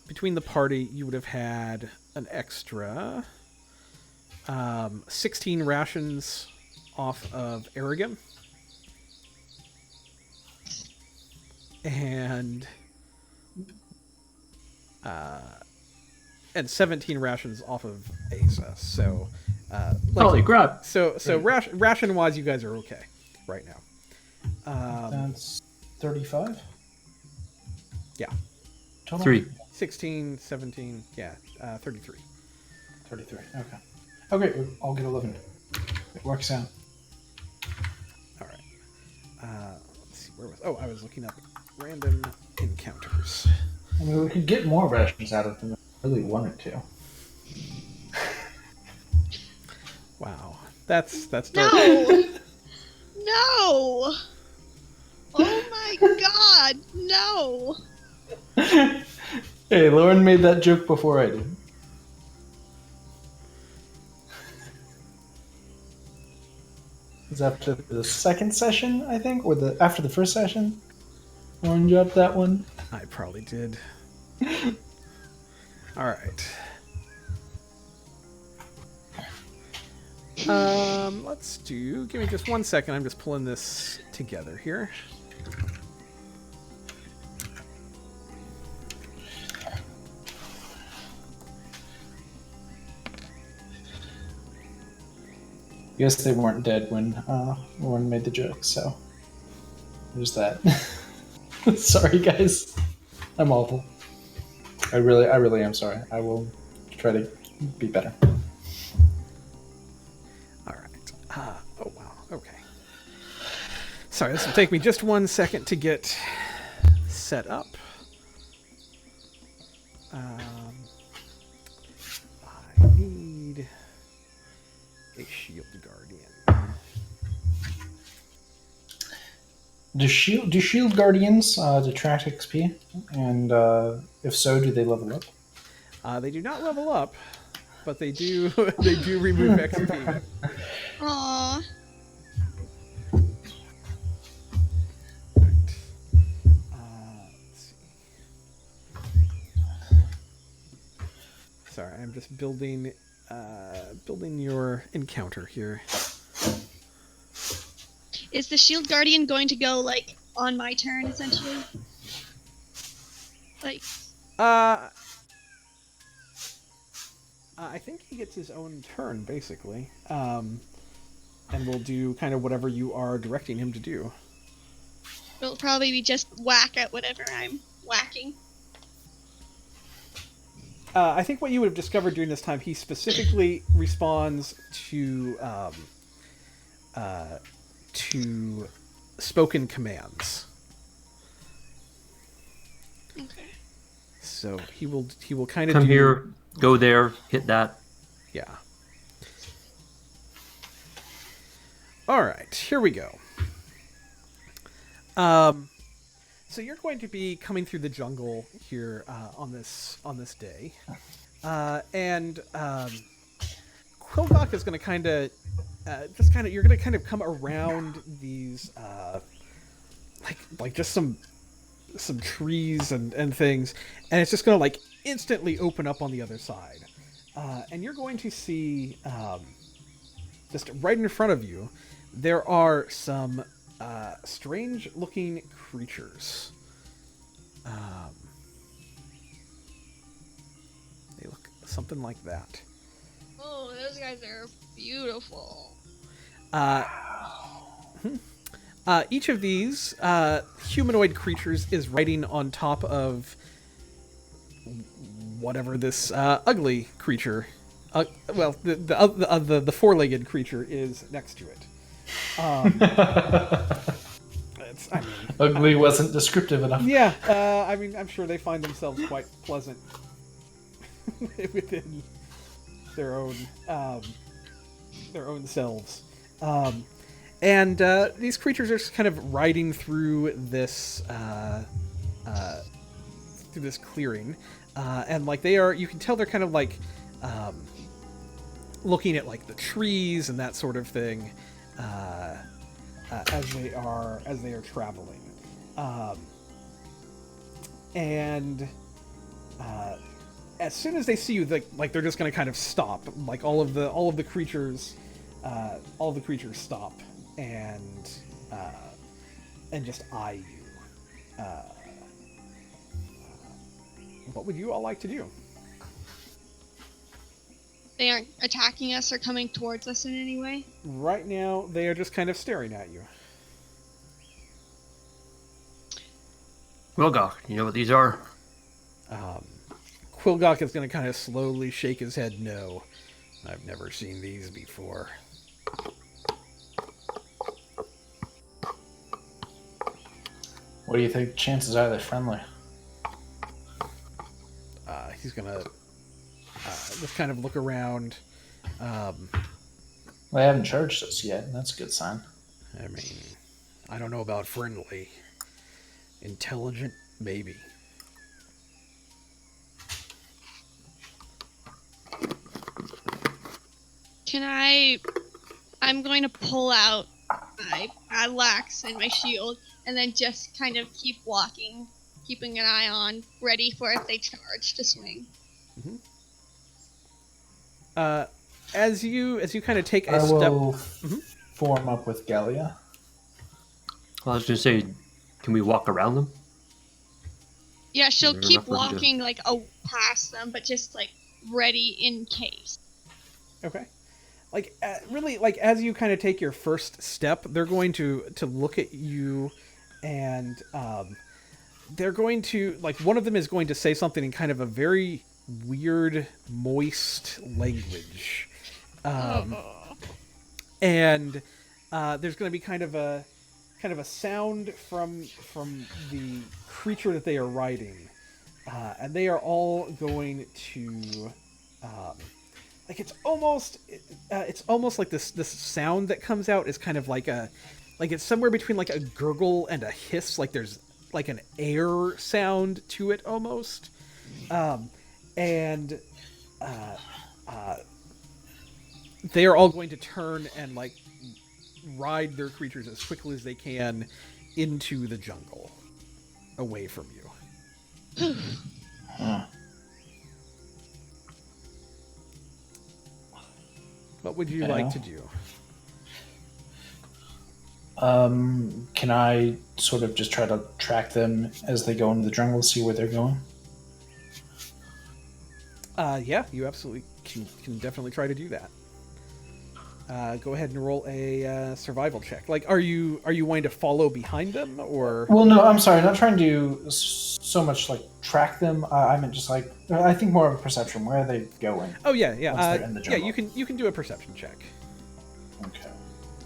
between the party, you would have had an extra 16 rations off of Aragim. And 17 rations off of Asa. So, holy crap! So ration wise, you guys are okay right now. That's 35. Yeah, Total? 3. 16, 17, yeah, 33. 33. Okay. Okay, I'll get 11. It works out. All right. Let's see, where was? Oh, I was looking up random encounters. I mean, we could get more rations out of them if we really wanted to. Wow, that's dark. no, no! Oh my God, no! Hey, Lauren made that joke before I did. It was after the second session, I think, or after the first session. Lauren dropped that one. I probably did. All right. Let's do. Give me just 1 second. I'm just pulling this together here. I guess they weren't dead when Lauren made the joke, so there's that. Sorry, guys. I'm awful. I really am sorry. I will try to be better. All right. Oh wow. Okay. Sorry, this will take me just 1 second to get set up. I need a shield guardian. Do shield guardians detract XP? And if so, do they level up? They do not level up, but they do they do remove XP. Aww. Let's see. Sorry, I'm just building your encounter here. Is the shield guardian going to go like on my turn essentially? Like I think he gets his own turn basically, and will do kind of whatever you are directing him to do. it'll probably be just whack at whatever I'm whacking. I think what you would have discovered during this time, he specifically responds to spoken commands. Okay. So he will kind of Come here, go there, hit that. Yeah. All right, here we go. So you're going to be coming through the jungle here on this day, and Quillgok is going to you're going to kind of come around these like just some trees and things, and it's just going to like instantly open up on the other side, and you're going to see just right in front of you there are some strange looking creatures. They look something like that. Oh, those guys are beautiful. Each of these humanoid creatures is riding on top of whatever this ugly creature, the four-legged creature is next to it. Ugly wasn't descriptive enough. Yeah, I mean, I'm sure they find themselves quite pleasant within their own selves. And these creatures are just kind of riding through this clearing, and like you can tell they're kind of like looking at like the trees and that sort of thing as they are traveling, and as soon as they see you, like they're just going to kind of stop. Like all of the creatures stop and just eye you. What would you all like to do? They aren't attacking us or coming towards us in any way? Right now, they are just kind of staring at you. Quillgok, you know what these are? Quillgok is going to kind of slowly shake his head no. I've never seen these before. What do you think the chances are they're friendly? He's going to just kind of look around. They haven't charged us yet, and that's a good sign. I mean, I don't know about friendly. Intelligent, maybe. I'm going to pull out my lax and my shield, and then just kind of keep walking, keeping an eye on, ready for if they charge to swing. Mm-hmm. As you kind of take a I step, will form up with Gallia. Well, I was going to say, can we walk around them? Yeah, she'll Fair keep enough, we're walking like past them, but just like ready in case. Okay. Like really, like as you kind of take your first step, they're going to look at you, and they're going to, like, one of them is going to say something in kind of a very weird, moist language, and there's going to be kind of a sound from the creature that they are riding, and they are all going to. Like it's almost like this sound that comes out is kind of like a like it's somewhere between like a gurgle and a hiss. Like there's like an air sound to it almost, and they are all going to turn and like ride their creatures as quickly as they can into the jungle, away from you. Huh. What would you like to do? Can I sort of just try to track them as they go into the jungle, see where they're going? Yeah, you absolutely can definitely try to do that. Go ahead and roll a survival check. Like, are you wanting to follow behind them, or? Well, no, I'm sorry. Not trying to so much like track them. I meant just like I think more of a perception. Where are they going? Oh yeah. Once they're in the Yeah. jungle? You can do a perception check. Okay.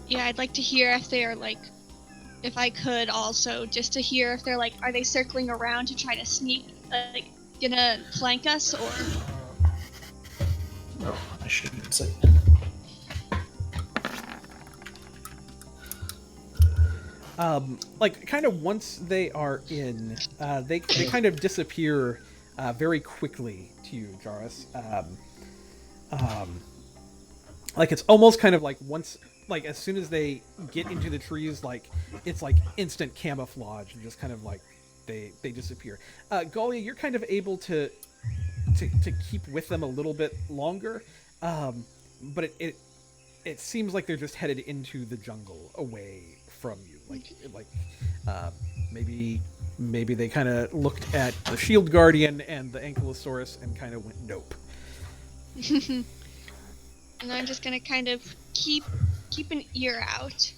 Yeah, I'd like to hear if they are like, if I could also, just to hear if they're like, are they circling around to try to sneak, like, gonna flank us, or? Oh, I shouldn't say. Like kind of once they are in, they kind of disappear very quickly to you, Jarrus. Like it's almost kind of like once, like as soon as they get into the trees, like it's like instant camouflage and just kind of like they disappear. Galia, you're kind of able to keep with them a little bit longer, but it seems like they're just headed into the jungle away from you. Like maybe they kind of looked at the Shield Guardian and the Ankylosaurus and kind of went nope. And I'm just gonna kind of keep an ear out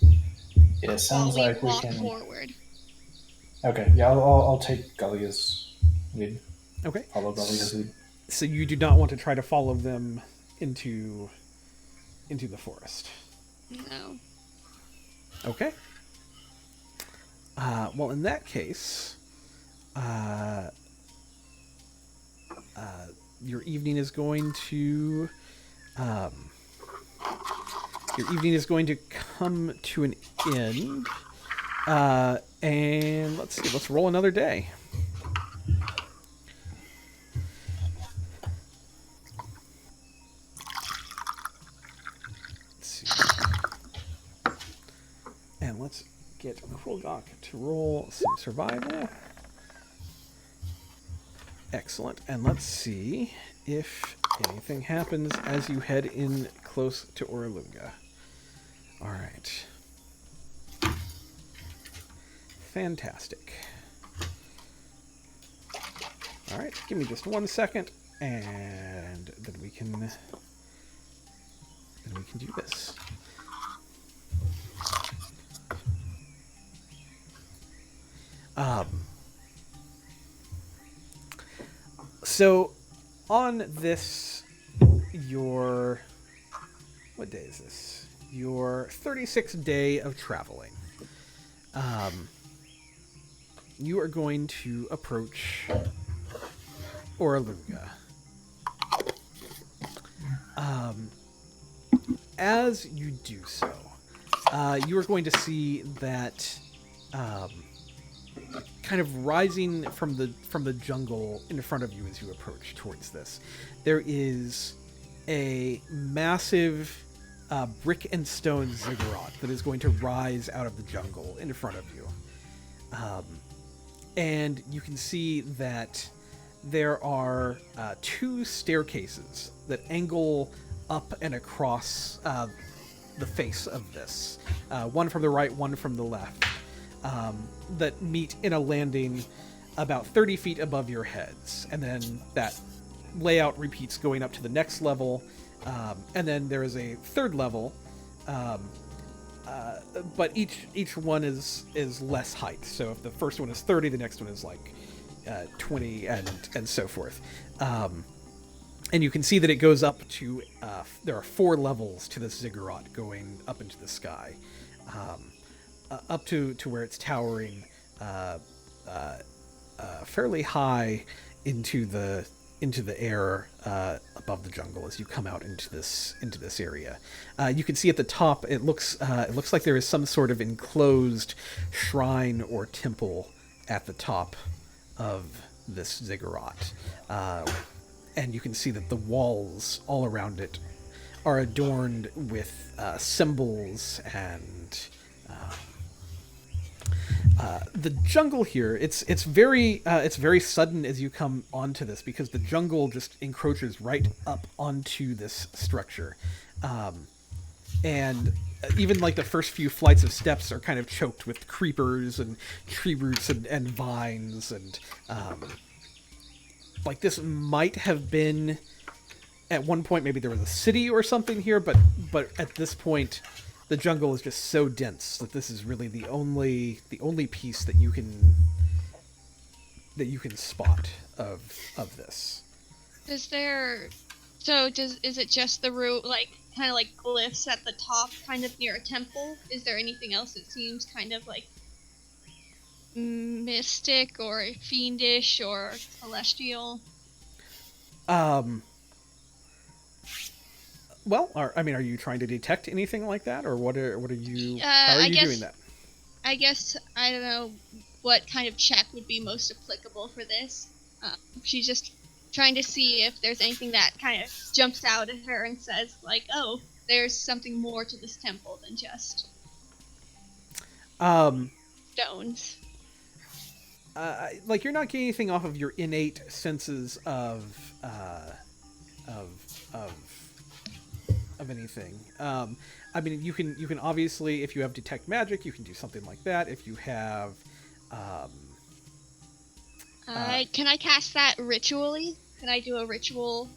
Yeah, while sounds we like we walk can. forward. Okay, yeah, I'll take Galia's lead. Okay. Follow Galia's lead. So you do not want to try to follow them into the forest. No. Okay. Well, in that case, your evening is going to come to an end. And let's see. Let's roll another day. Let's see. And let's get Krulgok to roll some survival. Excellent. And let's see if anything happens as you head in close to Oralunga. All right. Fantastic. All right, give me just 1 second, and then we can do this. So on this, what day is this? Your 36th day of traveling. You are going to approach Oralunga. As you do so, you are going to see that kind of rising from the jungle in front of you as you approach towards this, there is a massive brick and stone ziggurat that is going to rise out of the jungle in front of you. And you can see that there are 2 staircases that angle up and across the face of this. One from the right, one from the left. That meet in a landing about 30 feet above your heads. And then that layout repeats going up to the next level. And then there is a 3rd level. But each one is less height. So if the first one is 30, the next one is like 20 and so forth. And you can see that it goes up to, there are 4 levels to this ziggurat going up into the sky. Up to where it's towering fairly high into the air above the jungle as you come out into this area. You can see at the top it looks like there is some sort of enclosed shrine or temple at the top of this ziggurat, and you can see that the walls all around it are adorned with symbols and the jungle here. It's very sudden as you come onto this, because the jungle just encroaches right up onto this structure, and even like the first few flights of steps are kind of choked with creepers and tree roots and vines, and like this might have been at one point, maybe there was a city or something here, but at this point the jungle is just so dense that this is really the only piece that you can spot of this. Is it just the root, like kind of like glyphs at the top, kind of near a temple? Is there anything else that seems kind of like mystic or fiendish or celestial? Well, are you trying to detect anything like that, or what are you? How are you doing that? I guess I don't know what kind of check would be most applicable for this. She's just trying to see if there's anything that kind of jumps out at her and says, like, "Oh, there's something more to this temple than just stones." Like, you're not getting anything off of your innate senses of anything. I mean, you can obviously, if you have detect magic, you can do something like that. If you have, can I cast that ritually? Can I do a ritual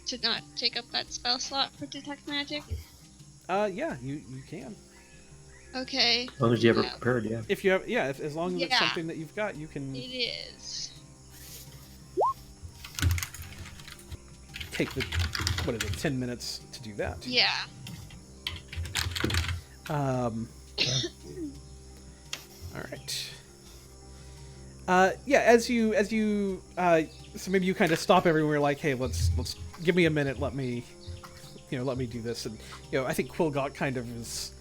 to not take up that spell slot for detect magic? Yeah, you can. Okay. As long as you have it prepared, yeah. If you have, as long as it's something that you've got, you can. It is. Take the 10 minutes to do that. Yeah. All right. As you so maybe you kind of stop everywhere, like, hey, let's give me a minute, let me do this, and I think Quillgot kind of is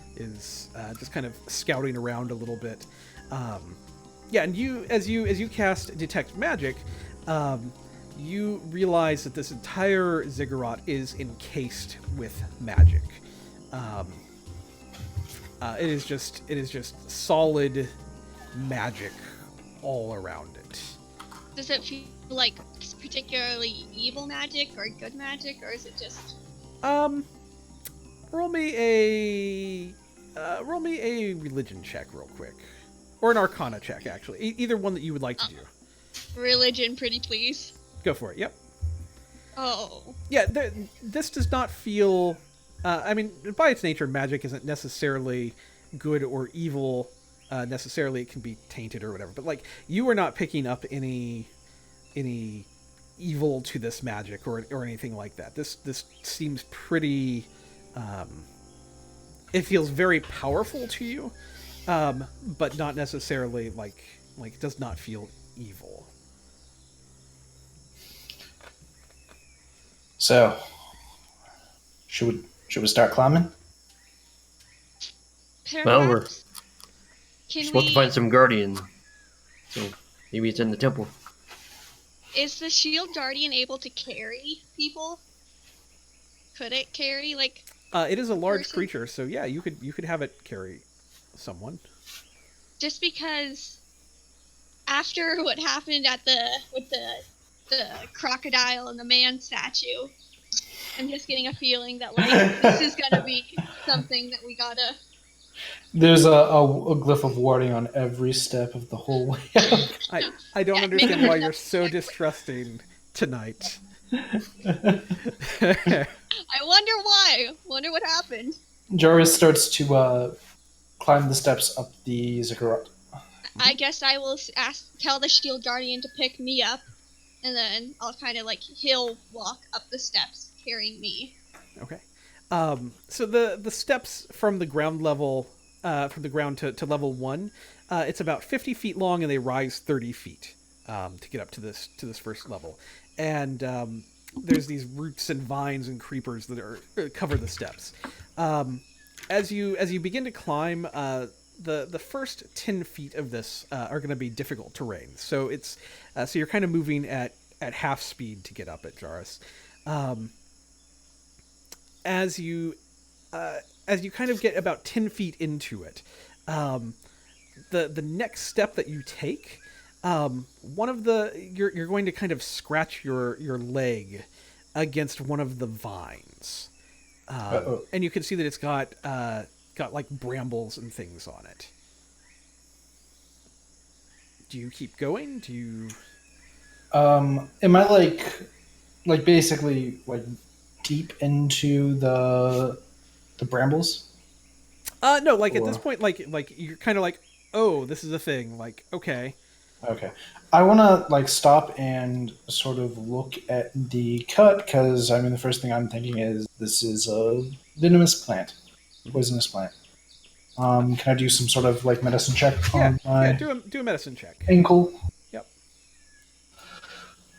just kind of scouting around a little bit. And you as you cast detect magic, you realize that this entire ziggurat is encased with magic. It is just solid magic all around it. Does it feel like particularly evil magic or good magic, or is it just? Roll me a religion check real quick, or an arcana check, actually. Either one that you would like to do. Religion, pretty please. Go for it. Yep. Oh. Yeah, this does not feel. I mean, by its nature, magic isn't necessarily good or evil. Necessarily, it can be tainted or whatever. But like, you are not picking up any evil to this magic or anything like that. This seems pretty. It feels very powerful to you, but not necessarily like does not feel evil. So, should we start climbing? Well, we're Perhaps. Can supposed to find some guardian, so maybe it's in the temple. Is the shield guardian able to carry people? Could it carry It is a large person? creature, so yeah, you could have it carry someone. Just because after what happened with the crocodile and the man statue, I'm just getting a feeling that this is gonna be something that we gotta. There's a glyph of warding on every step of the whole way up. I don't Yeah, understand make why a you're so check. distrusting tonight. I wonder why. Wonder what happened. Jarvis starts to climb the steps up the ziggurat. I guess I will tell the shield guardian to pick me up, and then I'll kind of he'll walk up the steps carrying me. Okay. So the steps from the ground level, from the ground to level 1, it's about 50 feet long, and they rise 30 feet to get up to this first level. And there's these roots and vines and creepers that are cover the steps. As you begin to climb, the first 10 feet of this are going to be difficult terrain. So it's so you're kind of moving at half speed to get up at Jarrus. Um, as you as you kind of get about 10 feet into it, um, the next step that you take, one of the you're going to kind of scratch your leg against one of the vines, and you can see that it's got like brambles and things on it. Do you keep going? Do you? Am I like basically like deep into the brambles? No. Like at this Or point, like you're kind of like, oh, this is a thing. Like, okay. okay, I want to like stop and sort of look at the cut because I mean the first thing I'm thinking is this is a venomous plant, poisonous plant. Can I do some sort of like medicine check Yeah, on yeah. my Do a medicine check. ankle? Yep.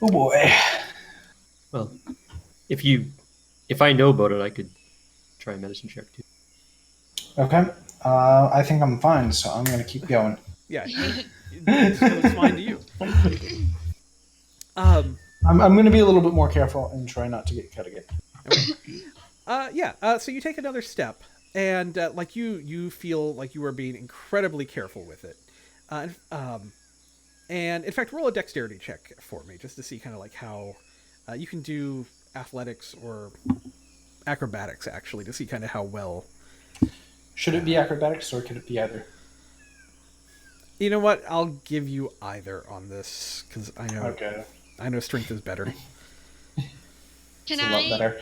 Oh boy. Well, if I know about it, I could try a medicine check too. Okay. I think I'm fine, so I'm gonna keep going. Yeah, it looks fine to you. Um, I'm gonna be a little bit more careful and try not to get cut again. yeah. So you take another step, and like you feel like you are being incredibly careful with it. And in fact, roll a dexterity check for me, just to see kind of like how you can do athletics or acrobatics, actually, to see kind of how well. Should it be acrobatics or could it be either? You know what? I'll give you either on this because Okay. I know strength is better. Can It's a lot I, better.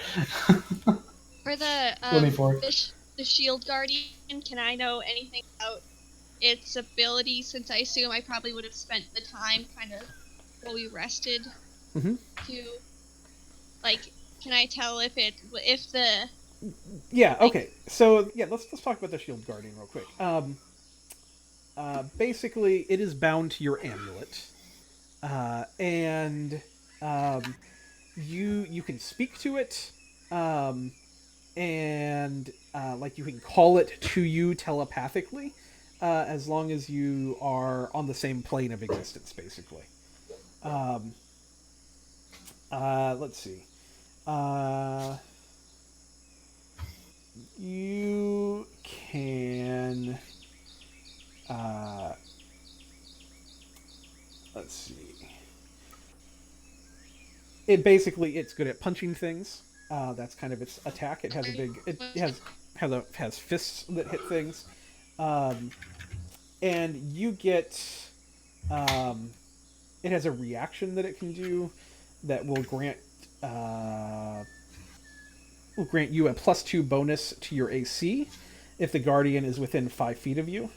for the 24. the shield guardian, can I know anything about its ability? Since I assume I probably would have spent the time kind of while we rested Mm-hmm. to, like, can I tell if the Yeah. Okay. So yeah, let's talk about the shield guardian real quick. Basically, it is bound to your amulet, and um, you can speak to it, um, and like you can call it to you telepathically, as long as you are on the same plane of existence, basically. Um, let's see. Uh, you can. Uh, let's see. It's good at punching things. That's kind of its attack. It has a big. It has fists that hit things, um, and you get. Um, it has a reaction that it can do that uh, will grant you a +2 bonus to your AC if the guardian is within 5 feet of you.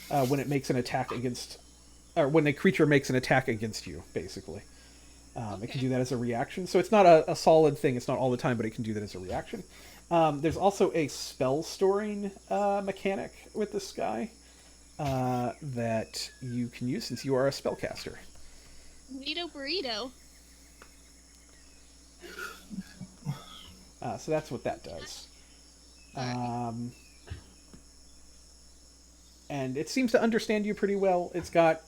When it makes an attack against, or when a creature makes an attack against you, basically. It can do that as a reaction. So it's not a solid thing. It's not all the time, but it can do that as a reaction. There's also a spell storing mechanic with this guy that you can use since you are a spellcaster. Neato burrito? So that's what that does. And it seems to understand you pretty well. It's got,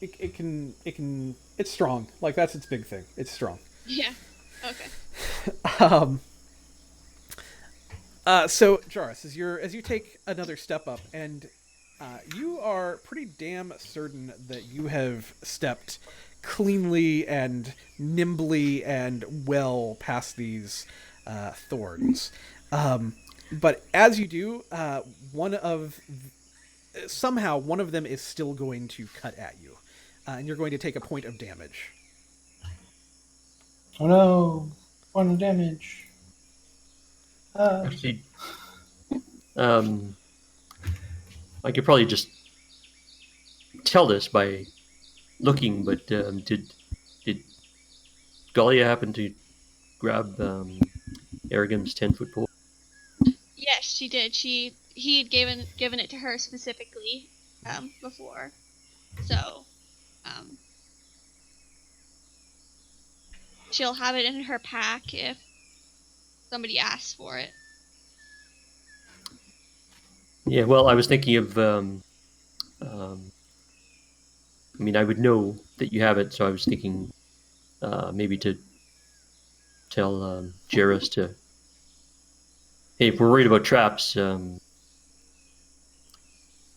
it's strong. Like that's its big thing. It's strong. Yeah. Okay. So Jarrus, as you take another step up, and you are pretty damn certain that you have stepped cleanly and nimbly and well past these thorns. But as you do, somehow one of them is still going to cut at you, and you're going to take a point of damage. Oh no! 1 damage. Actually, I could probably just tell this by looking, but did Galia happen to grab Aragon's 10-foot pole? Yes, she did. He had given it to her specifically before. So she'll have it in her pack if somebody asks for it. Yeah, well, I was thinking of. I mean, I would know that you have it, so I was thinking maybe to tell Jairus to. Hey, if we're worried about traps,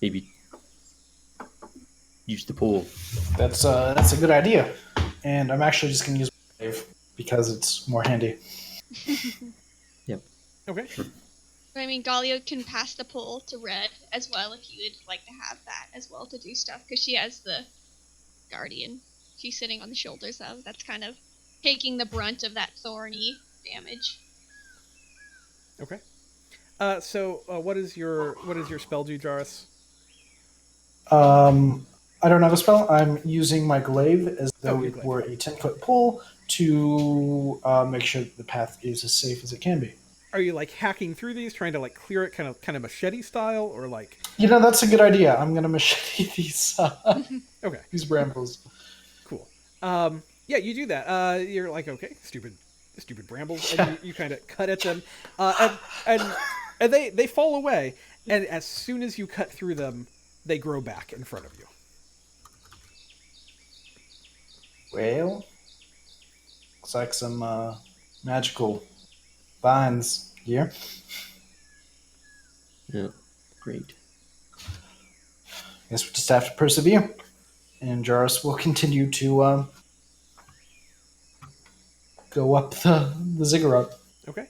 maybe use the pole. That's a good idea, and I'm actually just going to use my wave because it's more handy. Yep. Okay. Sure. I mean, Galia can pass the pole to Red as well if you would like to have that as well to do stuff, because she has the Guardian. She's sitting on the shoulders of. That's kind of taking the brunt of that thorny damage. Okay. So what is your spell do, Jarus? I don't have a spell. I'm using my glaive as though your it glaive. were a 10-foot pole to make sure that the path is as safe as it can be. Are you like hacking through these, trying to like clear it, kind of machete style, or like? You know, that's a good idea. I'm going to machete Okay. these brambles. Cool. Yeah, you do that. You're like, okay, stupid brambles, and you kind of cut at them, and they fall away. And as soon as you cut through them, they grow back in front of you. Well, looks like some magical vines here. Yeah. Great. Guess we just have to persevere. And Jarus will continue to go up the ziggurat. Okay.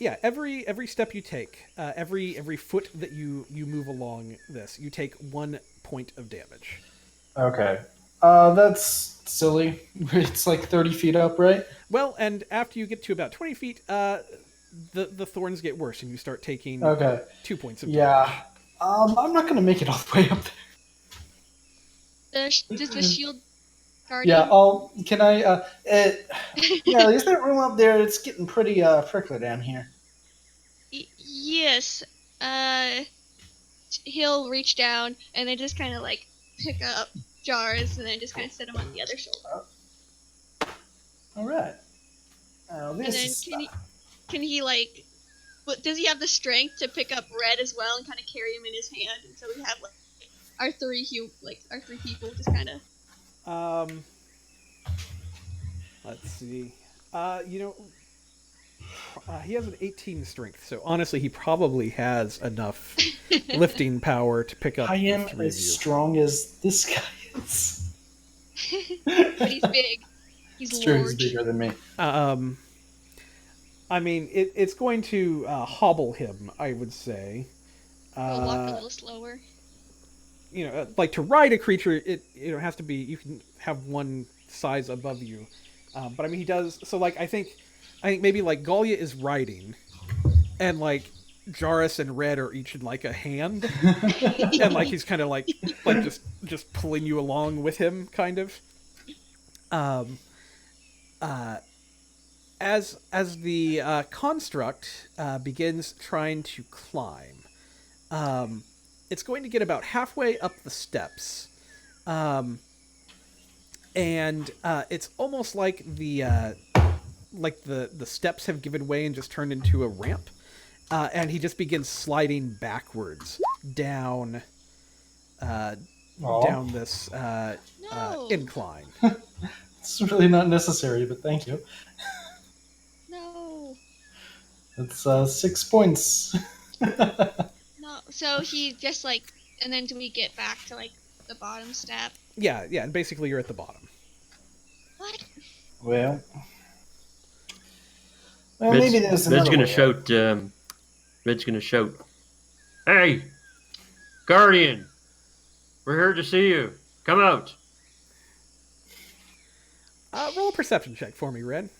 Yeah. Every step you take, every foot that you move along this, you take 1 point of damage. Okay. That's silly. It's like 30 feet up, right? Well, and after you get to about 20 feet, the thorns get worse, and you start taking Okay. 2 points of Yeah. damage. I'm not gonna make it all the way up there. Does the shield Guardian? Yeah. Can I? Yeah. Is there room up there? It's getting pretty prickly down here. Yes. He'll reach down and then just kind of like pick up Jars and then just kind of set him on the other shoulder. All right. And This then is. can he like? But does he have the strength to pick up Red as well and kind of carry him in his hand? And so we have like our three people just kind of. Let's see. He has an 18 strength, so honestly, he probably has enough lifting power to pick up I the am three of as you. strong as this guy is. But he's big. He's It's true. He's large. bigger than me. I mean, it's going to hobble him, I would say. He'll walk a little slower. Like to ride a creature, it has to be, you can have one size above you. But I mean, he does. So like, I think maybe like Galia is riding, and like Jarus and Red are each in like a hand, and like he's kind of like just pulling you along with him, kind of. As the construct begins trying to climb, it's going to get about halfway up the steps, and it's almost like the steps have given way and just turned into a ramp, and he just begins sliding backwards down this No. incline. It's really not necessary, but thank you. No. It's 6 points. No. So he just like, and then do we get back to like the bottom step? Yeah, and basically you're at the bottom. What? Well, Red's, maybe there's another Red's gonna way. shout. Red's gonna shout. Hey, Guardian! We're here to see you. Come out. Roll a perception check for me, Red.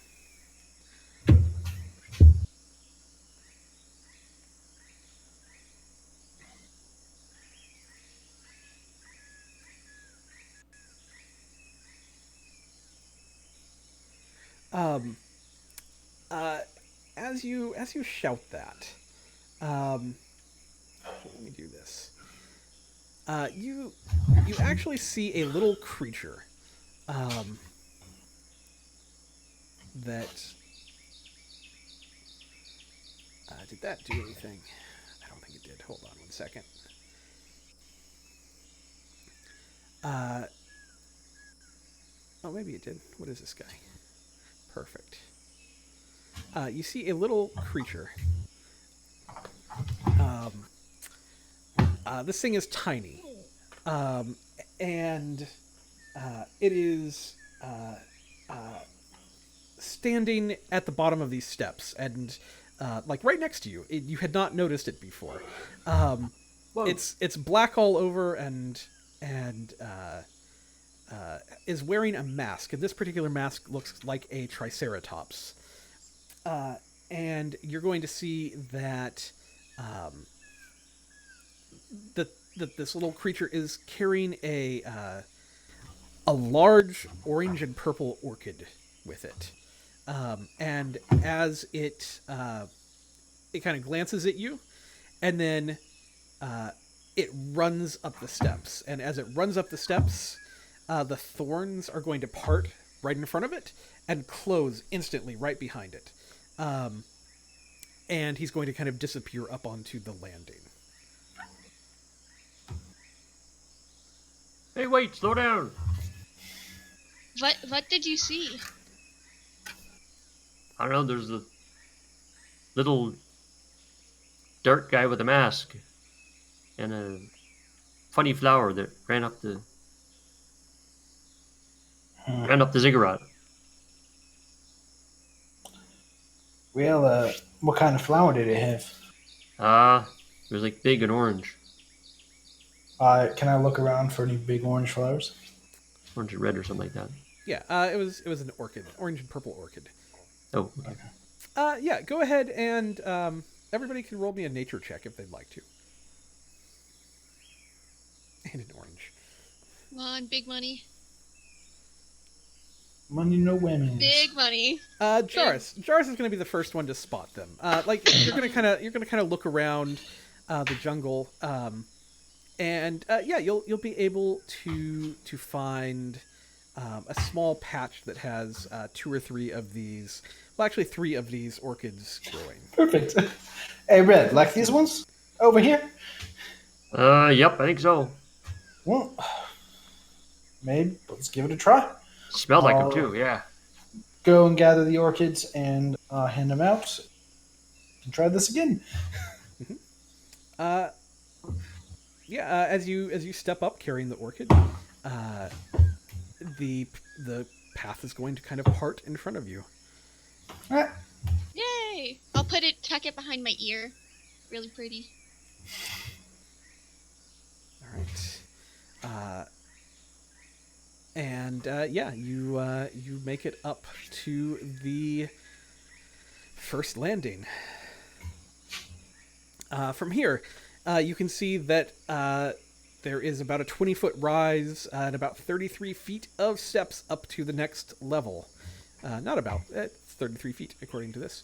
As you shout that, let me do this. You actually see a little creature that... did that do anything? I don't think it did. Hold on 1 second. Oh, maybe it did. What is this guy? Perfect. You see a little creature. This thing is tiny. And it is standing at the bottom of these steps. And like right next to you. You had not noticed it before. It's black all over and is wearing a mask. And this particular mask looks like a triceratops. And you're going to see that that this little creature is carrying a large orange and purple orchid with it. And as it kind of glances at you, and then it runs up the steps. And as it runs up the steps, the thorns are going to part right in front of it and close instantly right behind it. And he's going to kind of disappear up onto the landing. Hey, wait! Slow down! What did you see? I don't know, there's a little dirt guy with a mask and a funny flower that ran up the ziggurat. Well, what kind of flower did it have? It was like big and orange. Can I look around for any big orange flowers? Orange and red or something like that. Yeah, it was an orchid, orange and purple orchid. Oh, okay. Yeah, go ahead and everybody can roll me a nature check if they'd like to. And an orange. Come on, big money. Money, no women. Big money. Jaris is going to be the first one to spot them. Like you're going to kind of look around the jungle, and yeah, you'll be able to find a small patch that has 2 or 3 of these. Well, actually, 3 of these orchids growing. Perfect. Hey, Red, like these ones over here? Yep, I think so. Well, maybe let's give it a try. Smelled like them too, yeah. Go and gather the orchids and hand them out. And try this again. Yeah, as you step up carrying the orchid, the path is going to kind of part in front of you. All right. Yay! I'll tuck it behind my ear. Really pretty. All right. And yeah, you make it up to the first landing. From here, you can see that there is about a 20-foot rise and about 33 feet of steps up to the next level. Not about, it's 33 feet according to this.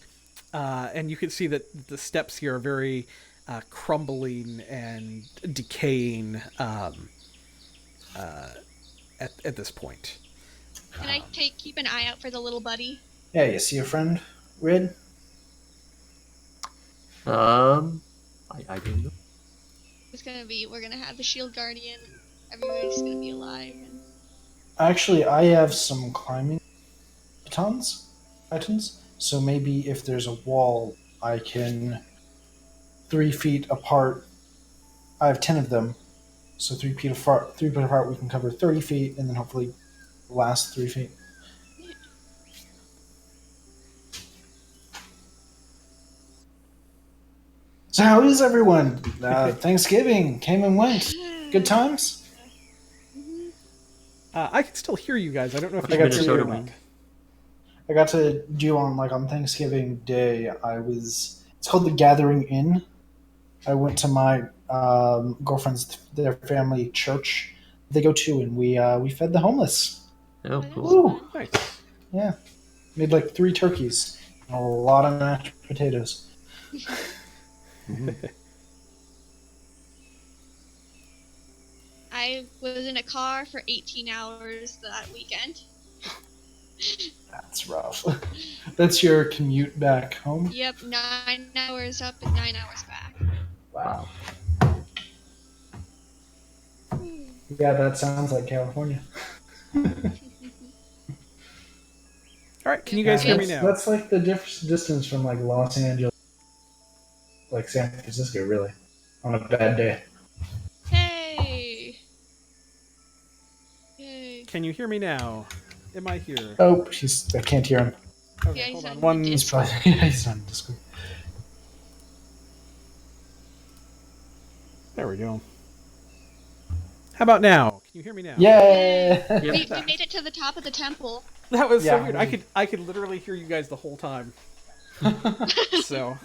And you can see that the steps here are very crumbling and decaying at this point. Can I keep an eye out for the little buddy? Yeah, you see a friend, Red? I don't know. We're gonna have the shield guardian. Everybody's gonna be alive. And... Actually, I have some climbing items. So maybe if there's a wall, I can 3 feet apart. I have 10 of them. So 3 feet apart, we can cover 30 feet, and then hopefully last 3 feet. So how is everyone? Thanksgiving came and went. Good times? I can still hear you guys. I don't know if I you got can to hear hear me. I got to do on Thanksgiving Day. It's called the Gathering Inn. I went to my their family church they go to, and we fed the homeless. Oh, cool. Woo. Nice. Yeah, made like 3 turkeys and a lot of mashed potatoes. I was in a car for 18 hours that weekend. That's rough. That's your commute back home? Yep, 9 hours up and 9 hours back. Wow. Yeah, that sounds like California. All right, can you guys hear me now? That's like the distance from like Los Angeles, like San Francisco, really, on a bad day. Hey! Yay. Can you hear me now? Am I here? Oh, I can't hear him. Okay, Yeah, hold he's on. on One. the He's probably he's on Discord. There we go. How about now? Can you hear me now? Yay! We made it to the top of the temple. That was so Yeah. weird. I could literally hear you guys the whole time. So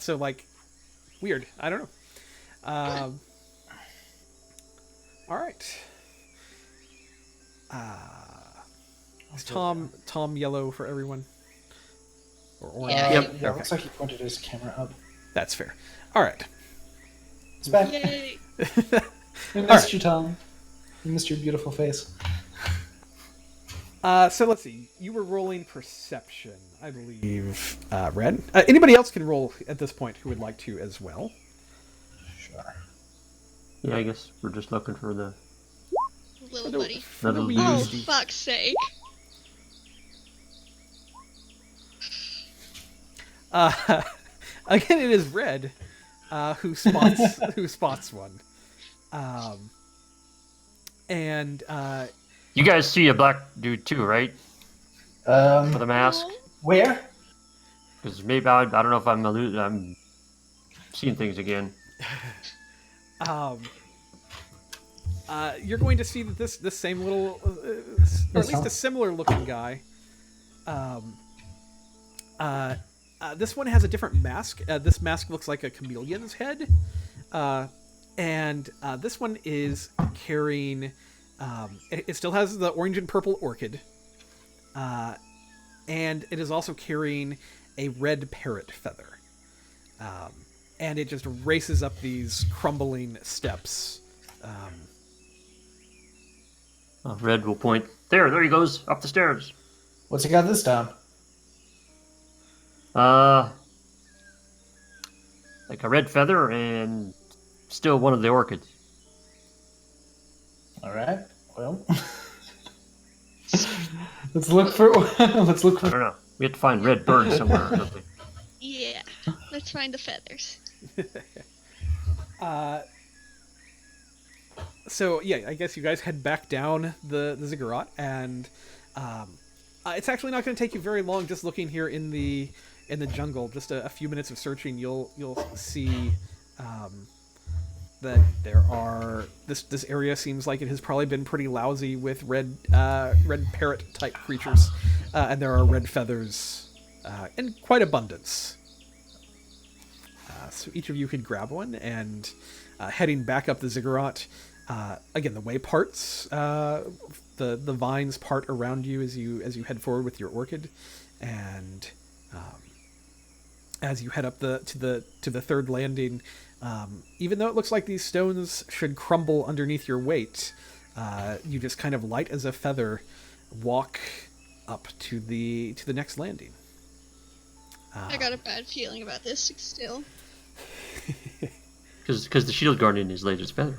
like weird. I don't know. All right. Is Tom yellow for everyone? Or orange? Yeah. Yep. Yeah, Okay. looks like he pointed his camera up. That's fair. All right. It's back. Yay! We missed you, Tom. We missed your beautiful face. So let's see. You were rolling perception, I believe. Red. Anybody else can roll at this point who would like to as well. Sure. Yeah, I guess we're just looking for the Little buddy. For the Little wee Oh, dude. dude. fuck's sake. Again, it is Red who spots one. And You guys see a black dude too, right? With a mask? No. Where? Because maybe I don't know if I'm seeing things again. You're going to see that this same little, or at least a similar looking guy. This one has a different mask. This mask looks like a chameleon's head, and this one is carrying. It still has the orange and purple orchid, and it is also carrying a red parrot feather. And it just races up these crumbling steps. Red will point. There he goes, up the stairs. What's he got this time? Like a red feather and still one of the orchids. All right. Well, let's look for. Let's look I for. don't know. We have to find red bird somewhere or something. Yeah. Let's find the feathers. So yeah, I guess you guys head back down the ziggurat, and it's actually not going to take you very long. Just looking here in the jungle, just a few minutes of searching, you'll see that there are this area seems like it has probably been pretty lousy with red parrot type creatures, and there are red feathers in quite abundance. So each of you could grab one, and heading back up the ziggurat. Again, the way parts, the vines part around you as you head forward with your orchid, and as you head up to the third landing, even though it looks like these stones should crumble underneath your weight, you just kind of light as a feather walk up to the next landing. I got a bad feeling about this still. Because the shield guardian is light as feather.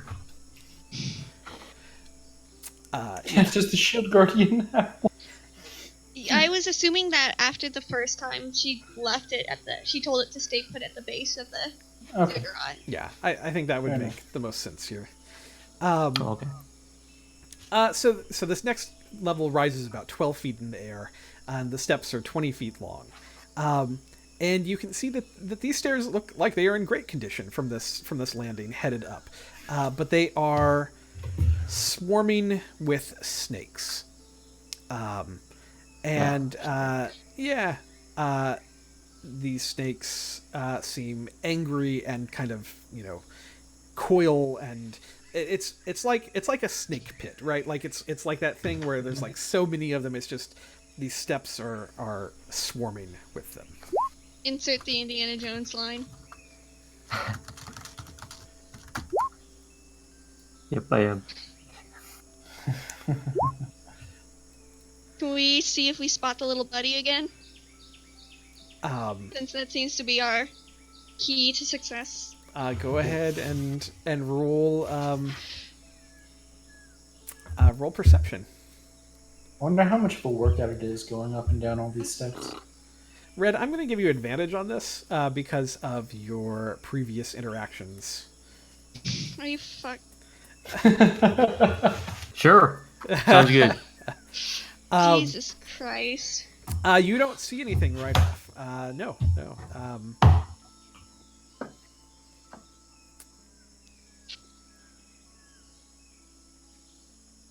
Does the shield guardian have one? I was assuming that after the first time she left it she told it to stay put at the base of the Okay. ziggurat. Yeah, I think that would Fair make enough. the most sense here. Okay. So this next level rises about 12 feet in the air, and the steps are 20 feet long. And you can see that these stairs look like they are in great condition from this landing headed up, but they are swarming with snakes. These snakes seem angry and kind of coil, and it's like a snake pit, right? Like it's like that thing where there's like so many of them. It's just these steps are swarming with them. Insert the Indiana Jones line. Yep, I am. Can we see if we spot the little buddy again? Since that seems to be our key to success. Go ahead and roll roll perception. I wonder how much of a workout it is going up and down all these steps. Red, I'm going to give you advantage on this because of your previous interactions. Are you fuck? Sure. Sounds good. Jesus Christ. You don't see anything right off. No.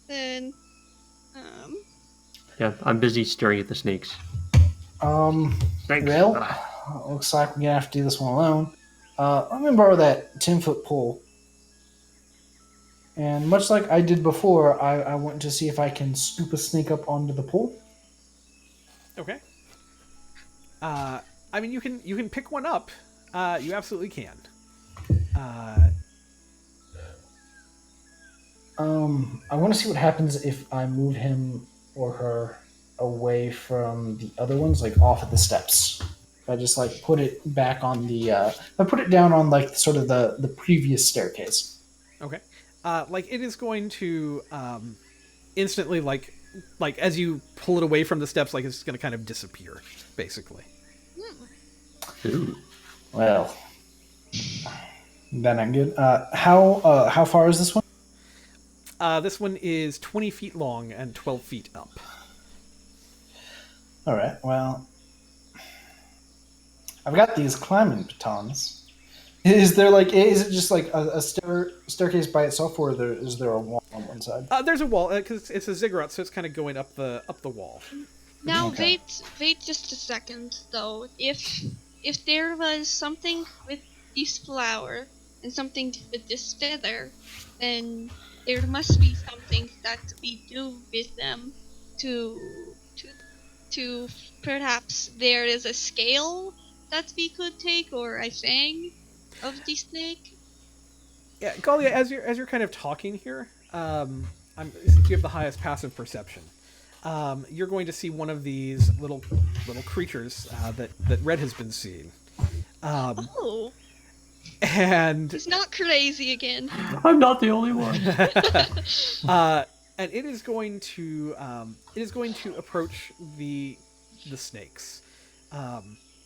Then, Yeah, I'm busy staring at the snakes. Thanks. Well, looks like we're gonna have to do this one alone. Let me borrow that 10-foot pole. And much like I did before, I want to see if I can scoop a snake up onto the pole. Okay. I mean, you can pick one up. You absolutely can. I want to see what happens if I move him or her away from the other ones, like off of the steps. If I just like put it back on the, if I put it down on like sort of the previous staircase. Okay. Like it is going to instantly like as you pull it away from the steps, like it's going to kind of disappear, basically. Ooh. Well, that ain't good. How far is this one? This one is 20 feet long and 12 feet up. All right. Well, I've got these climbing batons. Is it just like a staircase by itself, or is there a wall on one side? There's a wall because it's a ziggurat, so it's kind of going up the wall. Now Okay. wait just a second though. If there was something with this flower and something with this feather, then there must be something that we do with them to perhaps there is a scale that we could take, or a fang of the snake. Yeah, Galia, as you're kind of talking here, since you have the highest passive perception, you're going to see one of these little creatures that Red has been seeing. Oh, And he's not crazy again. I'm not the only one. and it is going to approach the snakes.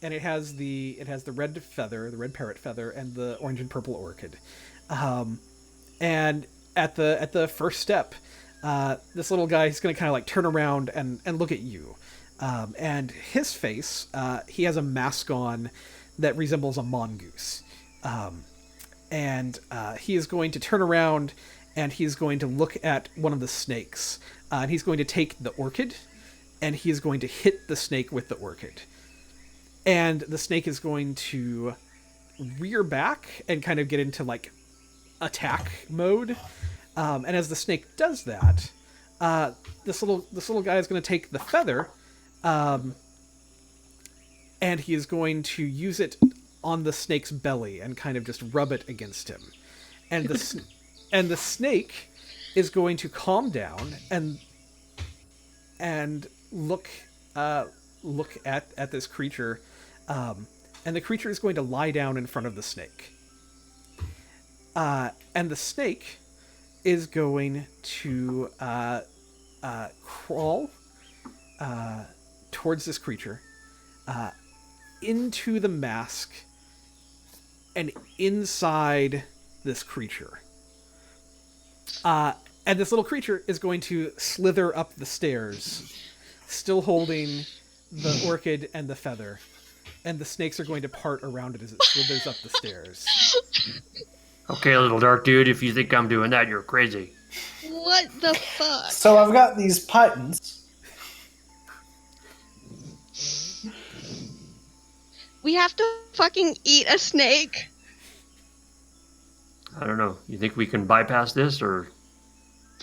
And it has the red feather, the red parrot feather, and the orange and purple orchid. And at the first step, this little guy is going to kind of like turn around and look at you. And his face, he has a mask on that resembles a mongoose. And he is going to turn around and he's going to look at one of the snakes. And he's going to take the orchid and he is going to hit the snake with the orchid. And the snake is going to rear back and kind of get into like attack mode. And as the snake does that, this little guy is going to take the feather, and he is going to use it on the snake's belly and kind of just rub it against him. And the snake is going to calm down and look at this creature. And the creature is going to lie down in front of the snake. And the snake is going to crawl towards this creature, into the mask, and inside this creature. And this little creature is going to slither up the stairs, still holding the orchid and the feather. And the snakes are going to part around it as it slithers up the stairs. Okay, little dark dude, if you think I'm doing that, you're crazy. What the fuck? So I've got these pythons. We have to fucking eat a snake. I don't know. You think we can bypass this, or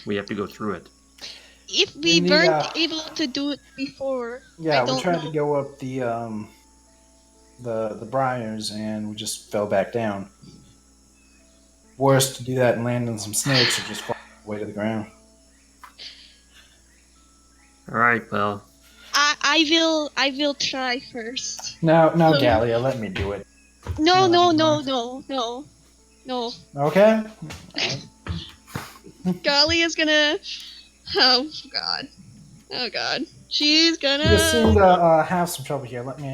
we have to go through it? If we In the, weren't able to do it before, Yeah, I we don't tried know. to go up the briars and we just fell back down. Worse to do that and land on some snakes or just fall way to the ground. I don't know. Yeah, I don't know. You think we can bypass this, or we have to go through it? We have to fucking eat a snake. In the All right, well, I will try first. Now, So- Gallia, let me do it. No, No, no, never no, no, no, no. Okay. Golly is gonna. Oh God. Oh God. She's You just seem gonna. to have some trouble here. Let me.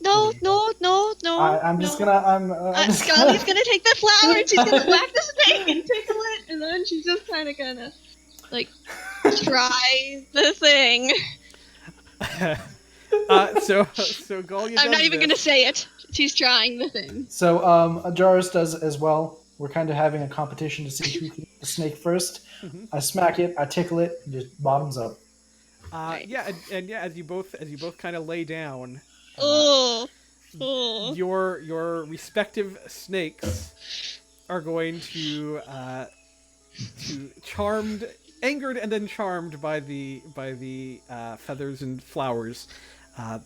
No, no, no, no. I'm just no. gonna. I'm just Golly's gonna take the flower and she's gonna whack the snake and tickle it, and then she's just kind of gonna like try the thing. So Golia I'm not does even this. gonna say it. She's trying the thing. So, Ajaris does as well. We're kind of having a competition to see who can eat the snake first. Mhm. I smack it, I tickle it, and just bottoms up. Yeah, and yeah, as you both kind of lay down, Oh. Oh. your respective snakes are going to angered and then charmed by the feathers and flowers.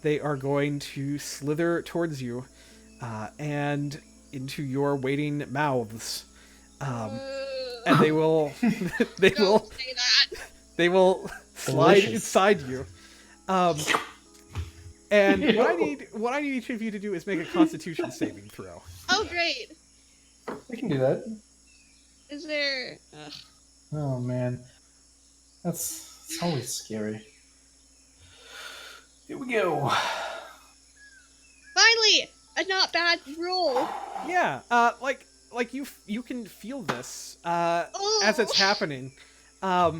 They are going to slither towards you and into your waiting mouths, and they will Don't say that. they will slide Delicious. inside you. And Ew. what I need each of you to do is make a Constitution saving throw. Oh great. We can do that. Is there? Oh man, it's always scary. Here we go. Finally, a not bad roll. Yeah, like you can feel this Oh. as it's happening, but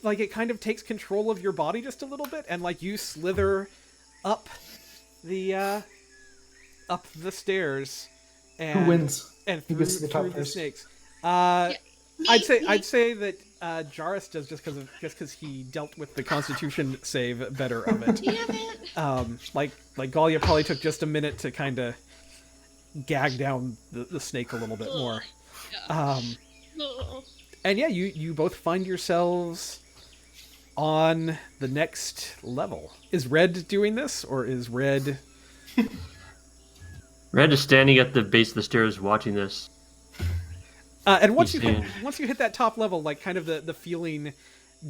like it kind of takes control of your body just a little bit, and like you slither up the stairs, and Who wins? and Who through, gets to the top through the first? snakes. Me, I'd say that Jarrus does just because he dealt with the Constitution save better of it. Damn it. Like Galia probably took just a minute to kind of gag down the snake a little bit more. Oh. And yeah, you both find yourselves on the next level. Is Red doing this, or is Red? Red is standing at the base of the stairs watching this. And once He's you hit that top level, like kind of the feeling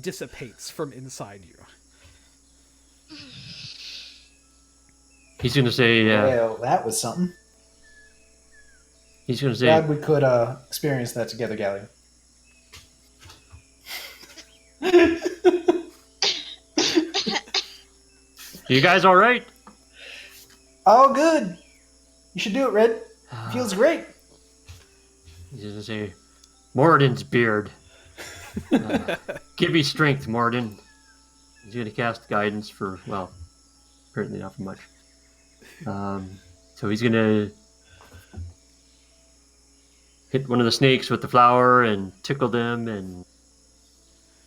dissipates from inside you. He's gonna say, Well, that was something. he's gonna say, Glad we could experience that together, Gallia. "You guys all right?" Oh, good. You should do it, Red. Feels great. He's gonna say, "Moradin's beard. Give me strength, Moradin." He's gonna cast guidance for, well, apparently not for much. So he's gonna hit one of the snakes with the flower and tickle them, and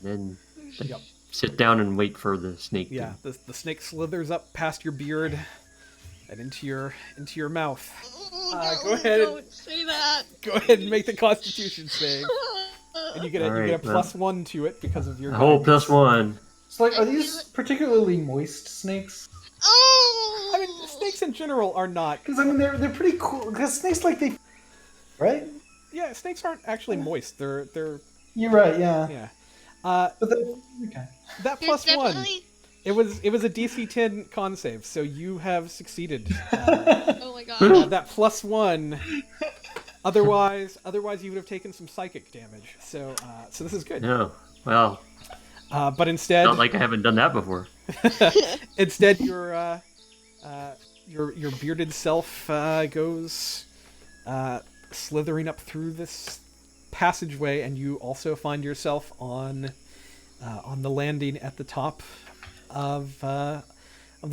then Yep. sit down and wait for the snake. Yeah, the snake slithers up past your beard and into your mouth. Go ahead. Don't say that. Go ahead and make the Constitution save, and you get a Alright, plus one to it because of your. A whole guidance. +1. So, like, are these particularly moist snakes? Oh. I mean, snakes in general are not. Because I mean, they're pretty cool. Because snakes, like they, right? Yeah, snakes aren't actually moist. They're You're right. Yeah. yeah. But okay. That There's plus one. definitely. It was a DC 10 con save, so you have succeeded. Oh my god. That plus one. Otherwise you would have taken some psychic damage. So this is good. No. Well, But instead, not like I haven't done that before. instead your bearded self goes slithering up through this passageway, and you also find yourself on the landing at the top of the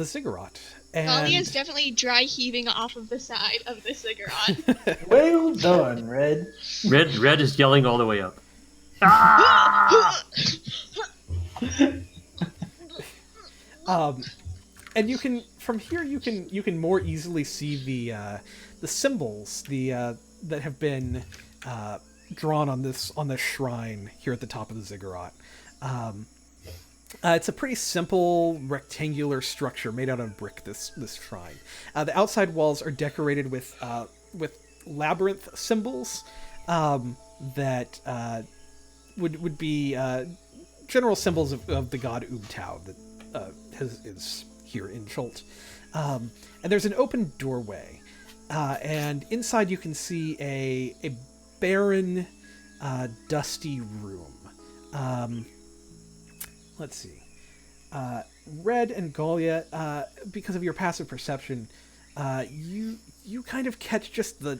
ziggurat. Golly And is definitely dry heaving off of the side of the ziggurat. Well done, Red. Red is yelling all the way up. and you can from here you can more easily see the symbols that have been drawn on this shrine here at the top of the ziggurat. It's a pretty simple rectangular structure made out of brick. This shrine. The outside walls are decorated with labyrinth symbols that would be general symbols of the god Ubtao that is here in Chult. And there's an open doorway, and inside you can see a barren, dusty room. Let's see. Red and Golia, because of your passive perception, you kind of catch just the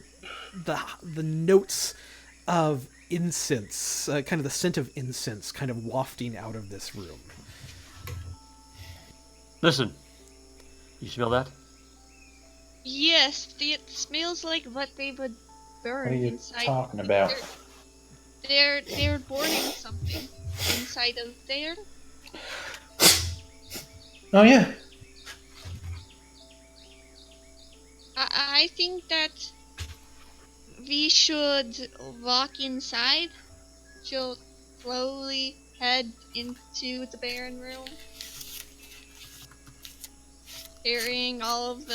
notes of incense, kind of the scent of incense, kind of wafting out of this room. Listen, you smell that? Yes, it smells like what they would burn What are you inside. talking about? They're burning something inside of there. Oh yeah. I think that we should walk inside. She'll slowly head into the barren room, carrying all of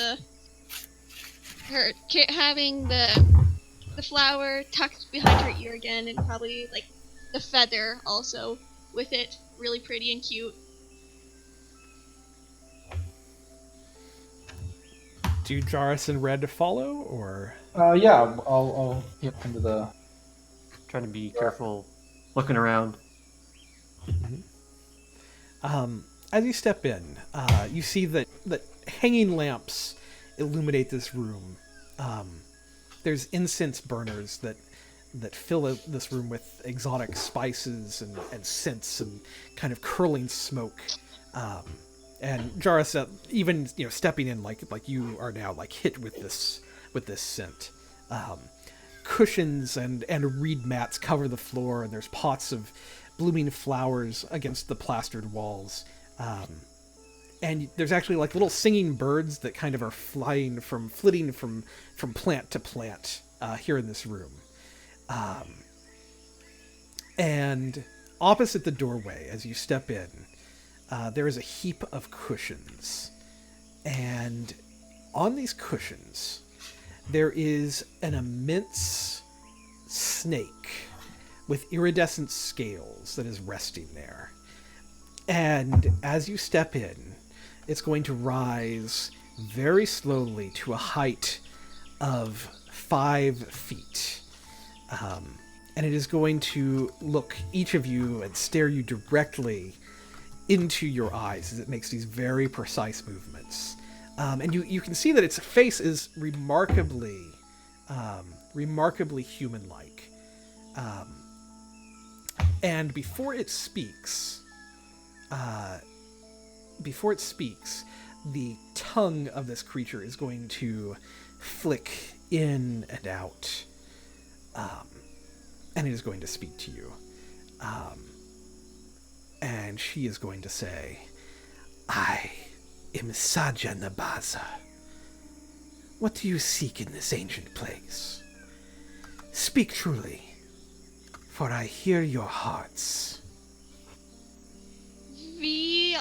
having the flower tucked behind her ear again, and probably like the feather also with it, really pretty and cute. Do Jarrus and Red follow, or? Yeah. I'll Yep. into the. Trying to be careful, looking around. As you step in, you see that hanging lamps illuminate this room. There's incense burners that fill this room with exotic spices and scents and kind of curling smoke. And Jarrus, even stepping in like you are now like hit with this scent. Cushions and reed mats cover the floor, and there's pots of blooming flowers against the plastered walls. And there's actually like little singing birds that kind of are flitting from plant to plant here in this room. And opposite the doorway, as you step in, there is a heap of cushions. And on these cushions, there is an immense snake with iridescent scales that is resting there. And as you step in, it's going to rise very slowly to a height of 5 feet. And it is going to look each of you and stare you directly into your eyes as it makes these very precise movements. And you can see that its face is remarkably human-like. And before it speaks, the tongue of this creature is going to flick in and out, and it is going to speak to you. And she is going to say, "I am Saja Nabaza. What do you seek in this ancient place? Speak truly, for I hear your hearts." We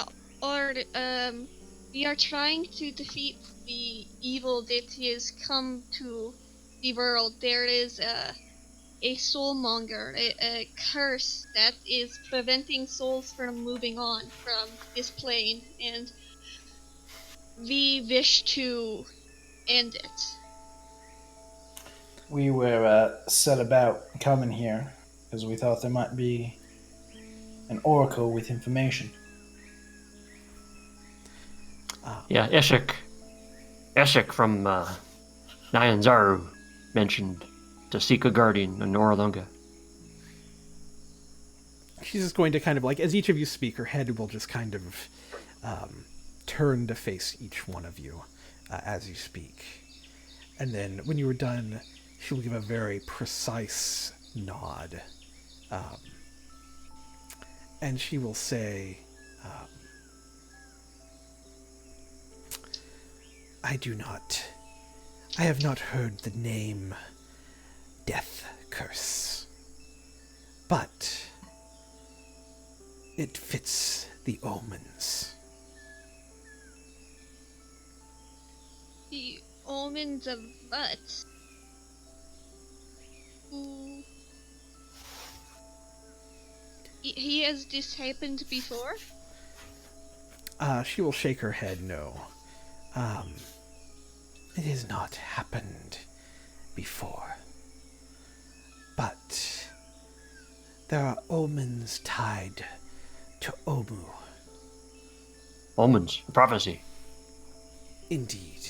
are trying to defeat the evil that has come to the world. There is a soulmonger, a curse that is preventing souls from moving on from this plane, and we wish to end it. We were set about coming here because we thought there might be an oracle with information. Yeah, Eshik from Nyanzaru mentioned to seek a guardian in Noralunga. She's just going to kind of like, as each of you speak, her head will just kind of turn to face each one of you as you speak. And then when you are done, she will give a very precise nod. And she will say, I have not heard the name Death Curse, but it fits the omens. The omens of what? Ooh. Has this happened before? She will shake her head no. It has not happened before. But there are omens tied to Omu. Omens, prophecy. Indeed.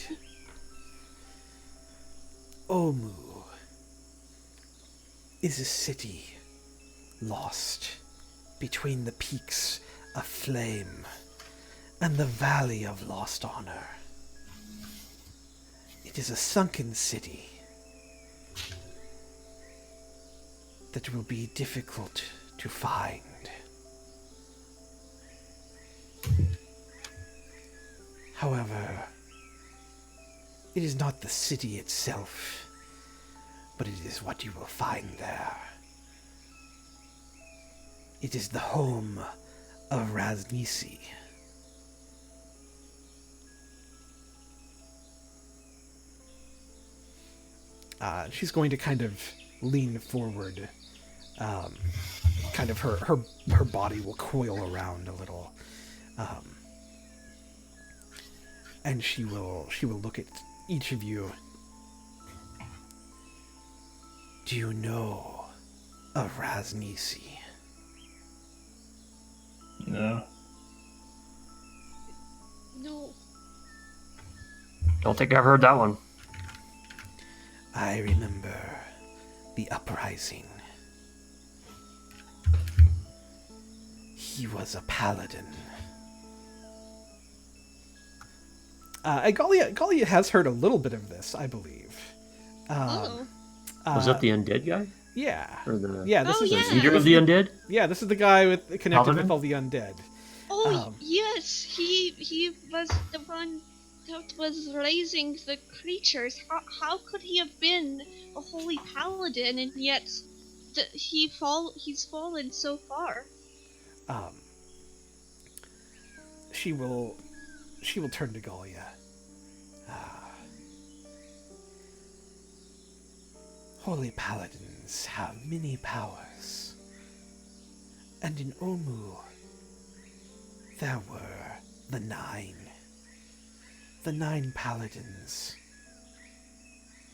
Omu is a city lost between the peaks of flame and the valley of lost honor. It is a sunken city that will be difficult to find. However, it is not the city itself, but it is what you will find there. It is the home of Raznisi. She's going to kind of lean forward. Kind of her body will coil around a little. And she will look at each of you. Do you know of Raznisi? No. No. Don't think I've heard that one. I remember the uprising. He was a paladin. Galia has heard a little bit of this, I believe. Was that the undead guy? Yeah. Or the This is yeah. leader of the undead? Yeah, this is the guy connected Paladin? with all the undead. Oh, yes, he was the one that was raising the creatures. How could he have been a holy paladin and yet he's fallen so far? She will turn to Galia. Holy paladins have many powers. And in Omu, there were the nine. The 9 paladins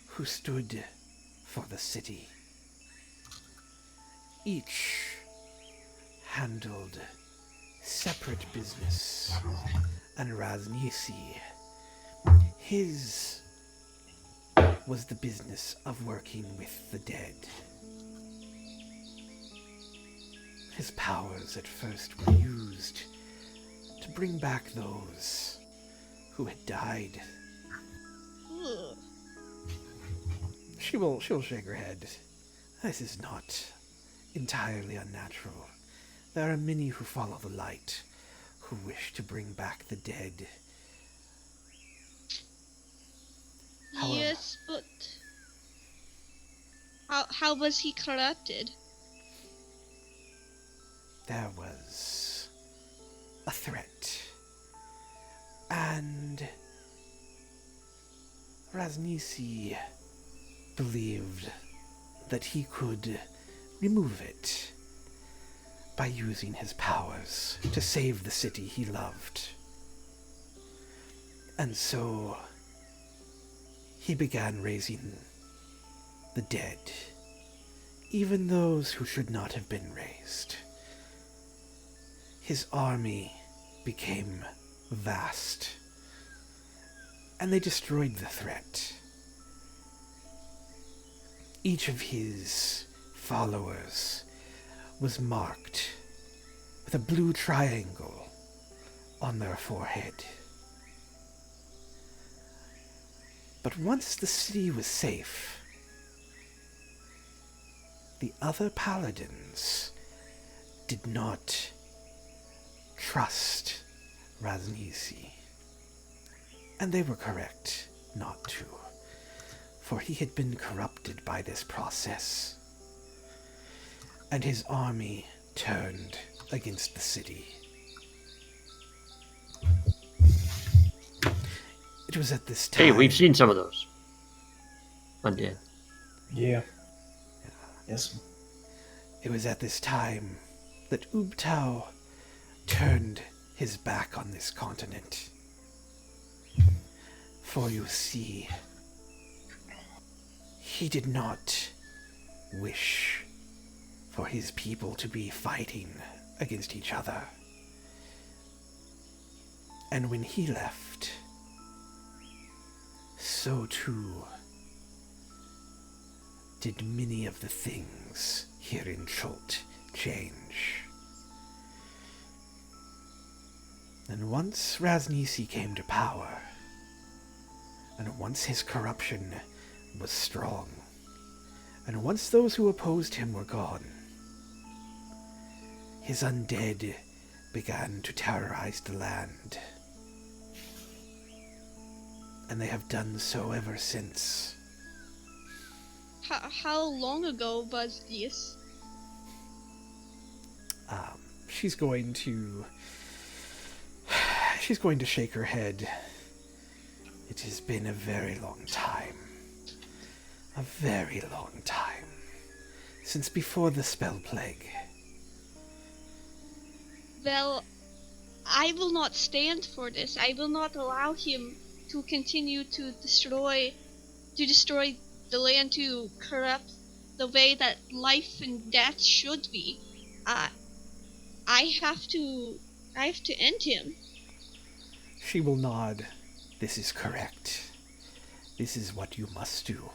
who stood for the city. Each handled separate business, and Raznisi, his was the business of working with the dead. His powers at first were used to bring back those who had died. Ugh. She'll shake her head. This is not entirely unnatural. There are many who follow the light, who wish to bring back the dead. However, Yes, but how was he corrupted? there was a threat. And Raznisi believed that he could remove it by using his powers to save the city he loved. And so he began raising the dead, even those who should not have been raised. His army became vast, and they destroyed the threat. Each of his followers was marked with a blue triangle on their forehead. But once the city was safe, the other paladins did not trust Raznisi. And they were correct not to, for he had been corrupted by this process. And his army turned against the city. It was at this time... Hey, we've seen some of those. Undead. Yeah. Yes. It was at this time that Ubtao turned his back on this continent. For you see, he did not wish for his people to be fighting against each other. And when he left, so too did many of the things here in Chult change. And once Raznisi came to power, and once his corruption was strong, and once those who opposed him were gone, his undead began to terrorize the land. And they have done so ever since. How long ago was this? She's going to shake her head. It has been a very long time. A very long time. Since before the spell plague. Well, I will not stand for this. I will not allow him to continue to destroy the land, to corrupt the way that life and death should be. I have to end him. She will nod. This is correct. This is what you must do.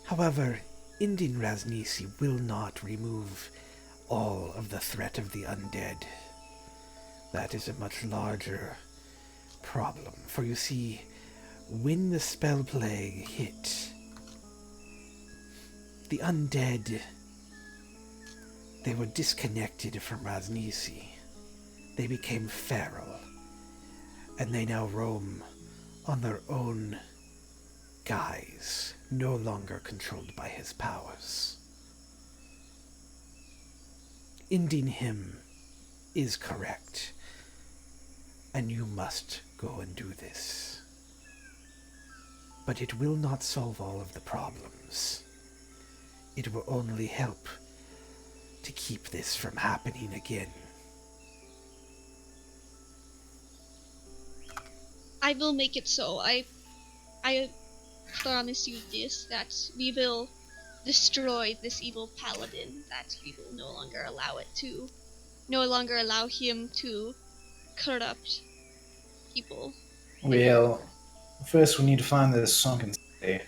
However, ending Raznisi will not remove all of the threat of the undead. That is a much larger problem. For you see, when the spell plague hit, the undead, they were disconnected from Raznisi. They became feral, and they now roam on their own guise, no longer controlled by his powers. Ending him is correct, and you must go and do this. But it will not solve all of the problems. It will only help to keep this from happening again. I will make it so. I promise you this, that we will destroy this evil paladin, that we will no longer allow him to corrupt people. Well, first we need to find this sunken city.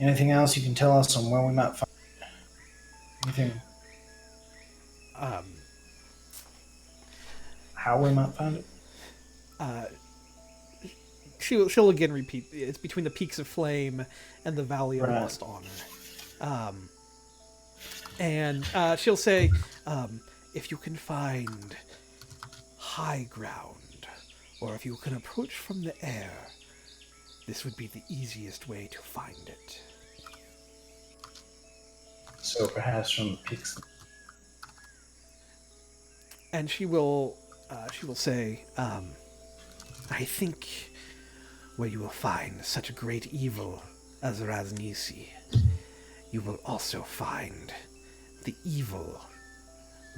Anything else you can tell us on where we might find it? Anything? How we might find it? She'll again repeat. It's between the Peaks of Flame and the Valley of Lost Honor. And she'll say, if you can find high ground, or if you can approach from the air, this would be the easiest way to find it. So perhaps from the peaks. And she will say, I think where you will find such a great evil as Raznisi, you will also find the evil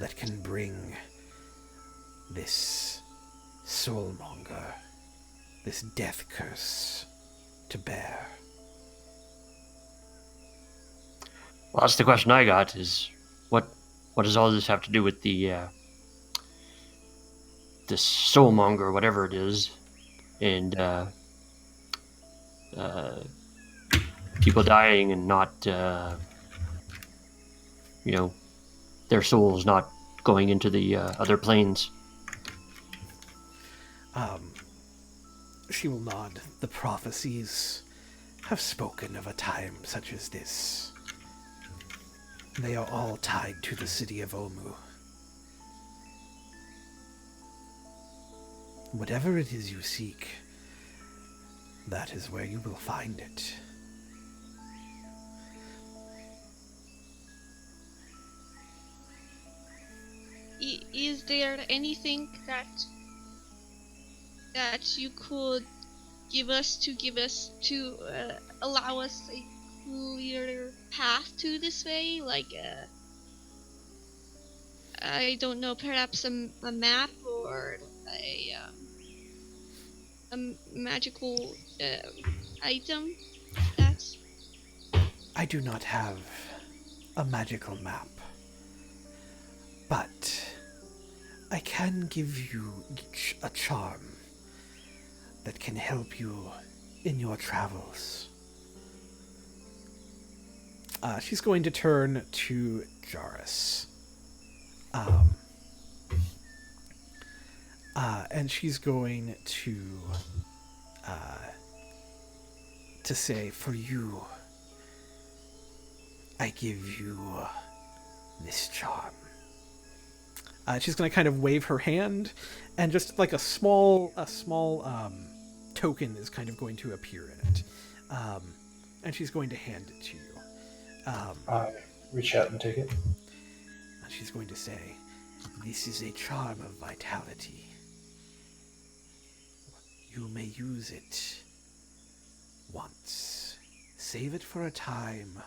that can bring this soulmonger, this death curse, to bear. Well, that's the question I got, is what does all this have to do with the soulmonger, whatever it is, and people dying and not, their souls not going into the other planes? She will nod. The prophecies have spoken of a time such as this. They are all tied to the city of Omu. Whatever it is you seek, that is where you will find it. Is there anything that you could give us to allow us a clearer path to this way, like I don't know, perhaps a map or a magical item? That's... I do not have a magical map, but I can give you a charm that can help you in your travels. She's going to turn to Jairus. And she's going to say, for you, I give you this charm. She's going to kind of wave her hand, and just like a small token is kind of going to appear in it. And she's going to hand it to you. I reach out and take it. She's going to say, this is a charm of vitality. You may use it once. Save it for a time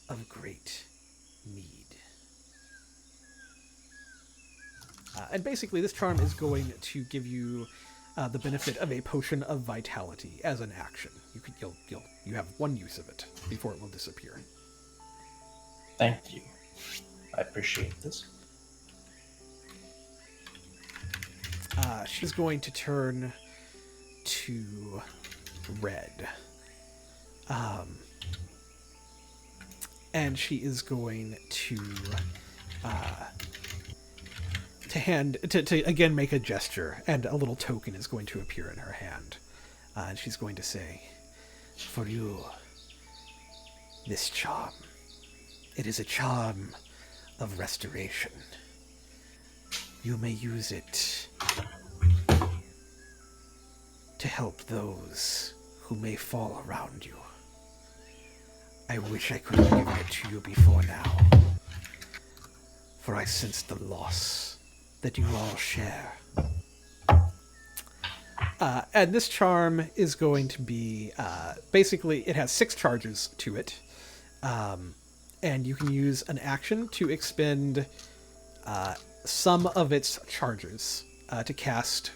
of great need. And basically, this charm is going to give you the benefit of a potion of vitality as an action. You have one use of it before it will disappear. Thank you. I appreciate this. She's going to turn to Red. And she is going to again make a gesture, and a little token is going to appear in her hand. And she's going to say, for you, this charm. It is a charm of restoration. You may use it to help those who may fall around you. I wish I could have given it to you before now, for I sense the loss that you all share. And this charm is going to be, basically, it has 6 charges to it, and you can use an action to expend some of its charges to cast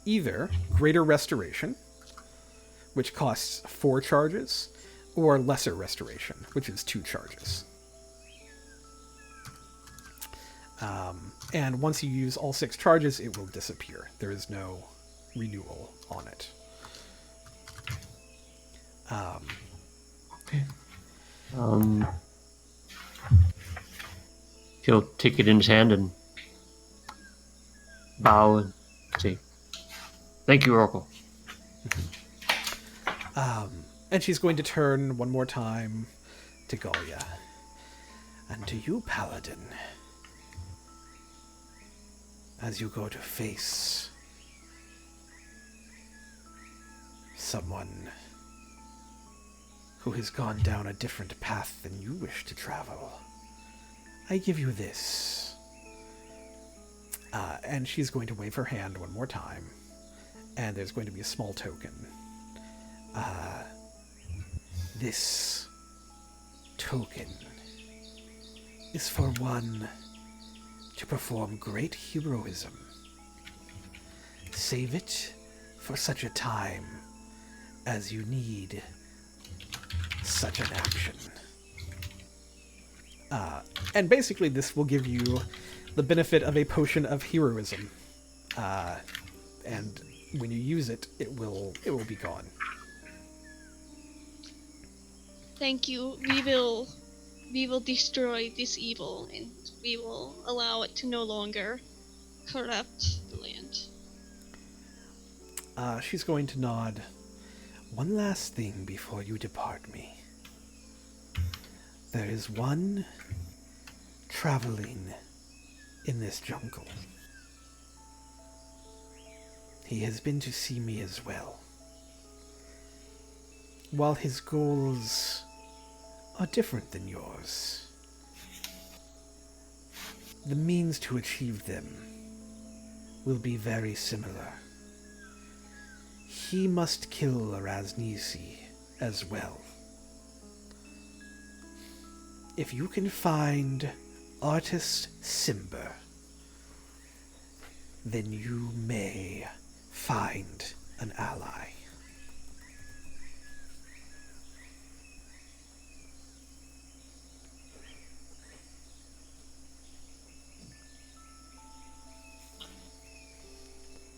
either Greater Restoration, which costs 4 charges, or Lesser Restoration, which is 2 charges. And once you use all 6 charges, it will disappear. There is no renewal on it. Okay. He'll take it in his hand and bow and say, "Thank you, Oracle." And she's going to turn one more time to Galia. And to you, Paladin, as you go to face someone who has gone down a different path than you wish to travel, I give you this. And she's going to wave her hand one more time, and there's going to be a small token. This token is for one to perform great heroism. Save it for such a time as you need such an action. And basically this will give you the benefit of a potion of heroism. And when you use it, it will be gone. Thank you. We will destroy this evil, and we will allow it to no longer corrupt the land. She's going to nod. One last thing before you depart me. There is one traveling in this jungle. He has been to see me as well. While his goals are different than yours, the means to achieve them will be very similar. He must kill Erasnisi as well. If you can find artist Simber, then you may find an ally.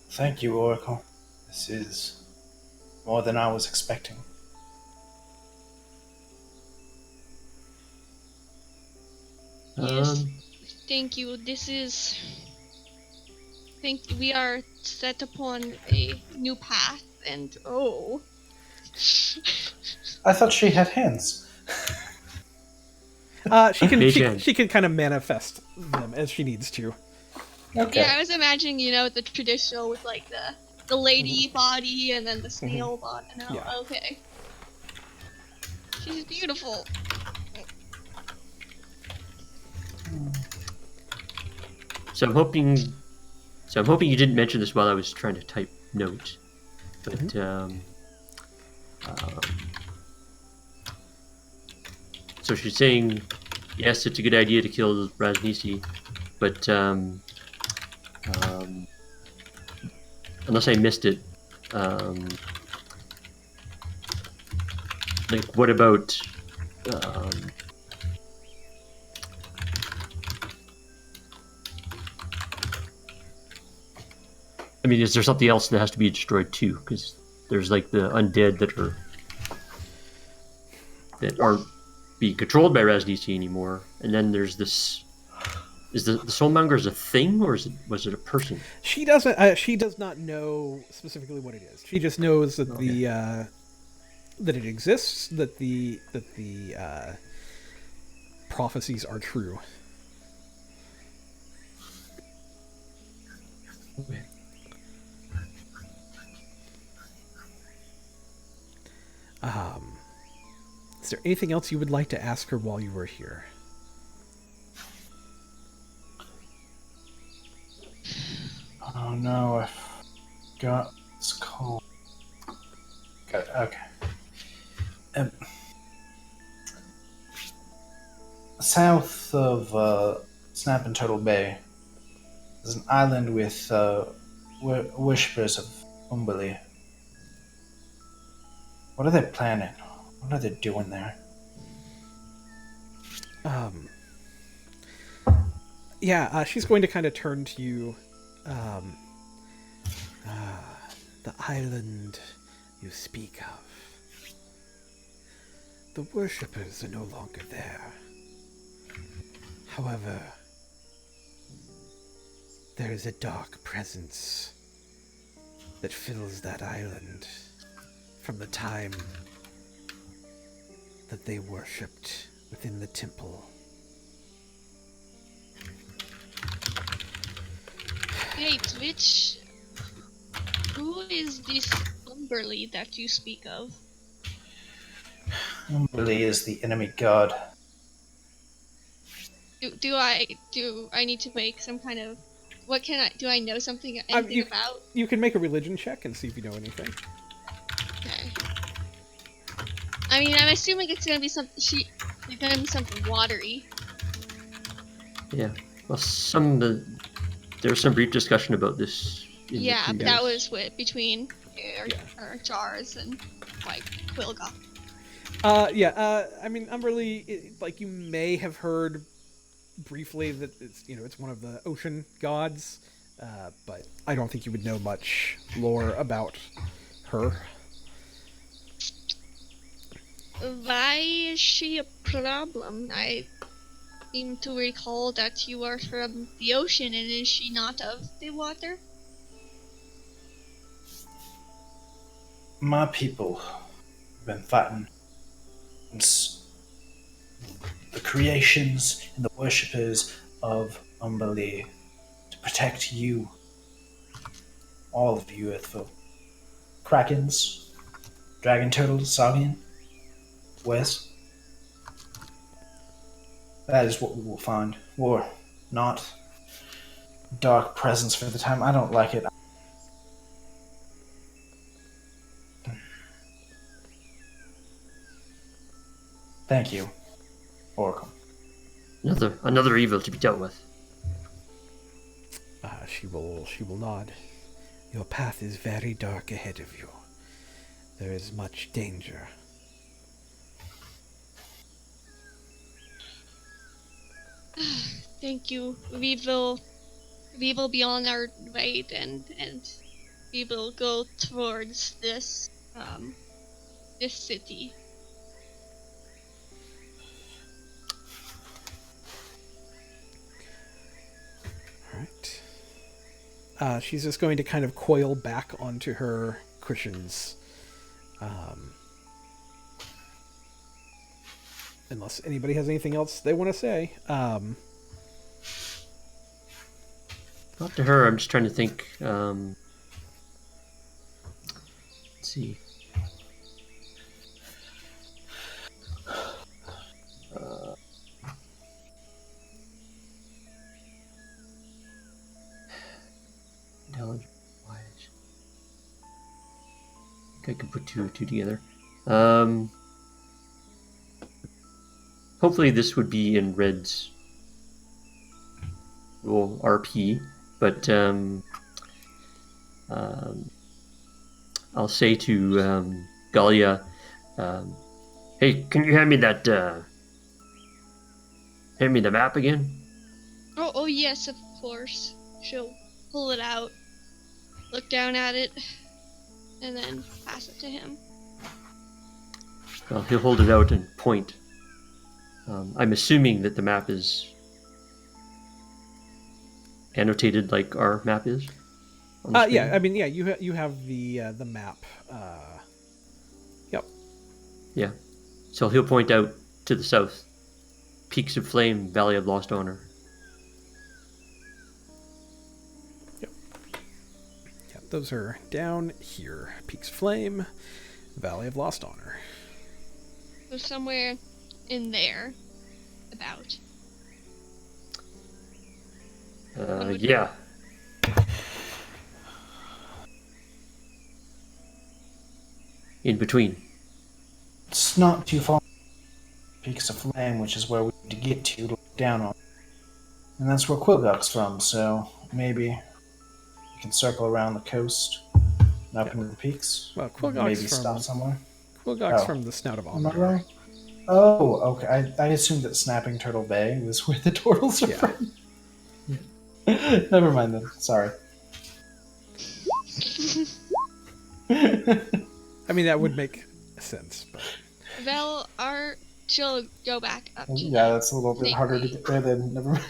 Thank you, Oracle. This is more than I was expecting. Yes, thank you. We are set upon a new path, and oh. I thought she had hands. She can kind of manifest them as she needs to. Okay. Yeah, I was imagining, the traditional with like the lady body and then the snail body. No, Yeah. okay. She's beautiful. So I'm hoping you didn't mention this while I was trying to type notes, but so she's saying, yes, it's a good idea to kill Rajnisi, but unless I missed it, like what about I mean, is there something else that has to be destroyed too? Because there's like the undead that aren't being controlled by Rajnisi anymore, and then there's this. Is the soulmonger a thing, or was it a person? She doesn't. She does not know specifically what it is. She just knows that that it exists. That the prophecies are true. Okay. Is there anything else you would like to ask her while you were here? Oh no, I got this call. Got it, okay. South of Snap and Turtle Bay, there's an island with worshippers of Umbali. What are they planning? What are they doing there? She's going to kind of turn to you. The island you speak of. The worshippers are no longer there. However, there is a dark presence that fills that island from the time that they worshipped within the temple. Wait, who is this Umberly that you speak of? Umbali is the enemy god. Do I need to make some kind of, do I know anything about? You can make a religion check and see if you know anything. Okay. I mean, I'm assuming it's gonna be something watery. Yeah. Well, there was some brief discussion about this. Yeah, but that was between our jars and like Quilga. I mean, Umberly, like you may have heard briefly that it's one of the ocean gods, but I don't think you would know much lore about her. Why is she a problem? I seem to recall that you are from the ocean, and is she not of the water? My people have been fighting against the creations and the worshippers of Umbali to protect you, all of you, Earthful. Krakens, dragon turtles, Sagian, Wes. That is what we will find. Or not. Dark presence for the time. I don't like it. Thank you, Oracle. Another evil to be dealt with. She will nod. Your path is very dark ahead of you. There is much danger. Thank you. We will be on our way then, and we will go towards this city. All right. She's just going to kind of coil back onto her cushions. Unless anybody has anything else they want to say. Not to her. I'm just trying to think. Let's see. Intelligence wise. I think I could put two together. Hopefully this would be in Red's RP, but I'll say to Galia, hey, can you hand me that? Hand me the map again? Oh yes, of course. She'll pull it out, look down at it, and then pass it to him. Well, he'll hold it out and point. I'm assuming that the map is annotated like our map is. Yeah, I mean, yeah, you have the map. Yep. Yeah. So he'll point out to the south. Peaks of Flame, Valley of Lost Honor. Yep. Yep, those are down here. Peaks of Flame, Valley of Lost Honor. So somewhere in there, about. Yeah. In between. It's not too far. Peaks of Flame, which is where we need to get to look down on. And that's where Quilguk's from, so maybe we can circle around the coast and up into the peaks. Well, Quilguk's maybe from stop somewhere. Quilguk's from the Snout of Am I Almgar. wrong? Oh, okay. I assumed that Snapping Turtle Bay was where the turtles are from. Never mind then. Sorry. I mean, that would make sense. But... Well, she'll go back up to Yeah, that's a little bit harder to get there then. Never mind.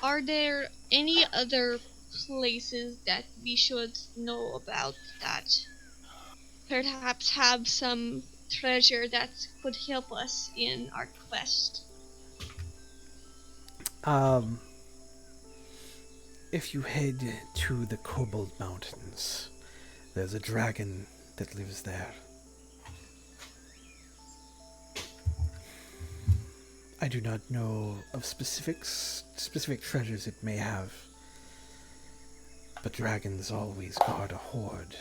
Are there any other places that we should know about that perhaps have some treasure that could help us in our quest? If you head to the Kobold Mountains, there's a dragon that lives there. I do not know of specific treasures it may have, but dragons always guard a hoard.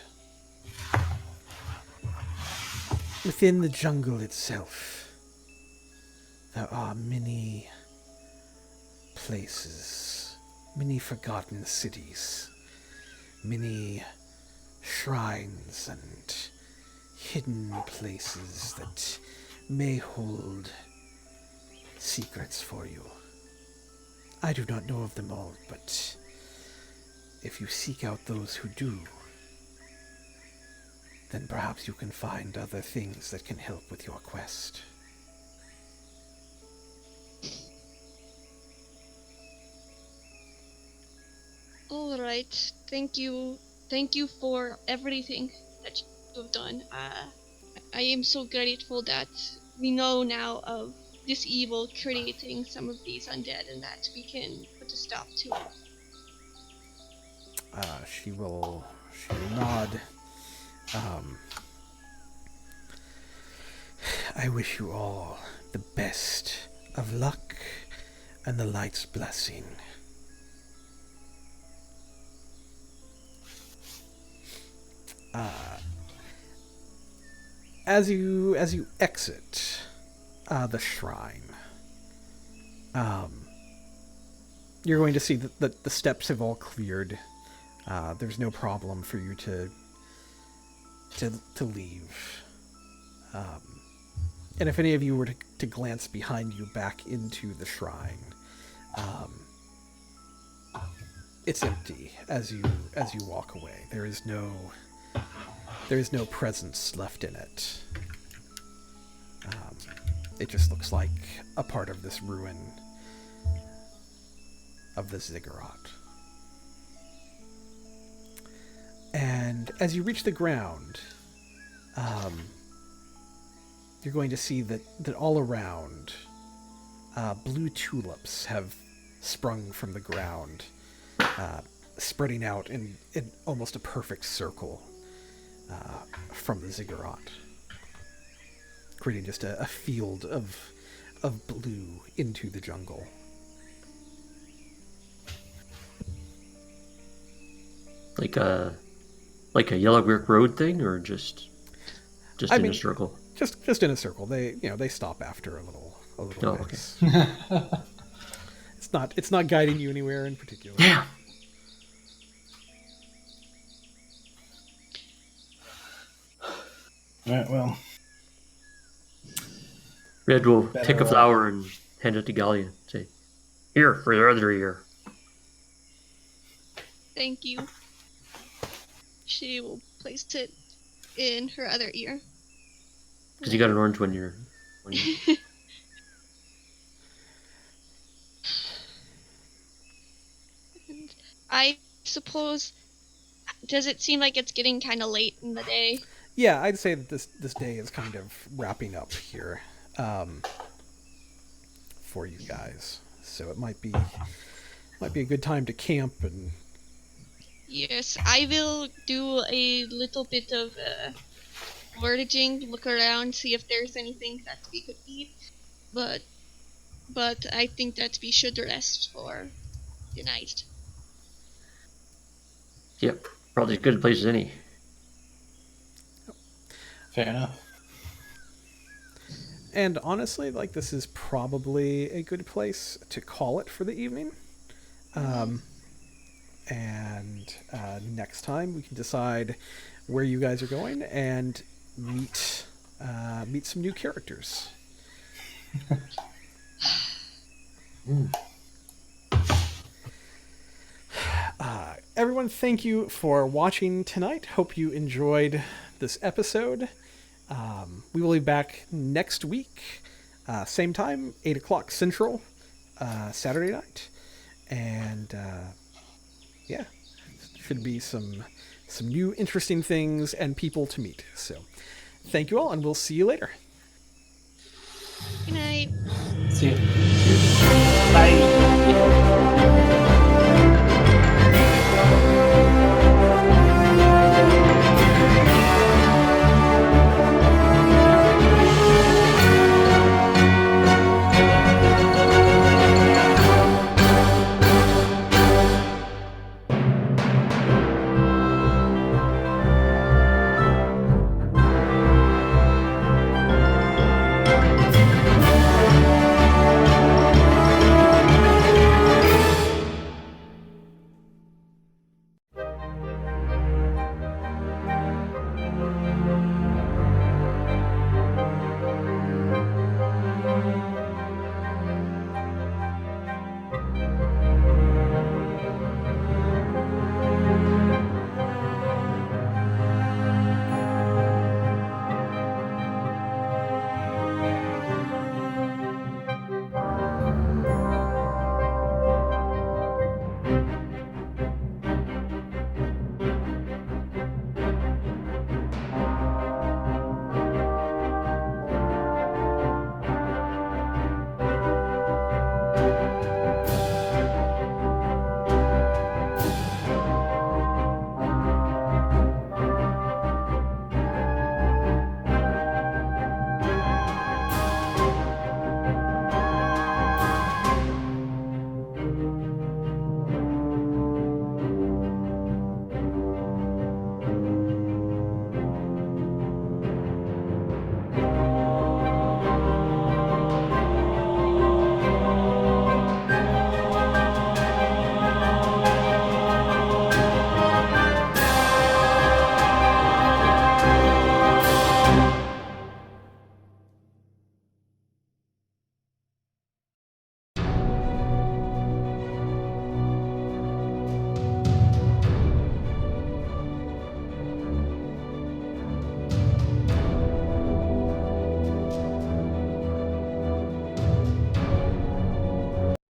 Within the jungle itself, there are many places, many forgotten cities, many shrines and hidden places that may hold secrets for you. I do not know of them all, but if you seek out those who do, then perhaps you can find other things that can help with your quest. All right. Thank you. Thank you for everything that you have done. I am so grateful that we know now of this evil creating some of these undead and that we can put a stop to it. She will nod. I wish you all the best of luck and the light's blessing. As you exit the shrine, you're going to see that the steps have all cleared. There's no problem for you to leave. And if any of you were to glance behind you back into the shrine, it's empty as you walk away. There is no presence left in it. It just looks like a part of this ruin of the ziggurat. And as you reach the ground, you're going to see that all around, blue tulips have sprung from the ground, spreading out in almost a perfect circle from the ziggurat, creating just a field of blue into the jungle. Like a yellow brick road thing, or just in a circle? Just in a circle. They stop after a little Oh, bit. okay. It's not guiding you anywhere in particular. Yeah. All right, well. Red will Better, pick a flower and hand it to Gallia. Say, "Here for your other ear." Thank you. She will place it in her other ear. Because you got an orange one ear. I suppose, does it seem like it's getting kind of late in the day? Yeah, I'd say that this day is kind of wrapping up here for you guys. So it might be a good time to camp and. Yes, I will do a little bit of foraging, look around, see if there's anything that we could eat. But I think that we should rest for the night. Yep, probably as good a place as any. Fair enough. And honestly, like, this is probably a good place to call it for the evening. And next time we can decide where you guys are going and meet some new characters. Everyone, thank you for watching tonight. Hope you enjoyed this episode. We will be back next week, same time, 8 o'clock Central, Saturday night. And yeah, should be some new interesting things and people to meet. So thank you all, and we'll see you later. Good night. See ya.